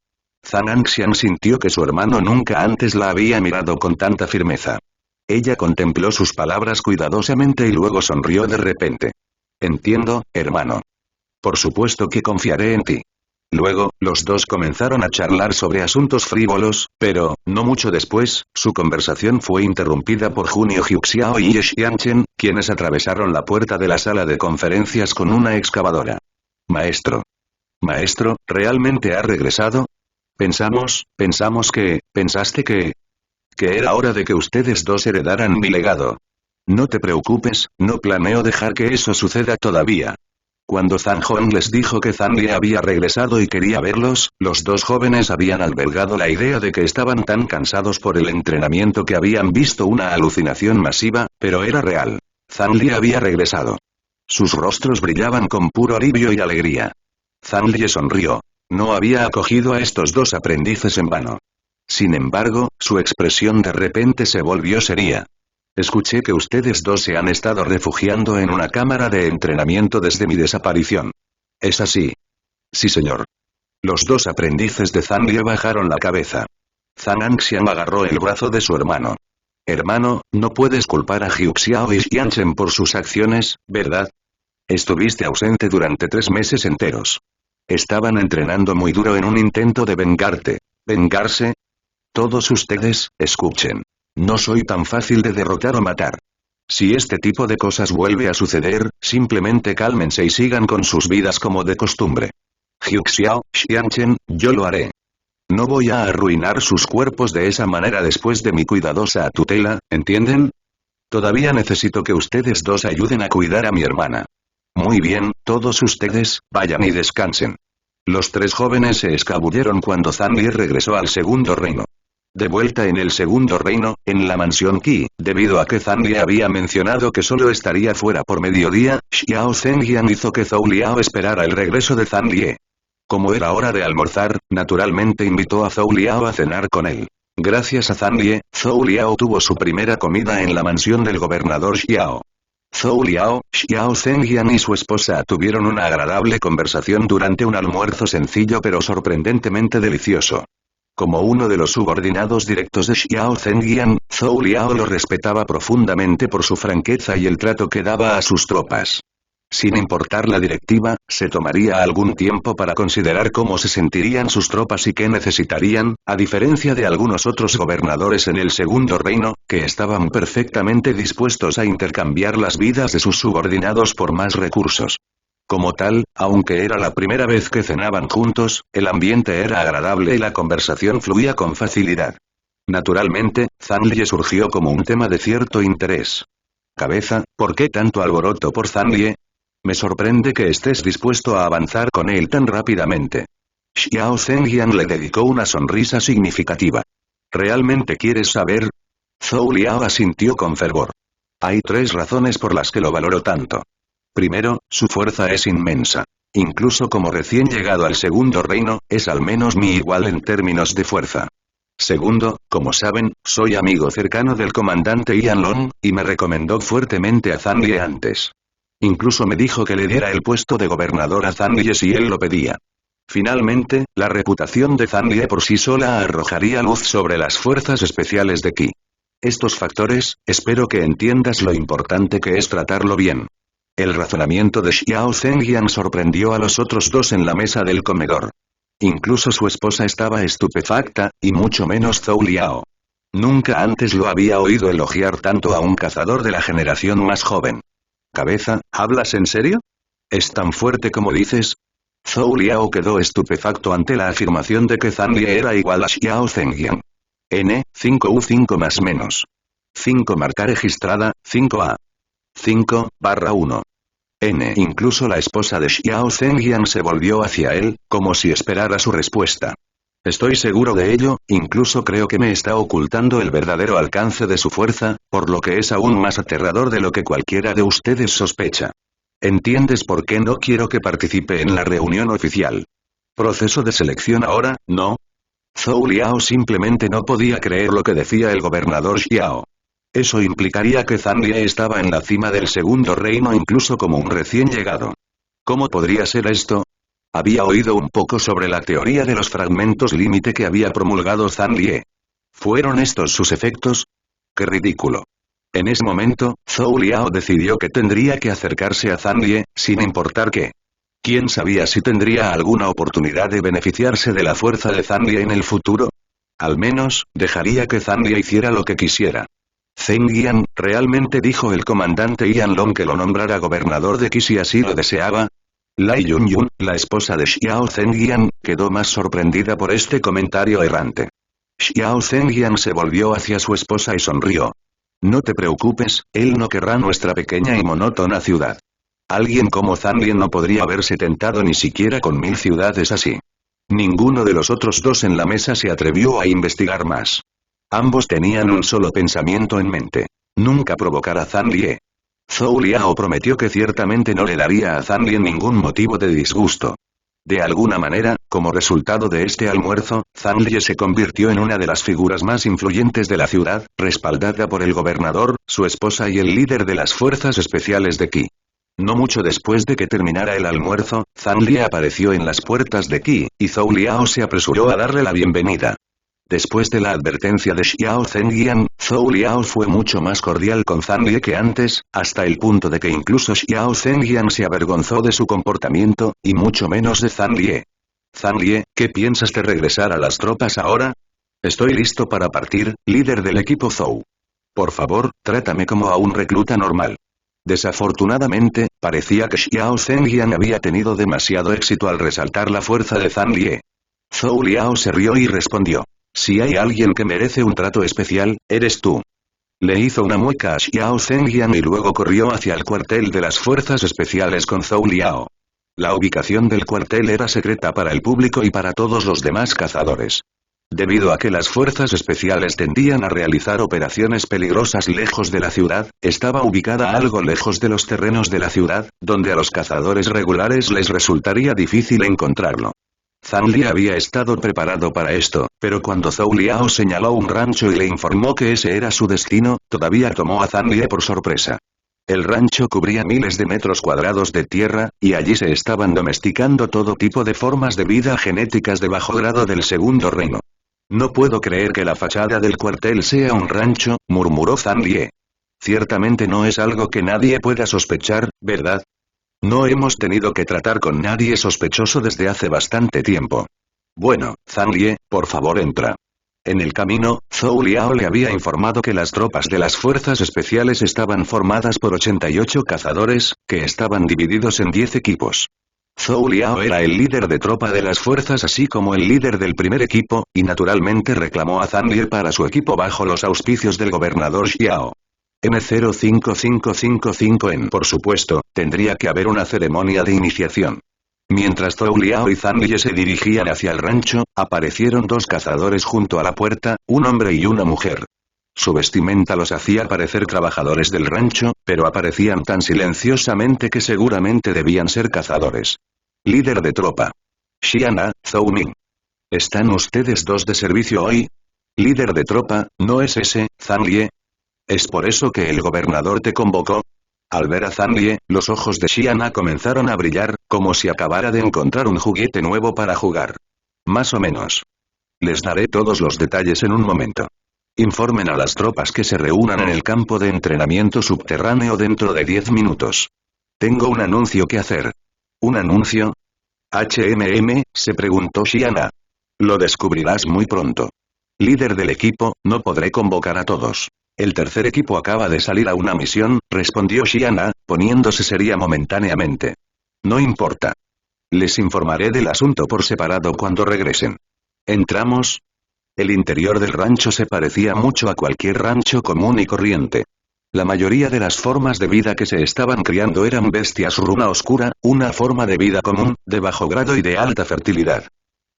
Zhang sintió que su hermano nunca antes la había mirado con tanta firmeza. Ella contempló sus palabras cuidadosamente y luego sonrió de repente. Entiendo, hermano. Por supuesto que confiaré en ti. Luego, los dos comenzaron a charlar sobre asuntos frívolos, pero, no mucho después, su conversación fue interrumpida por Junio Hyuxiao y Ye Xianchen, quienes atravesaron la puerta de la sala de conferencias con una excavadora. Maestro. Maestro, ¿realmente ha regresado? Pensaste que era hora de que ustedes dos heredaran mi legado. No te preocupes, no planeo dejar que eso suceda todavía. Cuando Zanjon les dijo que Zanlie había regresado y quería verlos, los dos jóvenes habían albergado la idea de que estaban tan cansados por el entrenamiento que habían visto una alucinación masiva, pero era real. Zanlie había regresado. Sus rostros brillaban con puro alivio y alegría. Zanlie sonrió. No había acogido a estos dos aprendices en vano. Sin embargo, su expresión de repente se volvió seria. Escuché que ustedes dos se han estado refugiando en una cámara de entrenamiento desde mi desaparición. ¿Es así? Sí, señor. Los dos aprendices de Zanlie bajaron la cabeza. Zhang agarró el brazo de su hermano. Hermano, no puedes culpar a Hyuxiao y Xianchen por sus acciones, ¿verdad? Estuviste ausente durante 3 meses enteros. Estaban entrenando muy duro en un intento de vengarte. ¿Vengarse? Todos ustedes, escuchen. No soy tan fácil de derrotar o matar. Si este tipo de cosas vuelve a suceder, simplemente cálmense y sigan con sus vidas como de costumbre. Hyuxiao, Xianchen, yo lo haré. No voy a arruinar sus cuerpos de esa manera después de mi cuidadosa tutela, ¿entienden? Todavía necesito que ustedes dos ayuden a cuidar a mi hermana. Muy bien, Todos ustedes, vayan y descansen. Los tres jóvenes se escabulleron cuando Zhang Liye regresó al segundo reino. De vuelta en el segundo reino, en la mansión Qi, debido a que Zhang Liye había mencionado que solo estaría fuera por mediodía, Xiao Zhenjian hizo que Zhou Liao esperara el regreso de Zhang Liye. Como era hora de almorzar, naturalmente invitó a Zhou Liao a cenar con él. Gracias a Zhang Liye, Zhou Liao tuvo su primera comida en la mansión del gobernador Xiao. Zhou Liao, Xiao Zhenjian y su esposa tuvieron una agradable conversación durante un almuerzo sencillo pero sorprendentemente delicioso. Como uno de los subordinados directos de Xiao Zhenjian, Zhou Liao lo respetaba profundamente por su franqueza y el trato que daba a sus tropas. Sin importar la directiva, se tomaría algún tiempo para considerar cómo se sentirían sus tropas y qué necesitarían, a diferencia de algunos otros gobernadores en el segundo reino, que estaban perfectamente dispuestos a intercambiar las vidas de sus subordinados por más recursos. Como tal, aunque era la primera vez que cenaban juntos, el ambiente era agradable y la conversación fluía con facilidad. Naturalmente, Zhang Liye surgió como un tema de cierto interés. Cabeza, ¿por qué tanto alboroto por Zhang Liye? Me sorprende que estés dispuesto a avanzar con él tan rápidamente. Xiao Zhenjian le dedicó una sonrisa significativa. ¿Realmente quieres saber? Zhou Liao asintió con fervor. Hay tres razones por las que lo valoro tanto. Primero, su fuerza es inmensa. Incluso como recién llegado al segundo reino, es al menos mi igual en términos de fuerza. Segundo, como saben, soy amigo cercano del comandante Yan Long, y me recomendó fuertemente a Zhang Liye antes. Incluso me dijo que le diera el puesto de gobernador a Zhang Liye si él lo pedía. Finalmente, la reputación de Zhang Liye por sí sola arrojaría luz sobre las fuerzas especiales de Qi. Estos factores, espero que entiendas lo importante que es tratarlo bien. El razonamiento de Xiao Zhenjian sorprendió a los otros dos en la mesa del comedor. Incluso su esposa estaba estupefacta, y mucho menos Zhou Liao. Nunca antes lo había oído elogiar tanto a un cazador de la generación más joven. Cabeza, ¿hablas en serio? ¿Es tan fuerte como dices? Zhou Liao quedó estupefacto ante la afirmación de que Zhang Liye era igual a Xiao Zhenjian. N, 5U5 más menos. 5 marca registrada, 5A. 5/1. N. Incluso la esposa de Xiao Zhenjian se volvió hacia él, como si esperara su respuesta. Estoy seguro de ello, incluso creo que me está ocultando el verdadero alcance de su fuerza, por lo que es aún más aterrador de lo que cualquiera de ustedes sospecha. ¿Entiendes por qué no quiero que participe en la reunión oficial? ¿Proceso de selección ahora, no? Zhou Liao simplemente no podía creer lo que decía el gobernador Xiao. Eso implicaría que Zhang Liye estaba en la cima del segundo reino incluso como un recién llegado. ¿Cómo podría ser esto? Había oído un poco sobre la teoría de los fragmentos límite que había promulgado Zhang Liye. ¿Fueron estos sus efectos? ¡Qué ridículo! En ese momento, Zhou Liao decidió que tendría que acercarse a Zhang Liye, sin importar qué. ¿Quién sabía si tendría alguna oportunidad de beneficiarse de la fuerza de Zhang Liye en el futuro? Al menos, dejaría que Zhang Liye hiciera lo que quisiera. Zhenjian, ¿realmente dijo el comandante Yan Long que lo nombrara gobernador de Qi si así lo deseaba? Lai Yunyun, la esposa de Xiao Zhenjian, quedó más sorprendida por este comentario errante. Xiao Zhenjian se volvió hacia su esposa y sonrió. No te preocupes, él no querrá nuestra pequeña y monótona ciudad. Alguien como Zhang Liye no podría haberse tentado ni siquiera con 1000 ciudades así. Ninguno de los otros dos en la mesa se atrevió a investigar más. Ambos tenían un solo pensamiento en mente. Nunca provocar a Zhang Liye. Zhou Liao prometió que ciertamente no le daría a Zhang Liye ningún motivo de disgusto. De alguna manera, como resultado de este almuerzo, Zhang Liye se convirtió en una de las figuras más influyentes de la ciudad, respaldada por el gobernador, su esposa y el líder de las fuerzas especiales de Qi. No mucho después de que terminara el almuerzo, Zhang Liye apareció en las puertas de Qi, y Zhou Liao se apresuró a darle la bienvenida. Después de la advertencia de Xiao Zhenjian, Zhou Liao fue mucho más cordial con Zhang Liye que antes, hasta el punto de que incluso Xiao Zhenjian se avergonzó de su comportamiento, y mucho menos de Zhang Liye. Zhang Liye, ¿qué piensas de regresar a las tropas ahora? Estoy listo para partir, líder del equipo Zhou. Por favor, trátame como a un recluta normal. Desafortunadamente, parecía que Xiao Zhenjian había tenido demasiado éxito al resaltar la fuerza de Zhang Liye. Zhou Liao se rió y respondió. Si hay alguien que merece un trato especial, eres tú. Le hizo una mueca a Xiao Zhenjian y luego corrió hacia el cuartel de las fuerzas especiales con Zhou Liao. La ubicación del cuartel era secreta para el público y para todos los demás cazadores. Debido a que las fuerzas especiales tendían a realizar operaciones peligrosas lejos de la ciudad, estaba ubicada algo lejos de los terrenos de la ciudad, donde a los cazadores regulares les resultaría difícil encontrarlo. Zhang Li había estado preparado para esto, pero cuando Zhou Liao señaló un rancho y le informó que ese era su destino, todavía tomó a Zhang Li por sorpresa. El rancho cubría miles de metros cuadrados de tierra, y allí se estaban domesticando todo tipo de formas de vida genéticas de bajo grado del segundo reino. No puedo creer que la fachada del cuartel sea un rancho, murmuró Zhang Li. Ciertamente no es algo que nadie pueda sospechar, ¿verdad? No hemos tenido que tratar con nadie sospechoso desde hace bastante tiempo. Bueno, Zhang Li, por favor entra. En el camino, Zhou Liao le había informado que las tropas de las fuerzas especiales estaban formadas por 88 cazadores, que estaban divididos en 10 equipos. Zhou Liao era el líder de tropa de las fuerzas así como el líder del primer equipo, y naturalmente reclamó a Zhang Li para su equipo bajo los auspicios del gobernador Xiao. M05555 por supuesto, tendría que haber una ceremonia de iniciación. Mientras Zhou Liao y Zhang Li se dirigían hacia el rancho, aparecieron dos cazadores junto a la puerta, un hombre y una mujer. Su vestimenta los hacía parecer trabajadores del rancho, pero aparecían tan silenciosamente que seguramente debían ser cazadores. Líder de tropa. Xiana, Zhou Ning. ¿Están ustedes dos de servicio hoy? Líder de tropa, ¿no es ese, Zhang Li? ¿Es por eso que el gobernador te convocó? Al ver a Zhang Li, los ojos de Xiana comenzaron a brillar, como si acabara de encontrar un juguete nuevo para jugar. Más o menos. Les daré todos los detalles en un momento. Informen a las tropas que se reúnan en el campo de entrenamiento subterráneo dentro de 10 minutos. Tengo un anuncio que hacer. ¿Un anuncio? Se preguntó Xiana. Lo descubrirás muy pronto. Líder del equipo, no podré convocar a todos. El tercer equipo acaba de salir a una misión, respondió Xiana, poniéndose seria momentáneamente. No importa. Les informaré del asunto por separado cuando regresen. ¿Entramos? El interior del rancho se parecía mucho a cualquier rancho común y corriente. La mayoría de las formas de vida que se estaban criando eran bestias runa oscura, una forma de vida común, de bajo grado y de alta fertilidad.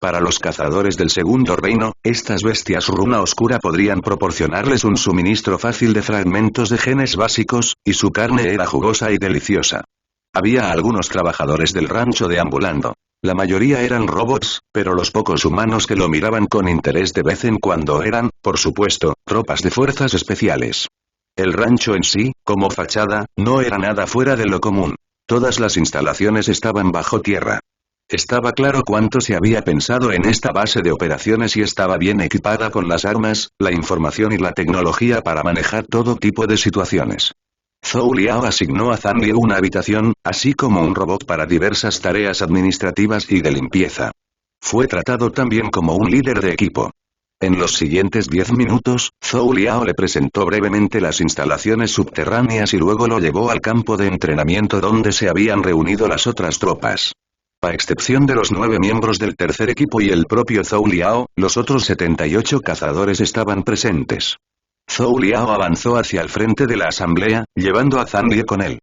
Para los cazadores del segundo reino, estas bestias runa oscura podrían proporcionarles un suministro fácil de fragmentos de genes básicos, y su carne era jugosa y deliciosa. Había algunos trabajadores del rancho deambulando. La mayoría eran robots, pero los pocos humanos que lo miraban con interés de vez en cuando eran, por supuesto, tropas de fuerzas especiales. El rancho en sí, como fachada, no era nada fuera de lo común. Todas las instalaciones estaban bajo tierra. Estaba claro cuánto se había pensado en esta base de operaciones y estaba bien equipada con las armas, la información y la tecnología para manejar todo tipo de situaciones. Zhou Liao asignó a Zhang Li una habitación, así como un robot para diversas tareas administrativas y de limpieza. Fue tratado también como un líder de equipo. En los siguientes 10 minutos, Zhou Liao le presentó brevemente las instalaciones subterráneas y luego lo llevó al campo de entrenamiento donde se habían reunido las otras tropas. A excepción de los 9 miembros del tercer equipo y el propio Zhou Liao, los otros 78 cazadores estaban presentes. Zhou Liao avanzó hacia el frente de la asamblea, llevando a Zhang Li con él.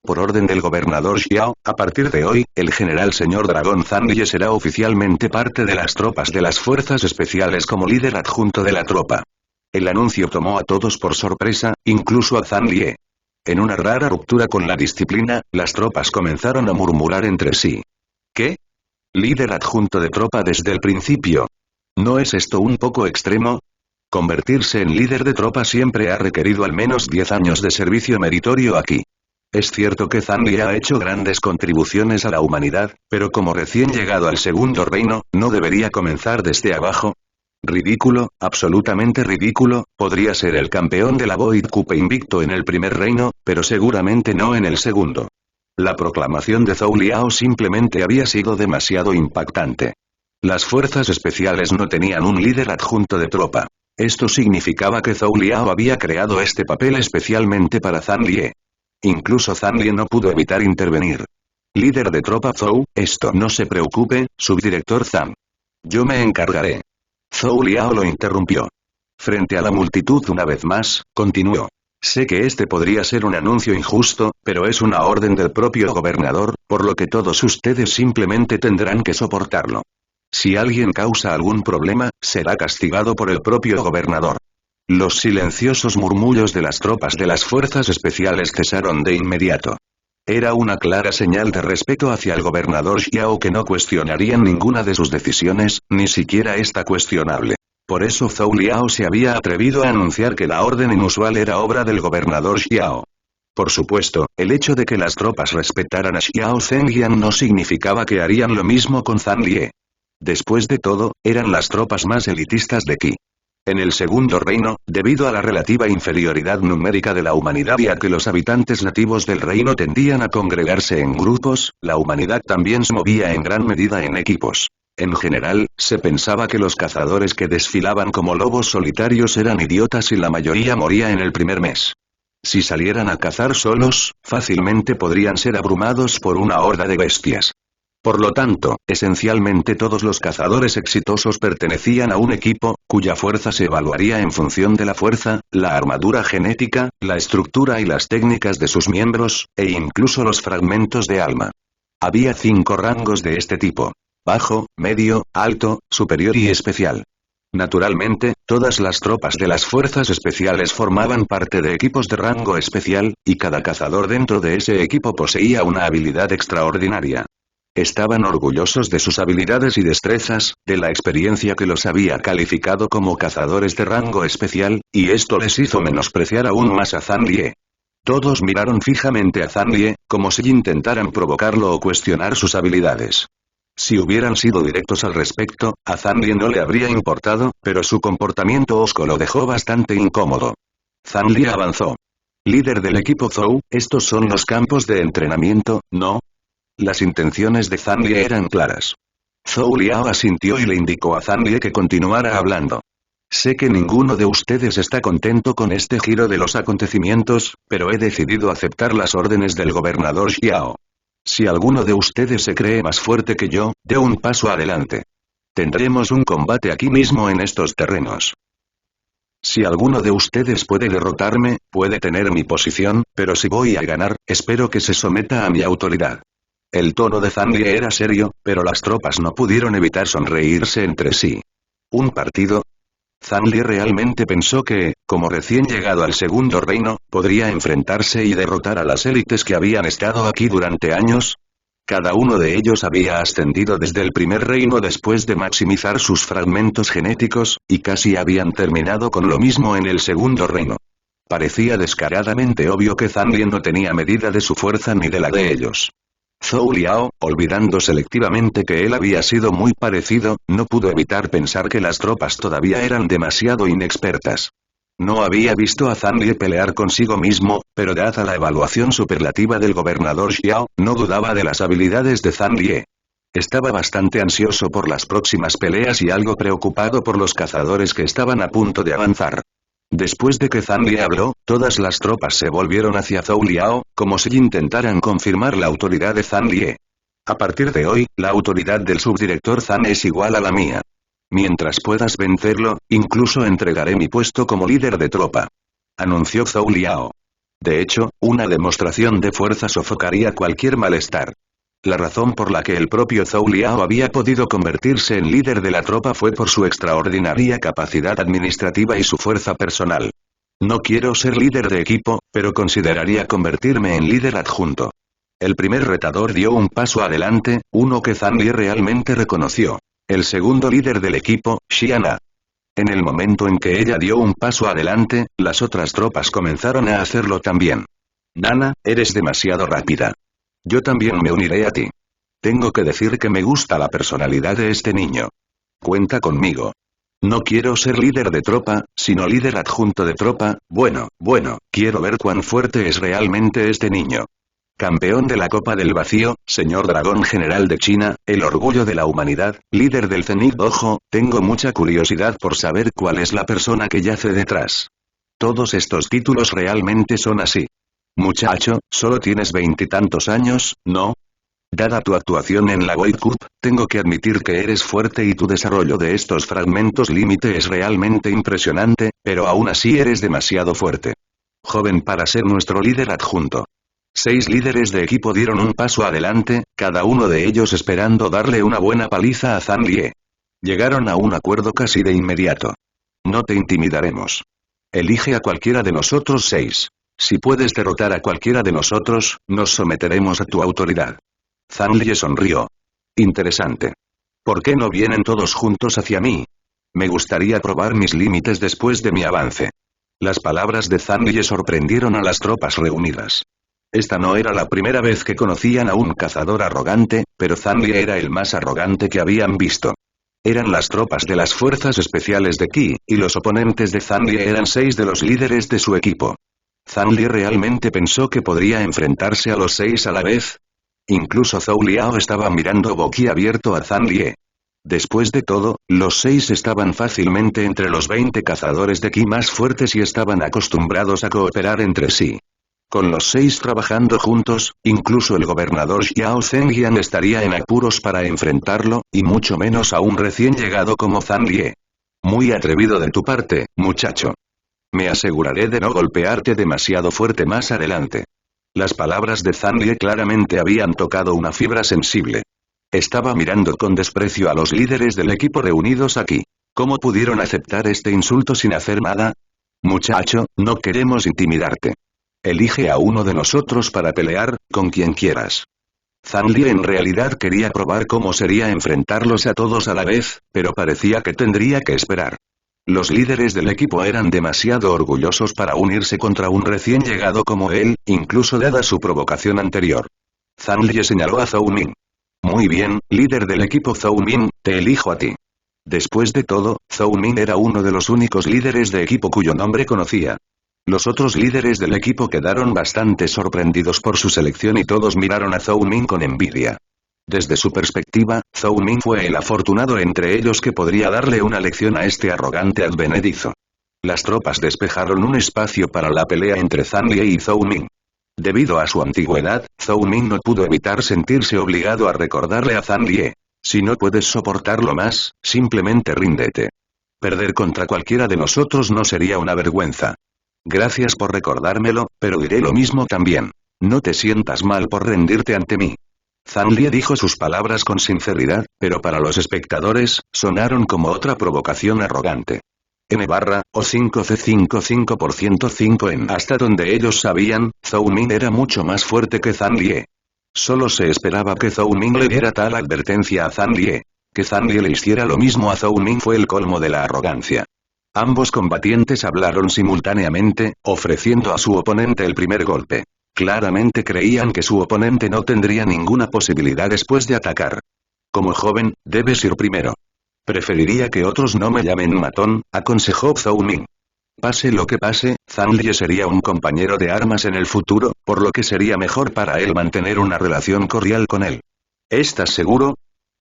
Por orden del gobernador Xiao, a partir de hoy, el general señor dragón Zhang Li será oficialmente parte de las tropas de las fuerzas especiales como líder adjunto de la tropa. El anuncio tomó a todos por sorpresa, incluso a Zhang Li. En una rara ruptura con la disciplina, las tropas comenzaron a murmurar entre sí. ¿Qué? ¿Líder adjunto de tropa desde el principio? ¿No es esto un poco extremo? Convertirse en líder de tropa siempre ha requerido al menos 10 años de servicio meritorio aquí. Es cierto que Zhang Li ha hecho grandes contribuciones a la humanidad, pero como recién llegado al segundo reino, ¿no debería comenzar desde abajo? Ridículo, absolutamente ridículo, podría ser el campeón de la Void Cup invicto en el primer reino, pero seguramente no en el segundo. La proclamación de Zhou Liao simplemente había sido demasiado impactante. Las fuerzas especiales no tenían un líder adjunto de tropa. Esto significaba que Zhou Liao había creado este papel especialmente para Zhang Li. Incluso Zhang Li no pudo evitar intervenir. Líder de tropa Zhou, no se preocupe, subdirector Zhang. Yo me encargaré. Zhou Liao lo interrumpió. Frente a la multitud una vez más, continuó. Sé que este podría ser un anuncio injusto, pero es una orden del propio gobernador, por lo que todos ustedes simplemente tendrán que soportarlo. Si alguien causa algún problema, será castigado por el propio gobernador. Los silenciosos murmullos de las tropas de las fuerzas especiales cesaron de inmediato. Era una clara señal de respeto hacia el gobernador Xiao que no cuestionarían ninguna de sus decisiones, ni siquiera esta cuestionable. Por eso Zhou Liao se había atrevido a anunciar que la orden inusual era obra del gobernador Xiao. Por supuesto, el hecho de que las tropas respetaran a Xiao Zhenjian no significaba que harían lo mismo con Zhang Lie. Después de todo, eran las tropas más elitistas de Qi. En el segundo reino, debido a la relativa inferioridad numérica de la humanidad y a que los habitantes nativos del reino tendían a congregarse en grupos, la humanidad también se movía en gran medida en equipos. En general, se pensaba que los cazadores que desfilaban como lobos solitarios eran idiotas y la mayoría moría en el primer mes. Si salieran a cazar solos, fácilmente podrían ser abrumados por una horda de bestias. Por lo tanto, esencialmente todos los cazadores exitosos pertenecían a un equipo, cuya fuerza se evaluaría en función de la fuerza, la armadura genética, la estructura y las técnicas de sus miembros, e incluso los fragmentos de alma. Había 5 rangos de este tipo: bajo, medio, alto, superior y especial. Naturalmente, todas las tropas de las fuerzas especiales formaban parte de equipos de rango especial, y cada cazador dentro de ese equipo poseía una habilidad extraordinaria. Estaban orgullosos de sus habilidades y destrezas, de la experiencia que los había calificado como cazadores de rango especial, y esto les hizo menospreciar aún más a Zhang Lie. Todos miraron fijamente a Zhang Lie, como si intentaran provocarlo o cuestionar sus habilidades. Si hubieran sido directos al respecto, a Zhang Lie no le habría importado, pero su comportamiento hosco lo dejó bastante incómodo. Zhang Lie avanzó. Líder del equipo Zhou, estos son los campos de entrenamiento, ¿no? Las intenciones de Zhang Lie eran claras. Zhou Liao asintió y le indicó a Zhang Lie que continuara hablando. Sé que ninguno de ustedes está contento con este giro de los acontecimientos, pero he decidido aceptar las órdenes del gobernador Xiao. Si alguno de ustedes se cree más fuerte que yo, dé un paso adelante. Tendremos un combate aquí mismo en estos terrenos. Si alguno de ustedes puede derrotarme, puede tener mi posición, pero si voy a ganar, espero que se someta a mi autoridad. El tono de Zhang Lie era serio, pero las tropas no pudieron evitar sonreírse entre sí. ¿Un partido? Zhang Lie realmente pensó que, como recién llegado al segundo reino, podría enfrentarse y derrotar a las élites que habían estado aquí durante años. Cada uno de ellos había ascendido desde el primer reino después de maximizar sus fragmentos genéticos, y casi habían terminado con lo mismo en el segundo reino. Parecía descaradamente obvio que Zhang Lie no tenía medida de su fuerza ni de la de ellos. Zhou Liao, olvidando selectivamente que él había sido muy parecido, no pudo evitar pensar que las tropas todavía eran demasiado inexpertas. No había visto a Zhang Lie pelear consigo mismo, pero dada la evaluación superlativa del gobernador Xiao, no dudaba de las habilidades de Zhang Lie. Estaba bastante ansioso por las próximas peleas y algo preocupado por los cazadores que estaban a punto de avanzar. Después de que Zhang Lie habló, todas las tropas se volvieron hacia Zhou Liao, como si intentaran confirmar la autoridad de Zhang Lie. A partir de hoy, la autoridad del subdirector Zhang es igual a la mía. Mientras puedas vencerlo, incluso entregaré mi puesto como líder de tropa. Anunció Zhou Liao. De hecho, una demostración de fuerza sofocaría cualquier malestar. La razón por la que el propio Zhou Liao había podido convertirse en líder de la tropa fue por su extraordinaria capacidad administrativa y su fuerza personal. No quiero ser líder de equipo, pero consideraría convertirme en líder adjunto. El primer retador dio un paso adelante, uno que Zhang Lie realmente reconoció. El segundo líder del equipo, Xiana. En el momento en que ella dio un paso adelante, las otras tropas comenzaron a hacerlo también. Nana, eres demasiado rápida. Yo también me uniré a ti. Tengo que decir que me gusta la personalidad de este niño. Cuenta conmigo. No quiero ser líder de tropa, sino líder adjunto de tropa. Bueno, quiero ver cuán fuerte es realmente este niño. Campeón de la Copa del Vacío, señor Dragón General de China, el orgullo de la humanidad, líder del Zenith Dojo, tengo mucha curiosidad por saber cuál es la persona que yace detrás. Todos estos títulos realmente son así. Muchacho, solo tienes 20 y tantos años, ¿no? Dada tu actuación en la World Cup, tengo que admitir que eres fuerte y tu desarrollo de estos fragmentos límite es realmente impresionante, pero aún así eres demasiado fuerte. joven para ser nuestro líder adjunto. 6 líderes de equipo dieron un paso adelante, cada uno de ellos esperando darle una buena paliza a Zhang Lie. Llegaron a un acuerdo casi de inmediato. No te intimidaremos. Elige a cualquiera de nosotros 6. Si puedes derrotar a cualquiera de nosotros, nos someteremos a tu autoridad. Zhang Lie sonrió. Interesante. ¿Por qué no vienen todos juntos hacia mí? Me gustaría probar mis límites después de mi avance. Las palabras de Zhang Lie sorprendieron a las tropas reunidas. Esta no era la primera vez que conocían a un cazador arrogante, pero Zhang Lie era el más arrogante que habían visto. Eran las tropas de las fuerzas especiales de Qi, y los oponentes de Zhang Lie eran 6 de los líderes de su equipo. ¿Zhang Lie realmente pensó que podría enfrentarse a los 6 a la vez? Incluso Zhou Liao estaba mirando boquiabierto a Zhang Lie. Después de todo, los 6 estaban fácilmente entre los 20 cazadores de Qi más fuertes y estaban acostumbrados a cooperar entre sí. Con los 6 trabajando juntos, incluso el gobernador Xiao Zhenjian estaría en apuros para enfrentarlo, y mucho menos a un recién llegado como Zhang Lie. Muy atrevido de tu parte, muchacho. Me aseguraré de no golpearte demasiado fuerte más adelante. Las palabras de Zhang Lie claramente habían tocado una fibra sensible. Estaba mirando con desprecio a los líderes del equipo reunidos aquí. ¿Cómo pudieron aceptar este insulto sin hacer nada? Muchacho, no queremos intimidarte. Elige a uno de nosotros para pelear, con quien quieras. Zhang Lie en realidad quería probar cómo sería enfrentarlos a todos a la vez, pero parecía que tendría que esperar. Los líderes del equipo eran demasiado orgullosos para unirse contra un recién llegado como él, incluso dada su provocación anterior. Zhang Lie señaló a Zhou Min. Muy bien, líder del equipo Zhou Min, te elijo a ti. Después de todo, Zhou Min era uno de los únicos líderes de equipo cuyo nombre conocía. Los otros líderes del equipo quedaron bastante sorprendidos por su selección y todos miraron a Zhou Min con envidia. Desde su perspectiva, Zhou Min fue el afortunado entre ellos que podría darle una lección a este arrogante advenedizo. Las tropas despejaron un espacio para la pelea entre Zhang Lie y Zhou Min. Debido a su antigüedad, Zhou Min no pudo evitar sentirse obligado a recordarle a Zhang Lie. Si no puedes soportarlo más, simplemente ríndete. Perder contra cualquiera de nosotros no sería una vergüenza. Gracias por recordármelo, pero diré lo mismo también. No te sientas mal por rendirte ante mí. Zhang Lie dijo sus palabras con sinceridad, pero para los espectadores, sonaron como otra provocación arrogante. N/O5C55% 5 en hasta donde ellos sabían, Zhou Min era mucho más fuerte que Zhang Lie. Solo se esperaba que Zhou Min le diera tal advertencia a Zhang Lie. Que Zhang Lie le hiciera lo mismo a Zhou Min fue el colmo de la arrogancia. Ambos combatientes hablaron simultáneamente, ofreciendo a su oponente el primer golpe. Claramente creían que su oponente no tendría ninguna posibilidad después de atacar. Como joven, debes ir primero. Preferiría que otros no me llamen matón, aconsejó Zhou Min. Pase lo que pase, Zhang Lie sería un compañero de armas en el futuro, por lo que sería mejor para él mantener una relación cordial con él. ¿Estás seguro?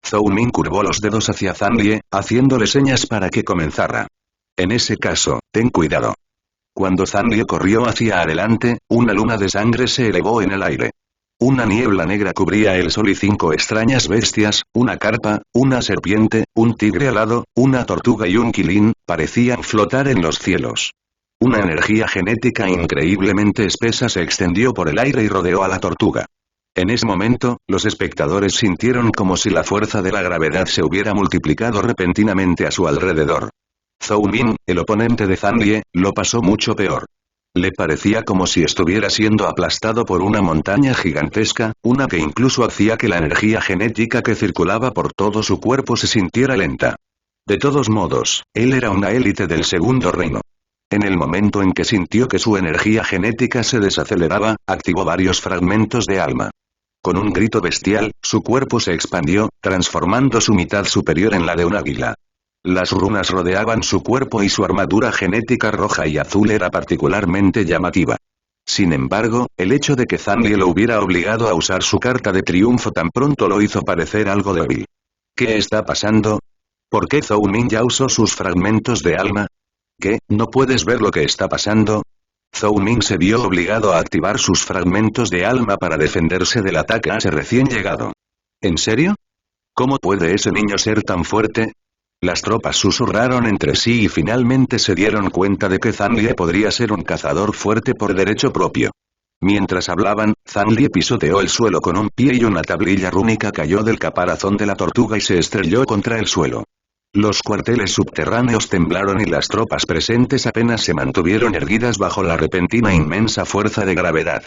Zhou Min curvó los dedos hacia Zhang Lie, haciéndole señas para que comenzara. En ese caso, ten cuidado. Cuando Zhang Lie corrió hacia adelante, una luna de sangre se elevó en el aire. Una niebla negra cubría el sol y 5 extrañas bestias, una carpa, una serpiente, un tigre alado, una tortuga y un quilín, parecían flotar en los cielos. Una energía genética increíblemente espesa se extendió por el aire y rodeó a la tortuga. En ese momento, los espectadores sintieron como si la fuerza de la gravedad se hubiera multiplicado repentinamente a su alrededor. Zhou Min, el oponente de Zhang Lie, lo pasó mucho peor. Le parecía como si estuviera siendo aplastado por una montaña gigantesca, una que incluso hacía que la energía genética que circulaba por todo su cuerpo se sintiera lenta. De todos modos, él era una élite del segundo reino. En el momento en que sintió que su energía genética se desaceleraba, activó varios fragmentos de alma. Con un grito bestial, su cuerpo se expandió, transformando su mitad superior en la de un águila. Las runas rodeaban su cuerpo y su armadura genética roja y azul era particularmente llamativa. Sin embargo, el hecho de que Zhang Lie lo hubiera obligado a usar su carta de triunfo tan pronto lo hizo parecer algo débil. ¿Qué está pasando? ¿Por qué Zhou Min ya usó sus fragmentos de alma? ¿Qué? ¿No puedes ver lo que está pasando? Zhou Min se vio obligado a activar sus fragmentos de alma para defenderse del ataque a ese recién llegado. ¿En serio? ¿Cómo puede ese niño ser tan fuerte? Las tropas susurraron entre sí y finalmente se dieron cuenta de que Zhang Lie podría ser un cazador fuerte por derecho propio. Mientras hablaban, Zhang Lie pisoteó el suelo con un pie y una tablilla rúnica cayó del caparazón de la tortuga y se estrelló contra el suelo. Los cuarteles subterráneos temblaron y las tropas presentes apenas se mantuvieron erguidas bajo la repentina inmensa fuerza de gravedad.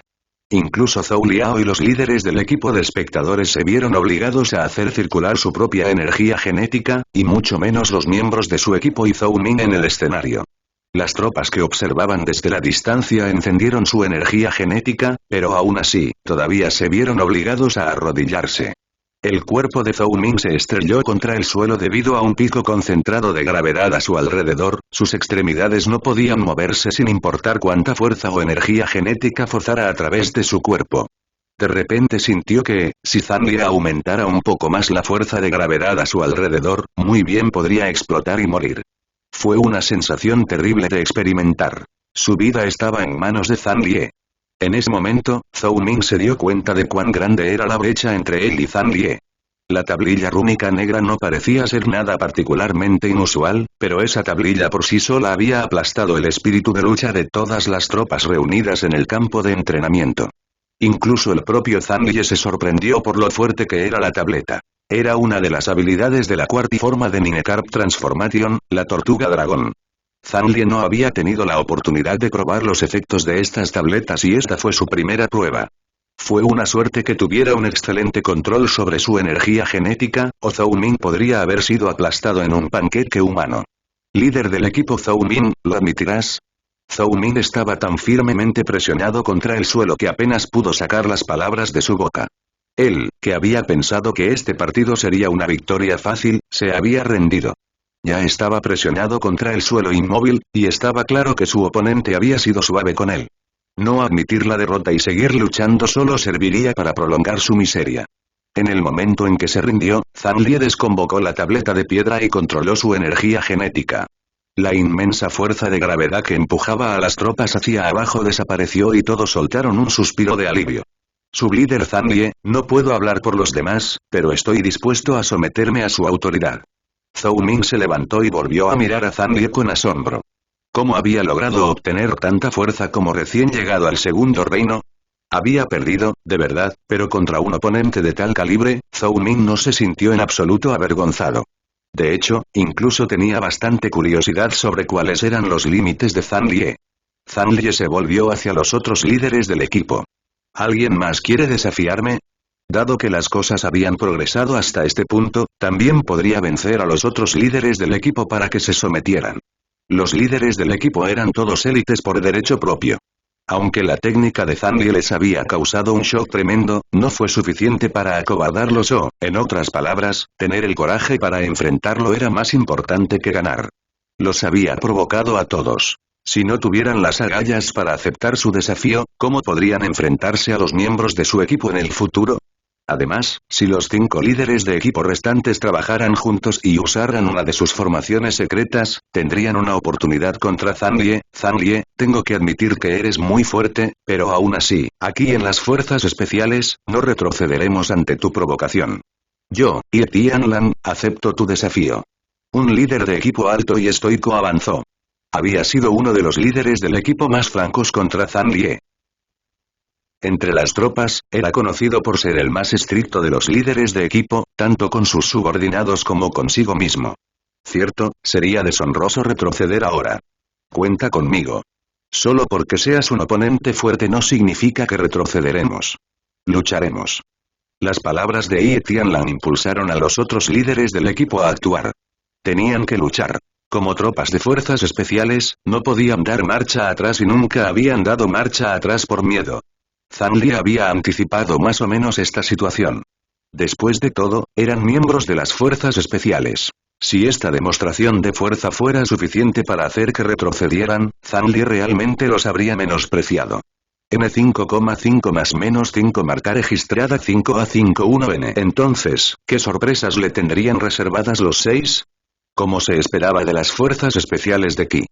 Incluso Zhou Liao y los líderes del equipo de espectadores se vieron obligados a hacer circular su propia energía genética, y mucho menos los miembros de su equipo y Zhou Ming en el escenario. Las tropas que observaban desde la distancia encendieron su energía genética, pero aún así, todavía se vieron obligados a arrodillarse. El cuerpo de Zhou Ming se estrelló contra el suelo debido a un pico concentrado de gravedad a su alrededor, sus extremidades no podían moverse sin importar cuánta fuerza o energía genética forzara a través de su cuerpo. De repente sintió que, si Zhang Lie aumentara un poco más la fuerza de gravedad a su alrededor, muy bien podría explotar y morir. Fue una sensación terrible de experimentar. Su vida estaba en manos de Zhang Lie. En ese momento, Zhou Ming se dio cuenta de cuán grande era la brecha entre él y Zhang Lie. La tablilla rúnica negra no parecía ser nada particularmente inusual, pero esa tablilla por sí sola había aplastado el espíritu de lucha de todas las tropas reunidas en el campo de entrenamiento. Incluso el propio Zhang Lie se sorprendió por lo fuerte que era la tableta. Era una de las habilidades de la cuarta forma de Ninecarp Transformation, la tortuga dragón. Zhang Lie no había tenido la oportunidad de probar los efectos de estas tabletas y esta fue su primera prueba. Fue una suerte que tuviera un excelente control sobre su energía genética, o Zhou Ming podría haber sido aplastado en un panqueque humano. Líder del equipo Zhou Ming, ¿lo admitirás? Zhou Ming estaba tan firmemente presionado contra el suelo que apenas pudo sacar las palabras de su boca. Él, que había pensado que este partido sería una victoria fácil, se había rendido. Ya estaba presionado contra el suelo inmóvil, y estaba claro que su oponente había sido suave con él. No admitir la derrota y seguir luchando solo serviría para prolongar su miseria. En el momento en que se rindió, Zhang Lie desconvocó la tableta de piedra y controló su energía genética. La inmensa fuerza de gravedad que empujaba a las tropas hacia abajo desapareció y todos soltaron un suspiro de alivio. Su líder Zhang Lie, no puedo hablar por los demás, pero estoy dispuesto a someterme a su autoridad. Zhou Ming se levantó y volvió a mirar a Zhang Lie con asombro. ¿Cómo había logrado obtener tanta fuerza como recién llegado al segundo reino? Había perdido, de verdad, pero contra un oponente de tal calibre, Zhou Ming no se sintió en absoluto avergonzado. De hecho, incluso tenía bastante curiosidad sobre cuáles eran los límites de Zhang Lie. Zhang Lie se volvió hacia los otros líderes del equipo. ¿Alguien más quiere desafiarme? Dado que las cosas habían progresado hasta este punto, también podría vencer a los otros líderes del equipo para que se sometieran. Los líderes del equipo eran todos élites por derecho propio. Aunque la técnica de Zhang Lie les había causado un shock tremendo, no fue suficiente para acobardarlos o, en otras palabras, tener el coraje para enfrentarlo era más importante que ganar. Los había provocado a todos. Si no tuvieran las agallas para aceptar su desafío, ¿cómo podrían enfrentarse a los miembros de su equipo en el futuro? Además, si los 5 líderes de equipo restantes trabajaran juntos y usaran una de sus formaciones secretas, tendrían una oportunidad contra Zhang Lie. Zhang Lie, tengo que admitir que eres muy fuerte, pero aún así, aquí en las fuerzas especiales, no retrocederemos ante tu provocación. Yo, Ye Tianlan, acepto tu desafío. Un líder de equipo alto y estoico avanzó. Había sido uno de los líderes del equipo más francos contra Zhang Lie. Entre las tropas, era conocido por ser el más estricto de los líderes de equipo, tanto con sus subordinados como consigo mismo. Cierto, sería deshonroso retroceder ahora. Cuenta conmigo. Solo porque seas un oponente fuerte no significa que retrocederemos. Lucharemos. Las palabras de Ye Tianlan impulsaron a los otros líderes del equipo a actuar. Tenían que luchar. Como tropas de fuerzas especiales, no podían dar marcha atrás y nunca habían dado marcha atrás por miedo. Zhang Lie había anticipado más o menos esta situación. Después de todo, eran miembros de las fuerzas especiales. Si esta demostración de fuerza fuera suficiente para hacer que retrocedieran, Zhang Lie realmente los habría menospreciado. N5,5 más menos 5 marca registrada 5A51N. Entonces, ¿qué sorpresas le tendrían reservadas los 6? Como se esperaba de las fuerzas especiales de Qi.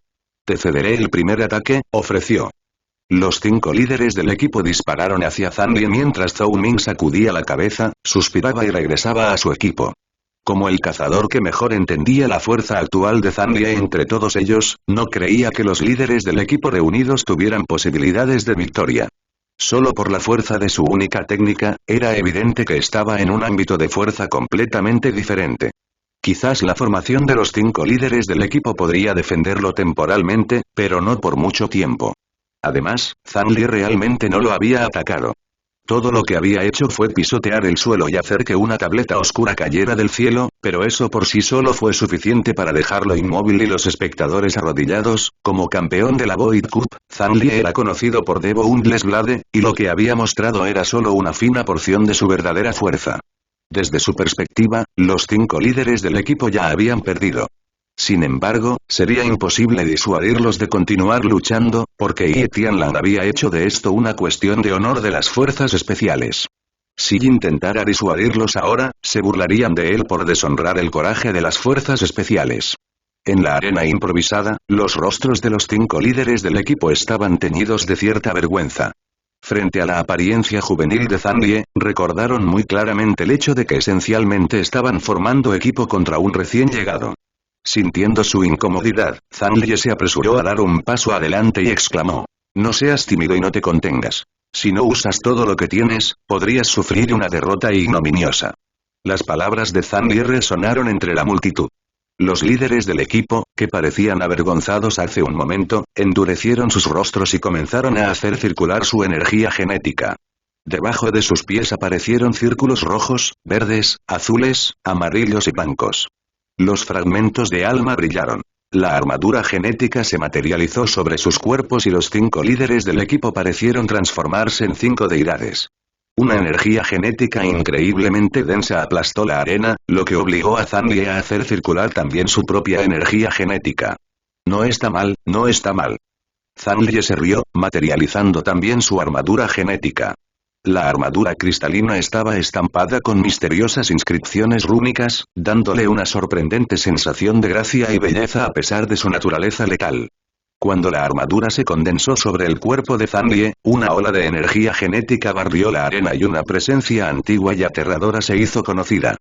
Te cederé el primer ataque, ofreció. Los 5 líderes del equipo dispararon hacia Zhang Lie mientras Zhou Ming sacudía la cabeza, suspiraba y regresaba a su equipo. Como el cazador que mejor entendía la fuerza actual de Zanlie entre todos ellos, no creía que los líderes del equipo reunidos tuvieran posibilidades de victoria. Solo por la fuerza de su única técnica, era evidente que estaba en un ámbito de fuerza completamente diferente. Quizás la formación de los 5 líderes del equipo podría defenderlo temporalmente, pero no por mucho tiempo. Además, Zanlie realmente no lo había atacado. Todo lo que había hecho fue pisotear el suelo y hacer que una tableta oscura cayera del cielo, pero eso por sí solo fue suficiente para dejarlo inmóvil y los espectadores arrodillados. Como campeón de la Void Cup, Zanlie era conocido por The Boundless Blade, y lo que había mostrado era solo una fina porción de su verdadera fuerza. Desde su perspectiva, los 5 líderes del equipo ya habían perdido. Sin embargo, sería imposible disuadirlos de continuar luchando, porque Ye Tianlang había hecho de esto una cuestión de honor de las fuerzas especiales. Si intentara disuadirlos ahora, se burlarían de él por deshonrar el coraje de las fuerzas especiales. En la arena improvisada, los rostros de los 5 líderes del equipo estaban teñidos de cierta vergüenza. Frente a la apariencia juvenil de Zanlie, recordaron muy claramente el hecho de que esencialmente estaban formando equipo contra un recién llegado. Sintiendo su incomodidad, Zanlie se apresuró a dar un paso adelante y exclamó: «No seas tímido y no te contengas. Si no usas todo lo que tienes, podrías sufrir una derrota ignominiosa». Las palabras de Zanlie resonaron entre la multitud. Los líderes del equipo, que parecían avergonzados hace un momento, endurecieron sus rostros y comenzaron a hacer circular su energía genética. Debajo de sus pies aparecieron círculos rojos, verdes, azules, amarillos y blancos. Los fragmentos de alma brillaron. La armadura genética se materializó sobre sus cuerpos y los 5 líderes del equipo parecieron transformarse en 5 deidades. Una energía genética increíblemente densa aplastó la arena, lo que obligó a Zanlie a hacer circular también su propia energía genética. No está mal, no está mal. Zanlie se rió, materializando también su armadura genética. La armadura cristalina estaba estampada con misteriosas inscripciones rúnicas, dándole una sorprendente sensación de gracia y belleza a pesar de su naturaleza letal. Cuando la armadura se condensó sobre el cuerpo de Zanlie, una ola de energía genética barrió la arena y una presencia antigua y aterradora se hizo conocida.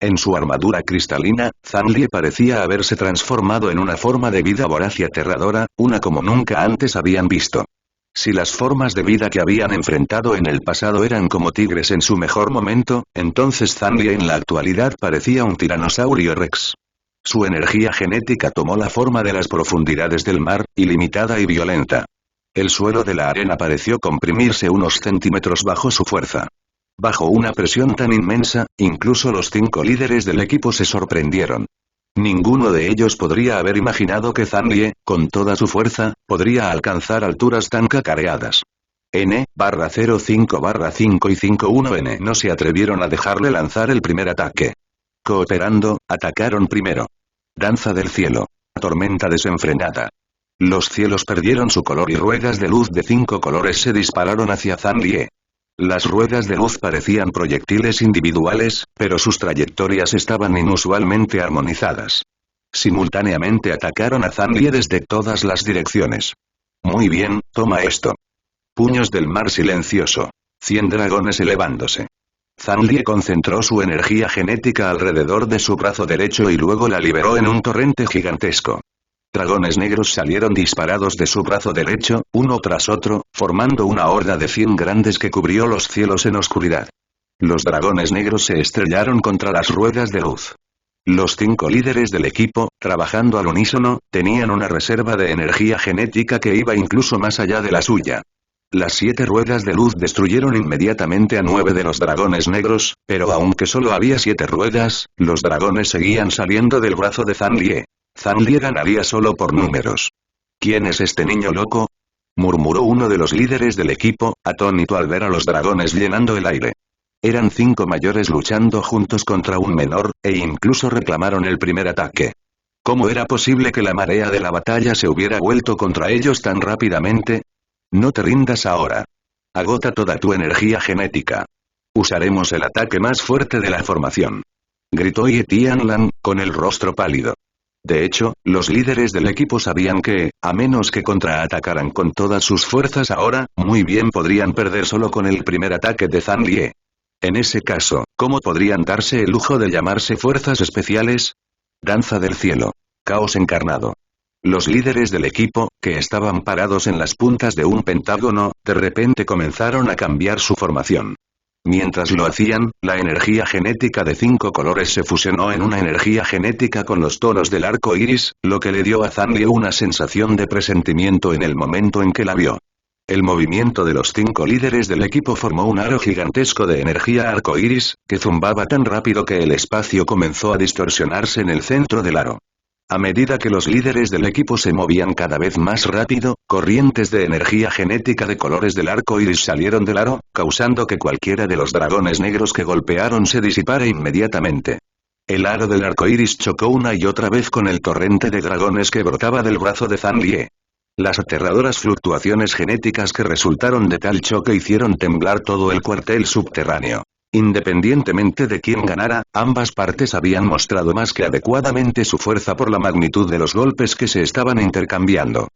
En su armadura cristalina, Zanlie parecía haberse transformado en una forma de vida voraz y aterradora, una como nunca antes habían visto. Si las formas de vida que habían enfrentado en el pasado eran como tigres en su mejor momento, entonces Zanlie en la actualidad parecía un tiranosaurio rex. Su energía genética tomó la forma de las profundidades del mar, ilimitada y violenta. El suelo de la arena pareció comprimirse unos centímetros bajo su fuerza. Bajo una presión tan inmensa, incluso los 5 líderes del equipo se sorprendieron. Ninguno de ellos podría haber imaginado que Zanlie, con toda su fuerza, podría alcanzar alturas tan cacareadas. N/05/5 y 51N no se atrevieron a dejarle lanzar el primer ataque. Cooperando, atacaron primero. Danza del cielo. Tormenta desenfrenada. Los cielos perdieron su color y ruedas de luz de 5 colores se dispararon hacia Zanlie. Las ruedas de luz parecían proyectiles individuales, pero sus trayectorias estaban inusualmente armonizadas. Simultáneamente atacaron a Zanlie desde todas las direcciones. Muy bien, toma esto. Puños del mar silencioso. 100 dragones elevándose. Zanlie concentró su energía genética alrededor de su brazo derecho y luego la liberó en un torrente gigantesco. Dragones negros salieron disparados de su brazo derecho, uno tras otro, formando una horda de 100 grandes que cubrió los cielos en oscuridad. Los dragones negros se estrellaron contra las ruedas de luz. Los 5 líderes del equipo, trabajando al unísono, tenían una reserva de energía genética que iba incluso más allá de la suya. Las 7 ruedas de luz destruyeron inmediatamente a 9 de los dragones negros, pero aunque solo había 7 ruedas, los dragones seguían saliendo del brazo de Zanlie. Zanlie ganaría solo por números. ¿Quién es este niño loco?, murmuró uno de los líderes del equipo, atónito al ver a los dragones llenando el aire. Eran 5 mayores luchando juntos contra un menor, e incluso reclamaron el primer ataque. ¿Cómo era posible que la marea de la batalla se hubiera vuelto contra ellos tan rápidamente? No te rindas ahora. Agota toda tu energía genética. Usaremos el ataque más fuerte de la formación. Gritó Ye Tianlang, con el rostro pálido. De hecho, los líderes del equipo sabían que, a menos que contraatacaran con todas sus fuerzas ahora, muy bien podrían perder solo con el primer ataque de Zanlie. En ese caso, ¿cómo podrían darse el lujo de llamarse fuerzas especiales? Danza del cielo. Caos encarnado. Los líderes del equipo, que estaban parados en las puntas de un pentágono, de repente comenzaron a cambiar su formación. Mientras lo hacían, la energía genética de 5 colores se fusionó en una energía genética con los tonos del arco iris, lo que le dio a Zanlie una sensación de presentimiento en el momento en que la vio. El movimiento de los 5 líderes del equipo formó un aro gigantesco de energía arco iris, que zumbaba tan rápido que el espacio comenzó a distorsionarse en el centro del aro. A medida que los líderes del equipo se movían cada vez más rápido, corrientes de energía genética de colores del arco iris salieron del aro, causando que cualquiera de los dragones negros que golpearon se disipara inmediatamente. El aro del arco iris chocó una y otra vez con el torrente de dragones que brotaba del brazo de Zanlie. Las aterradoras fluctuaciones genéticas que resultaron de tal choque hicieron temblar todo el cuartel subterráneo. Independientemente de quién ganara, ambas partes habían mostrado más que adecuadamente su fuerza por la magnitud de los golpes que se estaban intercambiando.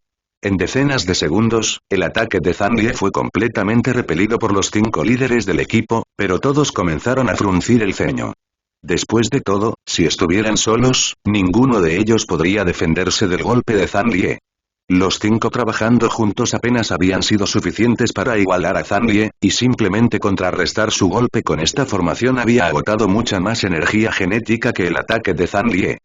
En decenas de segundos, el ataque de Zanlie fue completamente repelido por los 5 líderes del equipo, pero todos comenzaron a fruncir el ceño. Después de todo, si estuvieran solos, ninguno de ellos podría defenderse del golpe de Zanlie. Los 5 trabajando juntos apenas habían sido suficientes para igualar a Zanlie, y simplemente contrarrestar su golpe con esta formación había agotado mucha más energía genética que el ataque de Zanlie.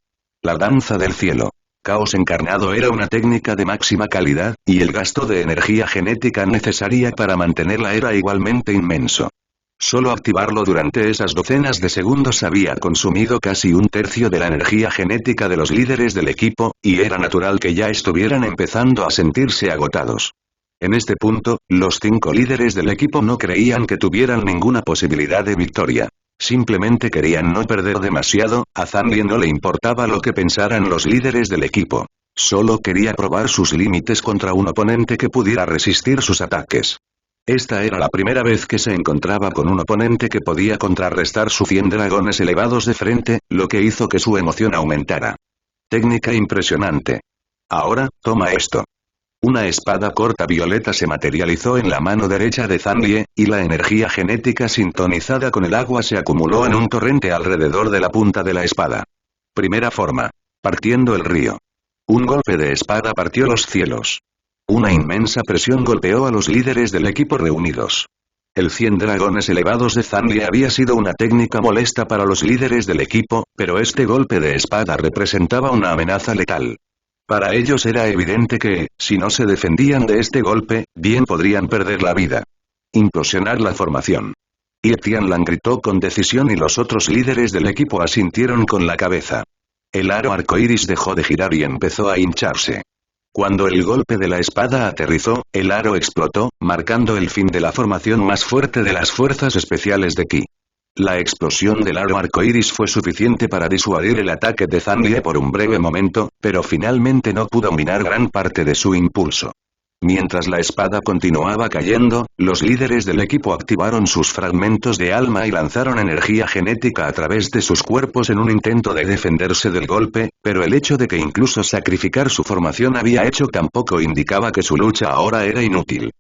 La danza del cielo. Caos encarnado era una técnica de máxima calidad, y el gasto de energía genética necesaria para mantenerla era igualmente inmenso. Solo activarlo durante esas docenas de segundos había consumido casi un tercio de la energía genética de los líderes del equipo, y era natural que ya estuvieran empezando a sentirse agotados. En este punto, los 5 líderes del equipo no creían que tuvieran ninguna posibilidad de victoria. Simplemente querían no perder demasiado, a Zanlie no le importaba lo que pensaran los líderes del equipo. Solo quería probar sus límites contra un oponente que pudiera resistir sus ataques. Esta era la primera vez que se encontraba con un oponente que podía contrarrestar sus 100 dragones elevados de frente, lo que hizo que su emoción aumentara. Técnica impresionante. Ahora, toma esto. Una espada corta violeta se materializó en la mano derecha de Zanlie, y la energía genética sintonizada con el agua se acumuló en un torrente alrededor de la punta de la espada. Primera forma. Partiendo el río. Un golpe de espada partió los cielos. Una inmensa presión golpeó a los líderes del equipo reunidos. El 100 dragones elevados de Zanlie había sido una técnica molesta para los líderes del equipo, pero este golpe de espada representaba una amenaza letal. Para ellos era evidente que, si no se defendían de este golpe, bien podrían perder la vida. Implosionar la formación. Ye Tianlan gritó con decisión y los otros líderes del equipo asintieron con la cabeza. El aro arcoíris dejó de girar y empezó a hincharse. Cuando el golpe de la espada aterrizó, el aro explotó, marcando el fin de la formación más fuerte de las fuerzas especiales de Qi. La explosión del aro arcoíris fue suficiente para disuadir el ataque de Zanlie por un breve momento, pero finalmente no pudo minar gran parte de su impulso. Mientras la espada continuaba cayendo, los líderes del equipo activaron sus fragmentos de alma y lanzaron energía genética a través de sus cuerpos en un intento de defenderse del golpe, pero el hecho de que incluso sacrificar su formación había hecho tampoco indicaba que su lucha ahora era inútil.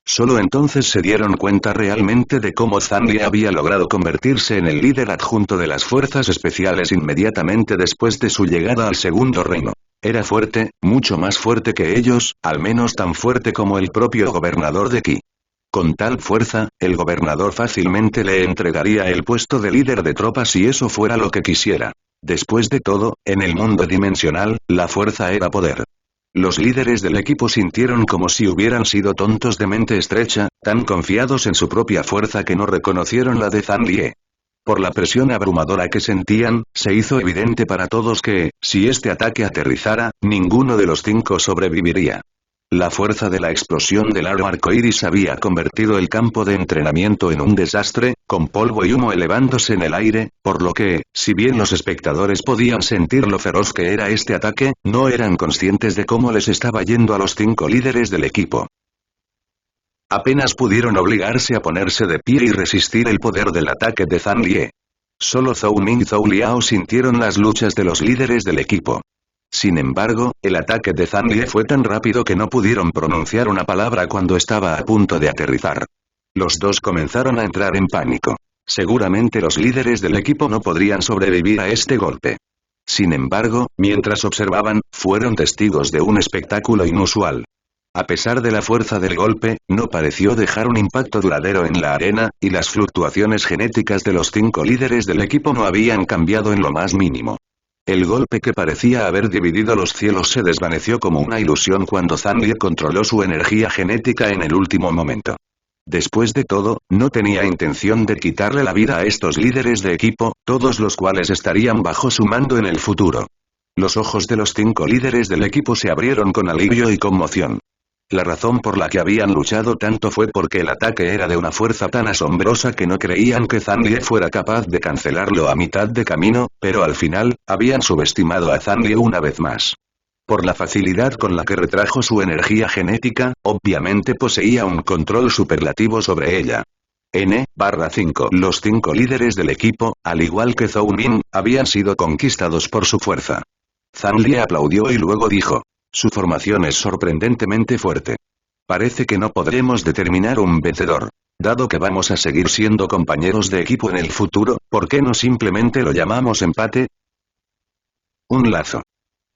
Solo entonces se dieron cuenta realmente de cómo Zanlie había logrado convertirse en el líder adjunto de las fuerzas especiales inmediatamente después de su llegada al segundo reino. Era fuerte, mucho más fuerte que ellos, al menos tan fuerte como el propio gobernador de Qi. Con tal fuerza, el gobernador fácilmente le entregaría el puesto de líder de tropas si eso fuera lo que quisiera. Después de todo, en el mundo dimensional, la fuerza era poder. Los líderes del equipo sintieron como si hubieran sido tontos de mente estrecha, tan confiados en su propia fuerza que no reconocieron la de Zanlie. Por la presión abrumadora que sentían, se hizo evidente para todos que, si este ataque aterrizara, ninguno de los 5 sobreviviría. La fuerza de la explosión del aro arcoíris había convertido el campo de entrenamiento en un desastre, con polvo y humo elevándose en el aire, por lo que, si bien los espectadores podían sentir lo feroz que era este ataque, no eran conscientes de cómo les estaba yendo a los 5 líderes del equipo. Apenas pudieron obligarse a ponerse de pie y resistir el poder del ataque de Zanlie. Solo Zhou Ming y Zhou Liao sintieron las luchas de los líderes del equipo. Sin embargo, el ataque de Zanlie fue tan rápido que no pudieron pronunciar una palabra cuando estaba a punto de aterrizar. Los dos comenzaron a entrar en pánico. Seguramente los líderes del equipo no podrían sobrevivir a este golpe. Sin embargo, mientras observaban, fueron testigos de un espectáculo inusual. A pesar de la fuerza del golpe, no pareció dejar un impacto duradero en la arena, y las fluctuaciones genéticas de los 5 líderes del equipo no habían cambiado en lo más mínimo. El golpe que parecía haber dividido los cielos se desvaneció como una ilusión cuando Zanlie controló su energía genética en el último momento. Después de todo, no tenía intención de quitarle la vida a estos líderes de equipo, todos los cuales estarían bajo su mando en el futuro. Los ojos de los 5 líderes del equipo se abrieron con alivio y conmoción. La razón por la que habían luchado tanto fue porque el ataque era de una fuerza tan asombrosa que no creían que Zanlie fuera capaz de cancelarlo a mitad de camino, pero al final, habían subestimado a Zanlie una vez más. Por la facilidad con la que retrajo su energía genética, obviamente poseía un control superlativo sobre ella. N/5 Los 5 líderes del equipo, al igual que Zhou Min, habían sido conquistados por su fuerza. Zanlie aplaudió y luego dijo. Su formación es sorprendentemente fuerte. Parece que no podremos determinar un vencedor. Dado que vamos a seguir siendo compañeros de equipo en el futuro, ¿por qué no simplemente lo llamamos empate? Un lazo.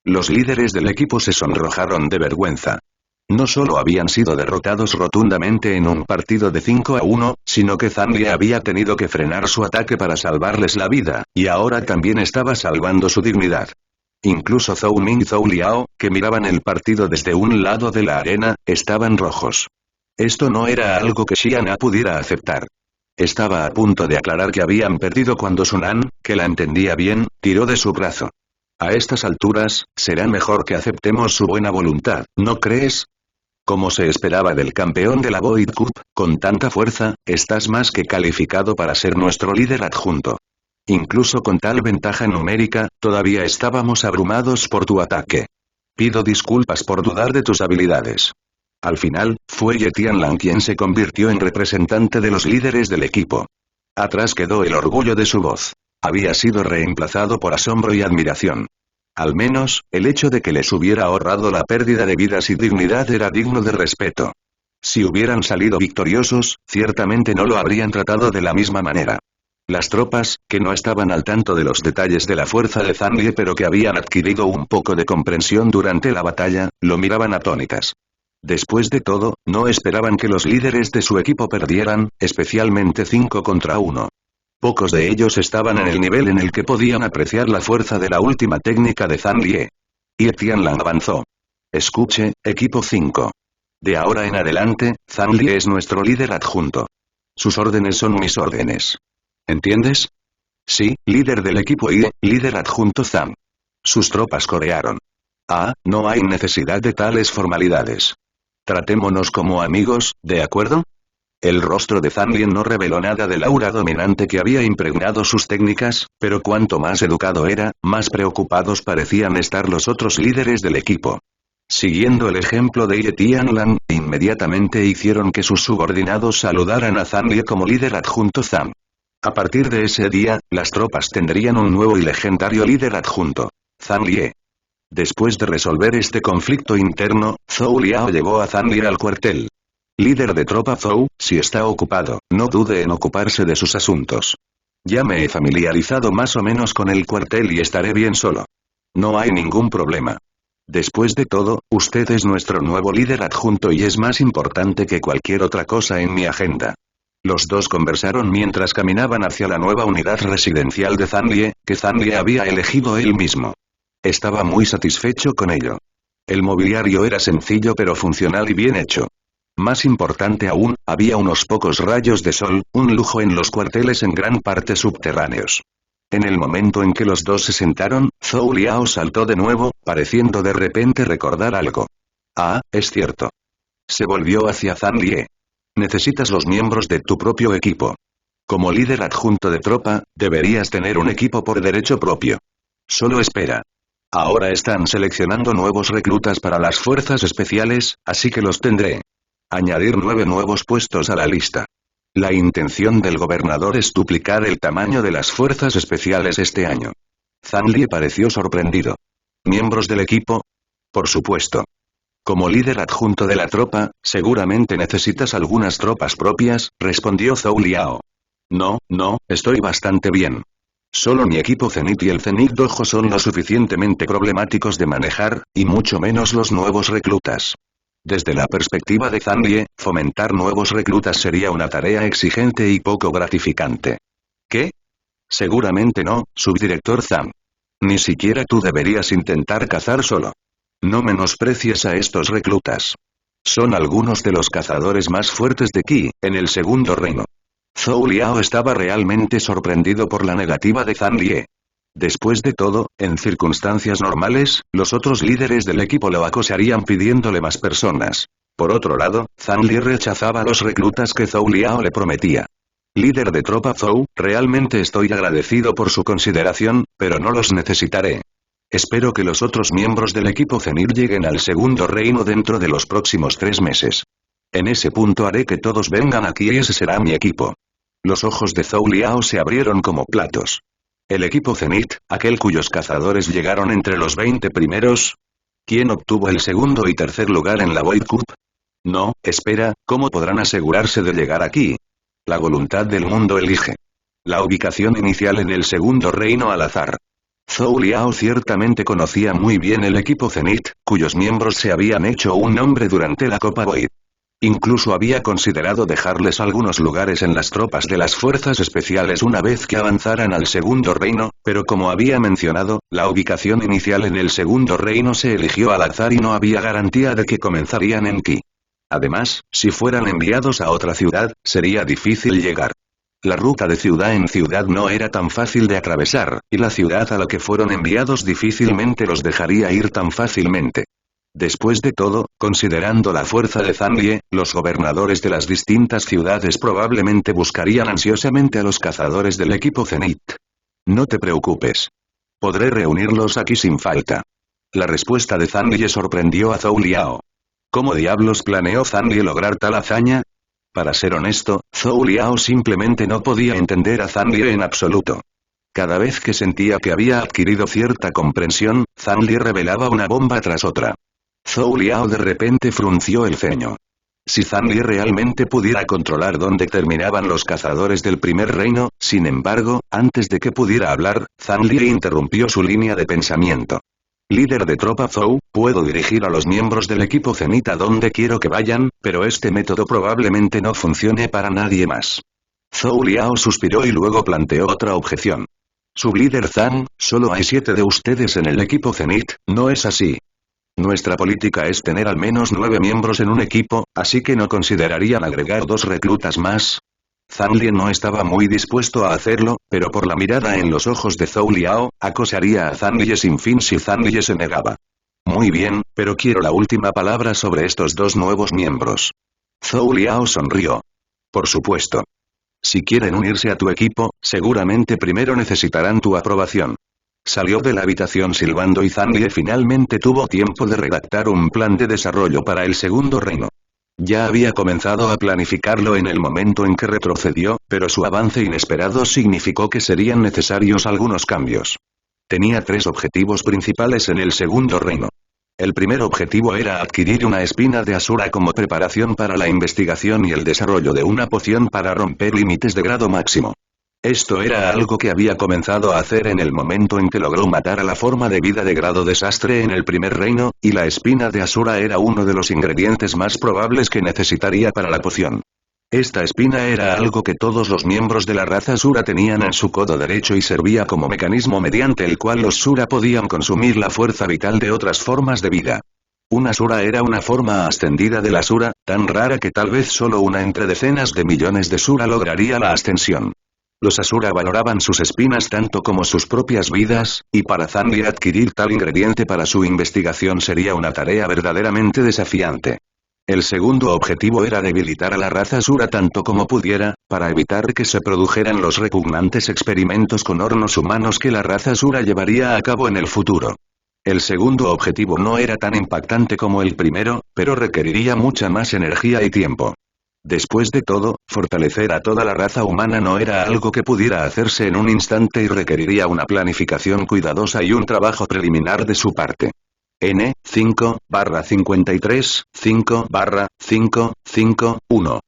Los líderes del equipo se sonrojaron de vergüenza. No solo habían sido derrotados rotundamente en un partido de 5-1, sino que Zanlie había tenido que frenar su ataque para salvarles la vida, y ahora también estaba salvando su dignidad. Incluso Zhou Min y Zhou Liao, que miraban el partido desde un lado de la arena, estaban rojos. Esto no era algo que Xiana pudiera aceptar. Estaba a punto de aclarar que habían perdido cuando Sunan, que la entendía bien, tiró de su brazo. A estas alturas, será mejor que aceptemos su buena voluntad, ¿no crees? Como se esperaba del campeón de la Void Cup, con tanta fuerza, estás más que calificado para ser nuestro líder adjunto. Incluso con tal ventaja numérica, todavía estábamos abrumados por tu ataque. Pido disculpas por dudar de tus habilidades. Al final, fue Ye Tianlan quien se convirtió en representante de los líderes del equipo. Atrás quedó el orgullo de su voz. Había sido reemplazado por asombro y admiración. Al menos, el hecho de que les hubiera ahorrado la pérdida de vidas y dignidad era digno de respeto. Si hubieran salido victoriosos, ciertamente no lo habrían tratado de la misma manera. Las tropas, que no estaban al tanto de los detalles de la fuerza de Zanlie pero que habían adquirido un poco de comprensión durante la batalla, lo miraban atónitas. Después de todo, no esperaban que los líderes de su equipo perdieran, especialmente 5 contra 1. Pocos de ellos estaban en el nivel en el que podían apreciar la fuerza de la última técnica de Zanlie. Y Tianlan avanzó. Escuche, equipo 5. De ahora en adelante, Zanlie es nuestro líder adjunto. Sus órdenes son mis órdenes. ¿Entiendes? Sí, líder del equipo y líder adjunto Zhang. Sus tropas corearon. No hay necesidad de tales formalidades. Tratémonos como amigos, ¿de acuerdo? El rostro de Zanlie no reveló nada del aura dominante que había impregnado sus técnicas, pero cuanto más educado era, más preocupados parecían estar los otros líderes del equipo. Siguiendo el ejemplo de Ye Tianlan, inmediatamente hicieron que sus subordinados saludaran a Zanlie como líder adjunto Zhang. A partir de ese día, las tropas tendrían un nuevo y legendario líder adjunto, Zanlie. Después de resolver este conflicto interno, Zhou Liao llevó a Zanlie al cuartel. Líder de tropa Zhou, si está ocupado, no dude en ocuparse de sus asuntos. Ya me he familiarizado más o menos con el cuartel y estaré bien solo. No hay ningún problema. Después de todo, usted es nuestro nuevo líder adjunto y es más importante que cualquier otra cosa en mi agenda. Los dos conversaron mientras caminaban hacia la nueva unidad residencial de Zanlie, que Zanlie había elegido él mismo. Estaba muy satisfecho con ello. El mobiliario era sencillo pero funcional y bien hecho. Más importante aún, había unos pocos rayos de sol, un lujo en los cuarteles en gran parte subterráneos. En el momento en que los dos se sentaron, Zhou Liao saltó de nuevo, pareciendo de repente recordar algo. Es cierto. Se volvió hacia Zanlie. Necesitas los miembros de tu propio equipo. Como líder adjunto de tropa, deberías tener un equipo por derecho propio. Solo espera. Ahora están seleccionando nuevos reclutas para las fuerzas especiales, así que los tendré. Añadir 9 nuevos puestos a la lista. La intención del gobernador es duplicar el tamaño de las fuerzas especiales este año. Zanlie pareció sorprendido. ¿Miembros del equipo? Por supuesto. Como líder adjunto de la tropa, seguramente necesitas algunas tropas propias, respondió Zhou Liao. No, estoy bastante bien. Solo mi equipo Zenith y el Zenith Dojo son lo suficientemente problemáticos de manejar, y mucho menos los nuevos reclutas. Desde la perspectiva de Zanlie, fomentar nuevos reclutas sería una tarea exigente y poco gratificante. ¿Qué? Seguramente no, subdirector Zhang. Ni siquiera tú deberías intentar cazar solo. No menosprecies a estos reclutas. Son algunos de los cazadores más fuertes de Qi, en el segundo reino. Zhou Liao estaba realmente sorprendido por la negativa de Zanlie. Después de todo, en circunstancias normales, los otros líderes del equipo lo acosarían pidiéndole más personas. Por otro lado, Zanlie rechazaba a los reclutas que Zhou Liao le prometía. Líder de tropa Zhou, realmente estoy agradecido por su consideración, pero no los necesitaré. Espero que los otros miembros del equipo Zenith lleguen al segundo reino dentro de los próximos 3 meses. En ese punto haré que todos vengan aquí y ese será mi equipo. Los ojos de Zhou Liao se abrieron como platos. ¿El equipo Zenith, aquel cuyos cazadores llegaron entre los 20 primeros? ¿Quién obtuvo el segundo y tercer lugar en la Void Cup? No, espera, ¿cómo podrán asegurarse de llegar aquí? La voluntad del mundo elige. La ubicación inicial en el segundo reino al azar. Zhou Liao ciertamente conocía muy bien el equipo Zenith, cuyos miembros se habían hecho un nombre durante la Copa Void. Incluso había considerado dejarles algunos lugares en las tropas de las fuerzas especiales una vez que avanzaran al segundo reino, pero como había mencionado, la ubicación inicial en el segundo reino se eligió al azar y no había garantía de que comenzarían en Qi. Además, si fueran enviados a otra ciudad, sería difícil llegar. La ruta de ciudad en ciudad no era tan fácil de atravesar, y la ciudad a la que fueron enviados difícilmente los dejaría ir tan fácilmente. Después de todo, considerando la fuerza de Zanlie, los gobernadores de las distintas ciudades probablemente buscarían ansiosamente a los cazadores del equipo Zenith. No te preocupes. Podré reunirlos aquí sin falta. La respuesta de Zanlie sorprendió a Zhou Liao. ¿Cómo diablos planeó Zanlie lograr tal hazaña? Para ser honesto, Zhou Liao simplemente no podía entender a Zanlie en absoluto. Cada vez que sentía que había adquirido cierta comprensión, Zanlie revelaba una bomba tras otra. Zhou Liao de repente frunció el ceño. Si Zanlie realmente pudiera controlar dónde terminaban los cazadores del primer reino, sin embargo, antes de que pudiera hablar, Zanlie interrumpió su línea de pensamiento. Líder de tropa Zhou, puedo dirigir a los miembros del equipo Zenith a donde quiero que vayan, pero este método probablemente no funcione para nadie más. Zhou Liao suspiró y luego planteó otra objeción. Sublíder Zhang, solo hay 7 de ustedes en el equipo Zenith, ¿no es así? Nuestra política es tener al menos 9 miembros en un equipo, así que no considerarían agregar 2 reclutas más. Zanlie no estaba muy dispuesto a hacerlo, pero por la mirada en los ojos de Zhou Liao, acosaría a Zanlie sin fin si Zanlie se negaba. Muy bien, pero quiero la última palabra sobre estos 2 nuevos miembros. Zhou Liao sonrió. Por supuesto. Si quieren unirse a tu equipo, seguramente primero necesitarán tu aprobación. Salió de la habitación silbando y Zanlie finalmente tuvo tiempo de redactar un plan de desarrollo para el segundo reino. Ya había comenzado a planificarlo en el momento en que retrocedió, pero su avance inesperado significó que serían necesarios algunos cambios. Tenía 3 objetivos principales en el segundo reino. El primer objetivo era adquirir una espina de Asura como preparación para la investigación y el desarrollo de una poción para romper límites de grado máximo. Esto era algo que había comenzado a hacer en el momento en que logró matar a la forma de vida de grado desastre en el primer reino, y la espina de Asura era uno de los ingredientes más probables que necesitaría para la poción. Esta espina era algo que todos los miembros de la raza Asura tenían en su codo derecho y servía como mecanismo mediante el cual los Sura podían consumir la fuerza vital de otras formas de vida. Un Asura era una forma ascendida del Asura, tan rara que tal vez solo una entre decenas de millones de Sura lograría la ascensión. Los Asura valoraban sus espinas tanto como sus propias vidas, y para Zanlie adquirir tal ingrediente para su investigación sería una tarea verdaderamente desafiante. El segundo objetivo era debilitar a la raza Asura tanto como pudiera, para evitar que se produjeran los repugnantes experimentos con hornos humanos que la raza Asura llevaría a cabo en el futuro. El segundo objetivo no era tan impactante como el primero, pero requeriría mucha más energía y tiempo. Después de todo, fortalecer a toda la raza humana no era algo que pudiera hacerse en un instante y requeriría una planificación cuidadosa y un trabajo preliminar de su parte. N. 5/53, 5/551.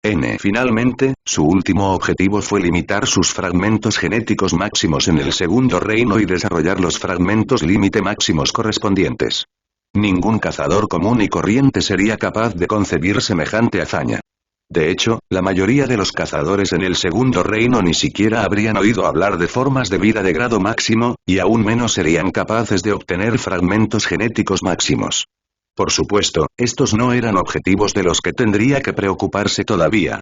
Finalmente, su último objetivo fue limitar sus fragmentos genéticos máximos en el segundo reino y desarrollar los fragmentos límite máximos correspondientes. Ningún cazador común y corriente sería capaz de concebir semejante hazaña. De hecho, la mayoría de los cazadores en el segundo reino ni siquiera habrían oído hablar de formas de vida de grado máximo, y aún menos serían capaces de obtener fragmentos genéticos máximos. Por supuesto, estos no eran objetivos de los que tendría que preocuparse todavía.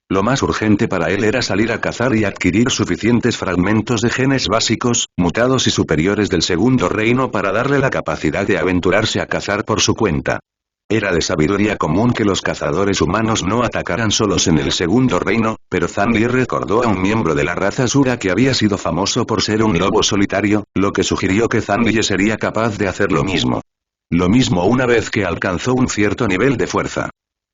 Lo más urgente para él era salir a cazar y adquirir suficientes fragmentos de genes básicos, mutados y superiores del segundo reino para darle la capacidad de aventurarse a cazar por su cuenta. Era de sabiduría común que los cazadores humanos no atacaran solos en el segundo reino, pero Zanli recordó a un miembro de la raza Asura que había sido famoso por ser un lobo solitario, lo que sugirió que Zanli sería capaz de hacer lo mismo. Lo mismo una vez que alcanzó un cierto nivel de fuerza.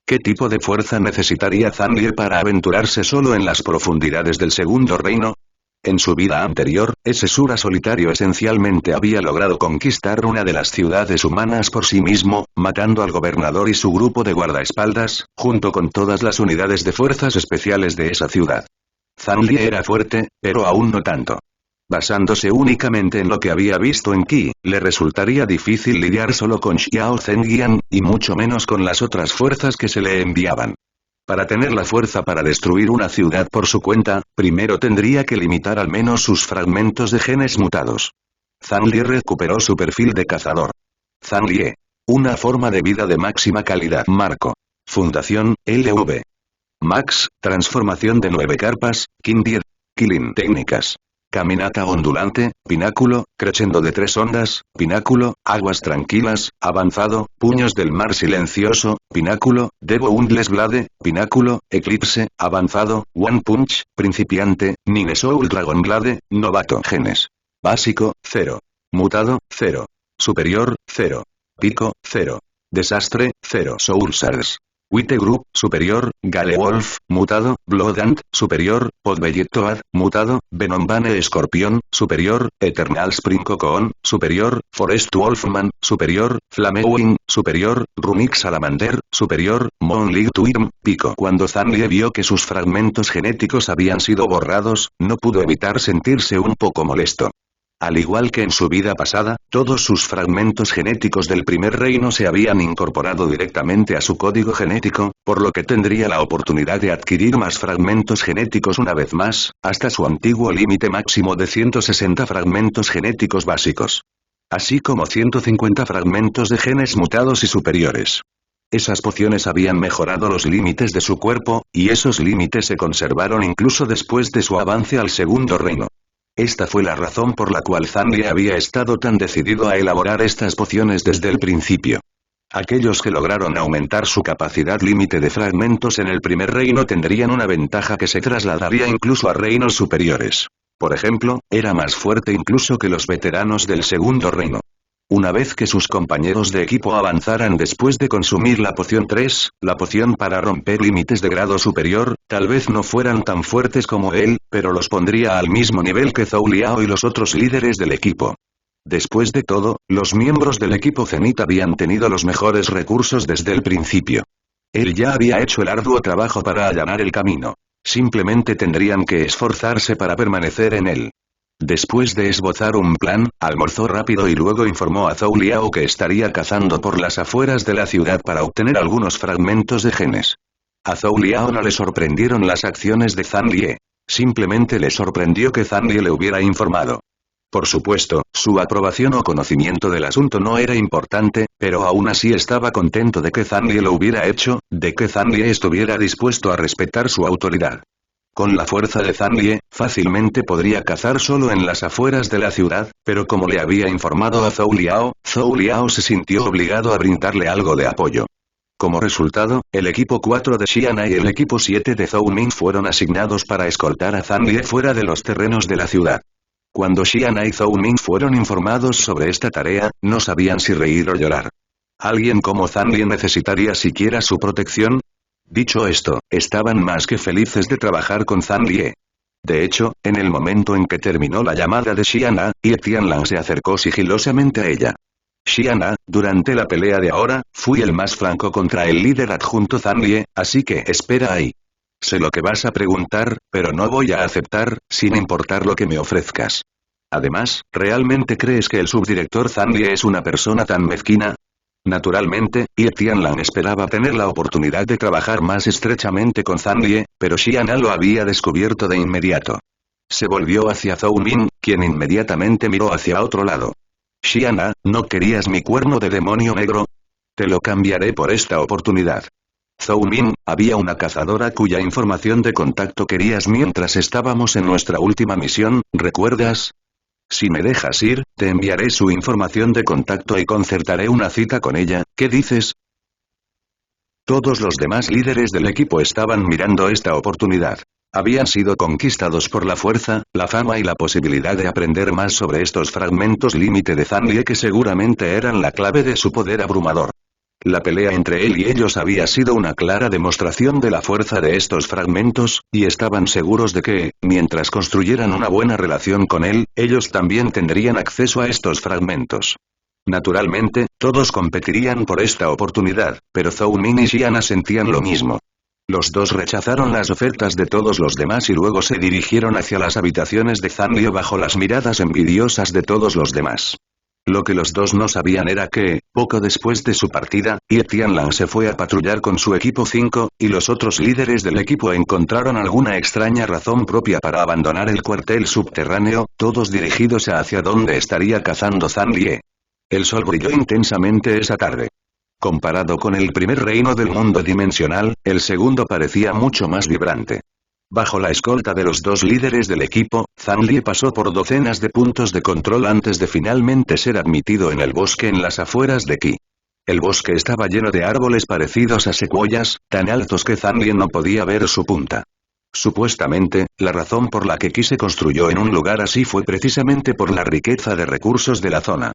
¿Qué tipo de fuerza necesitaría Zanli para aventurarse solo en las profundidades del segundo reino? En su vida anterior, ese Sura solitario esencialmente había logrado conquistar una de las ciudades humanas por sí mismo, matando al gobernador y su grupo de guardaespaldas, junto con todas las unidades de fuerzas especiales de esa ciudad. Zanli era fuerte, pero aún no tanto. Basándose únicamente en lo que había visto en Qi, le resultaría difícil lidiar solo con Xiao Zhenjian, y mucho menos con las otras fuerzas que se le enviaban. Para tener la fuerza para destruir una ciudad por su cuenta, primero tendría que limitar al menos sus fragmentos de genes mutados. Zanli recuperó su perfil de cazador. Zanli. Una forma de vida de máxima calidad. Marco. Fundación, LV. Max, transformación de 9 carpas, King 10. Killing técnicas. Caminata ondulante, pináculo, crescendo de 3 ondas, pináculo, aguas tranquilas, avanzado, puños del mar silencioso, pináculo, Devo Undless Blade, pináculo, eclipse, avanzado, One Punch, principiante, Nine Soul Dragon Blade, novato. Genes. Básico, 0. Mutado, 0. Superior, 0. Pico, 0. Desastre, 0. Soul Shards. Wite Group, superior, Gale Wolf, mutado, Bloodant, superior, Podbelletoad, mutado, Venombane Escorpión, superior, Eternal Spring Cocoon, superior, Forest Wolfman, superior, Flamewing, superior, Runic Salamander, superior, Moonlight Twirm, pico. Cuando Zanli vio que sus fragmentos genéticos habían sido borrados, no pudo evitar sentirse un poco molesto. Al igual que en su vida pasada, todos sus fragmentos genéticos del primer reino se habían incorporado directamente a su código genético, por lo que tendría la oportunidad de adquirir más fragmentos genéticos una vez más, hasta su antiguo límite máximo de 160 fragmentos genéticos básicos. Así como 150 fragmentos de genes mutados y superiores. Esas pociones habían mejorado los límites de su cuerpo, y esos límites se conservaron incluso después de su avance al segundo reino. Esta fue la razón por la cual Zanli había estado tan decidido a elaborar estas pociones desde el principio. Aquellos que lograron aumentar su capacidad límite de fragmentos en el primer reino tendrían una ventaja que se trasladaría incluso a reinos superiores. Por ejemplo, era más fuerte incluso que los veteranos del segundo reino. Una vez que sus compañeros de equipo avanzaran después de consumir la poción 3, la poción para romper límites de grado superior, tal vez no fueran tan fuertes como él, pero los pondría al mismo nivel que Zhou Liao y los otros líderes del equipo. Después de todo, los miembros del equipo Zenith habían tenido los mejores recursos desde el principio. Él ya había hecho el arduo trabajo para allanar el camino. Simplemente tendrían que esforzarse para permanecer en él. Después de esbozar un plan, almorzó rápido y luego informó a Zhou Liao que estaría cazando por las afueras de la ciudad para obtener algunos fragmentos de genes. A Zhou Liao no le sorprendieron las acciones de Zanli. Simplemente le sorprendió que Zanli le hubiera informado. Por supuesto, su aprobación o conocimiento del asunto no era importante, pero aún así estaba contento de que Zanli lo hubiera hecho, de que Zanli estuviera dispuesto a respetar su autoridad. Con la fuerza de Zanli, fácilmente podría cazar solo en las afueras de la ciudad, pero como le había informado a Zhou Liao se sintió obligado a brindarle algo de apoyo. Como resultado, el equipo 4 de Xiana y el equipo 7 de Zhou Ning fueron asignados para escoltar a Zanli fuera de los terrenos de la ciudad. Cuando Xiana y Zhou Ning fueron informados sobre esta tarea, no sabían si reír o llorar. ¿Alguien como Zanli necesitaría siquiera su protección? Dicho esto, estaban más que felices de trabajar con Zanli. De hecho, en el momento en que terminó la llamada de Xiana, Ye Tianlang se acercó sigilosamente a ella. Xiana, durante la pelea de ahora, fui el más franco contra el líder adjunto Zanli, así que espera ahí. Sé lo que vas a preguntar, pero no voy a aceptar, sin importar lo que me ofrezcas. Además, ¿realmente crees que el subdirector Zanlie es una persona tan mezquina? Naturalmente, Ye Tianlan esperaba tener la oportunidad de trabajar más estrechamente con Zanlie, pero Xiana lo había descubierto de inmediato. Se volvió hacia Zhou Min, quien inmediatamente miró hacia otro lado. Xiana, ¿no querías mi cuerno de demonio negro? Te lo cambiaré por esta oportunidad. Zhou Min, había una cazadora cuya información de contacto querías mientras estábamos en nuestra última misión, ¿recuerdas? Si me dejas ir, te enviaré su información de contacto y concertaré una cita con ella, ¿qué dices? Todos los demás líderes del equipo estaban mirando esta oportunidad. Habían sido conquistados por la fuerza, la fama y la posibilidad de aprender más sobre estos fragmentos límite de Zanlie que seguramente eran la clave de su poder abrumador. La pelea entre él y ellos había sido una clara demostración de la fuerza de estos fragmentos, y estaban seguros de que, mientras construyeran una buena relación con él, ellos también tendrían acceso a estos fragmentos. Naturalmente, todos competirían por esta oportunidad, pero Zhou Min y Xiana sentían lo mismo. Los dos rechazaron las ofertas de todos los demás y luego se dirigieron hacia las habitaciones de Zanlie bajo las miradas envidiosas de todos los demás. Lo que los dos no sabían era que, poco después de su partida, Ye Tianlan se fue a patrullar con su equipo 5, y los otros líderes del equipo encontraron alguna extraña razón propia para abandonar el cuartel subterráneo, todos dirigidos hacia donde estaría cazando Zanlie. El sol brilló intensamente esa tarde. Comparado con el primer reino del mundo dimensional, el segundo parecía mucho más vibrante. Bajo la escolta de los dos líderes del equipo, Zanlie pasó por docenas de puntos de control antes de finalmente ser admitido en el bosque en las afueras de Qi. El bosque estaba lleno de árboles parecidos a secuoyas, tan altos que Zanlie no podía ver su punta. Supuestamente, la razón por la que Qi se construyó en un lugar así fue precisamente por la riqueza de recursos de la zona.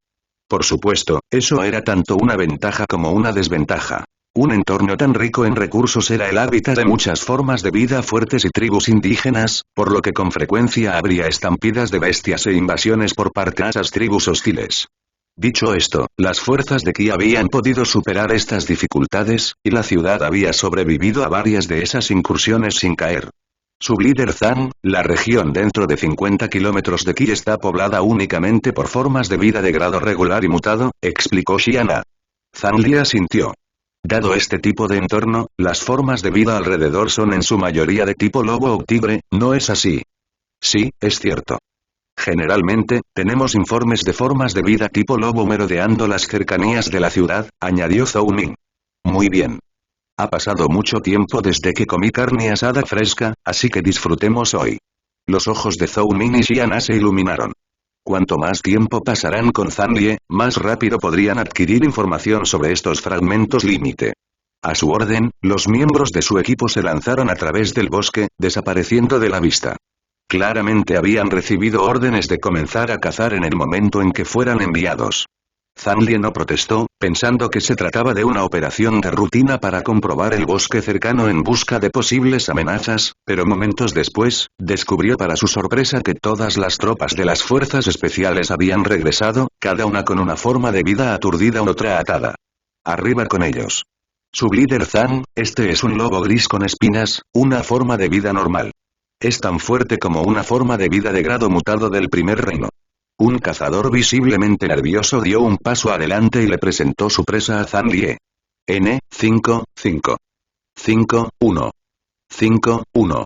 Por supuesto, eso era tanto una ventaja como una desventaja. Un entorno tan rico en recursos era el hábitat de muchas formas de vida fuertes y tribus indígenas, por lo que con frecuencia habría estampidas de bestias e invasiones por parte de esas tribus hostiles. Dicho esto, las fuerzas de Qi habían podido superar estas dificultades, y la ciudad había sobrevivido a varias de esas incursiones sin caer. Sublíder Zan, la región dentro de 50 kilómetros de Qi está poblada únicamente por formas de vida de grado regular y mutado, explicó Xiana. Zanlie asintió. Dado este tipo de entorno, las formas de vida alrededor son en su mayoría de tipo lobo o tigre, ¿no es así? Sí, es cierto. Generalmente, tenemos informes de formas de vida tipo lobo merodeando las cercanías de la ciudad, añadió Zhou Min. Muy bien. Ha pasado mucho tiempo desde que comí carne asada fresca, así que disfrutemos hoy. Los ojos de Zhou Min y Xiana se iluminaron. Cuanto más tiempo pasarán con Zanlie, más rápido podrían adquirir información sobre estos fragmentos límite. A su orden, los miembros de su equipo se lanzaron a través del bosque, desapareciendo de la vista. Claramente habían recibido órdenes de comenzar a cazar en el momento en que fueran enviados. Zanlie no protestó, pensando que se trataba de una operación de rutina para comprobar el bosque cercano en busca de posibles amenazas, pero momentos después, descubrió para su sorpresa que todas las tropas de las fuerzas especiales habían regresado, cada una con una forma de vida aturdida u otra atada. Arriba con ellos. Sublíder Zan, este es un lobo gris con espinas, una forma de vida normal. Es tan fuerte como una forma de vida de grado mutado del primer reino. Un cazador visiblemente nervioso dio un paso adelante y le presentó su presa a Zanlie. N5, 5. 5, 1. 5, 1.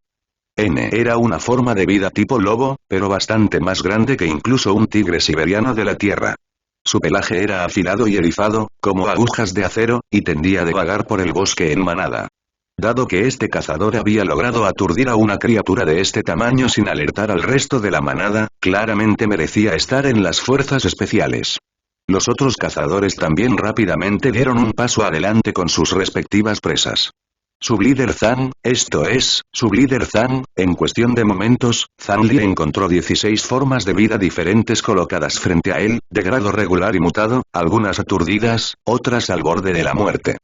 N era una forma de vida tipo lobo, pero bastante más grande que incluso un tigre siberiano de la tierra. Su pelaje era afilado y erizado, como agujas de acero, y tendía a vagar por el bosque en manada. Dado que este cazador había logrado aturdir a una criatura de este tamaño sin alertar al resto de la manada, claramente merecía estar en las fuerzas especiales. Los otros cazadores también rápidamente dieron un paso adelante con sus respectivas presas. Sublíder Zan, esto es, Sublíder Zan, en cuestión de momentos, Zanlie encontró 16 formas de vida diferentes colocadas frente a él, de grado regular y mutado, algunas aturdidas, otras al borde de la muerte.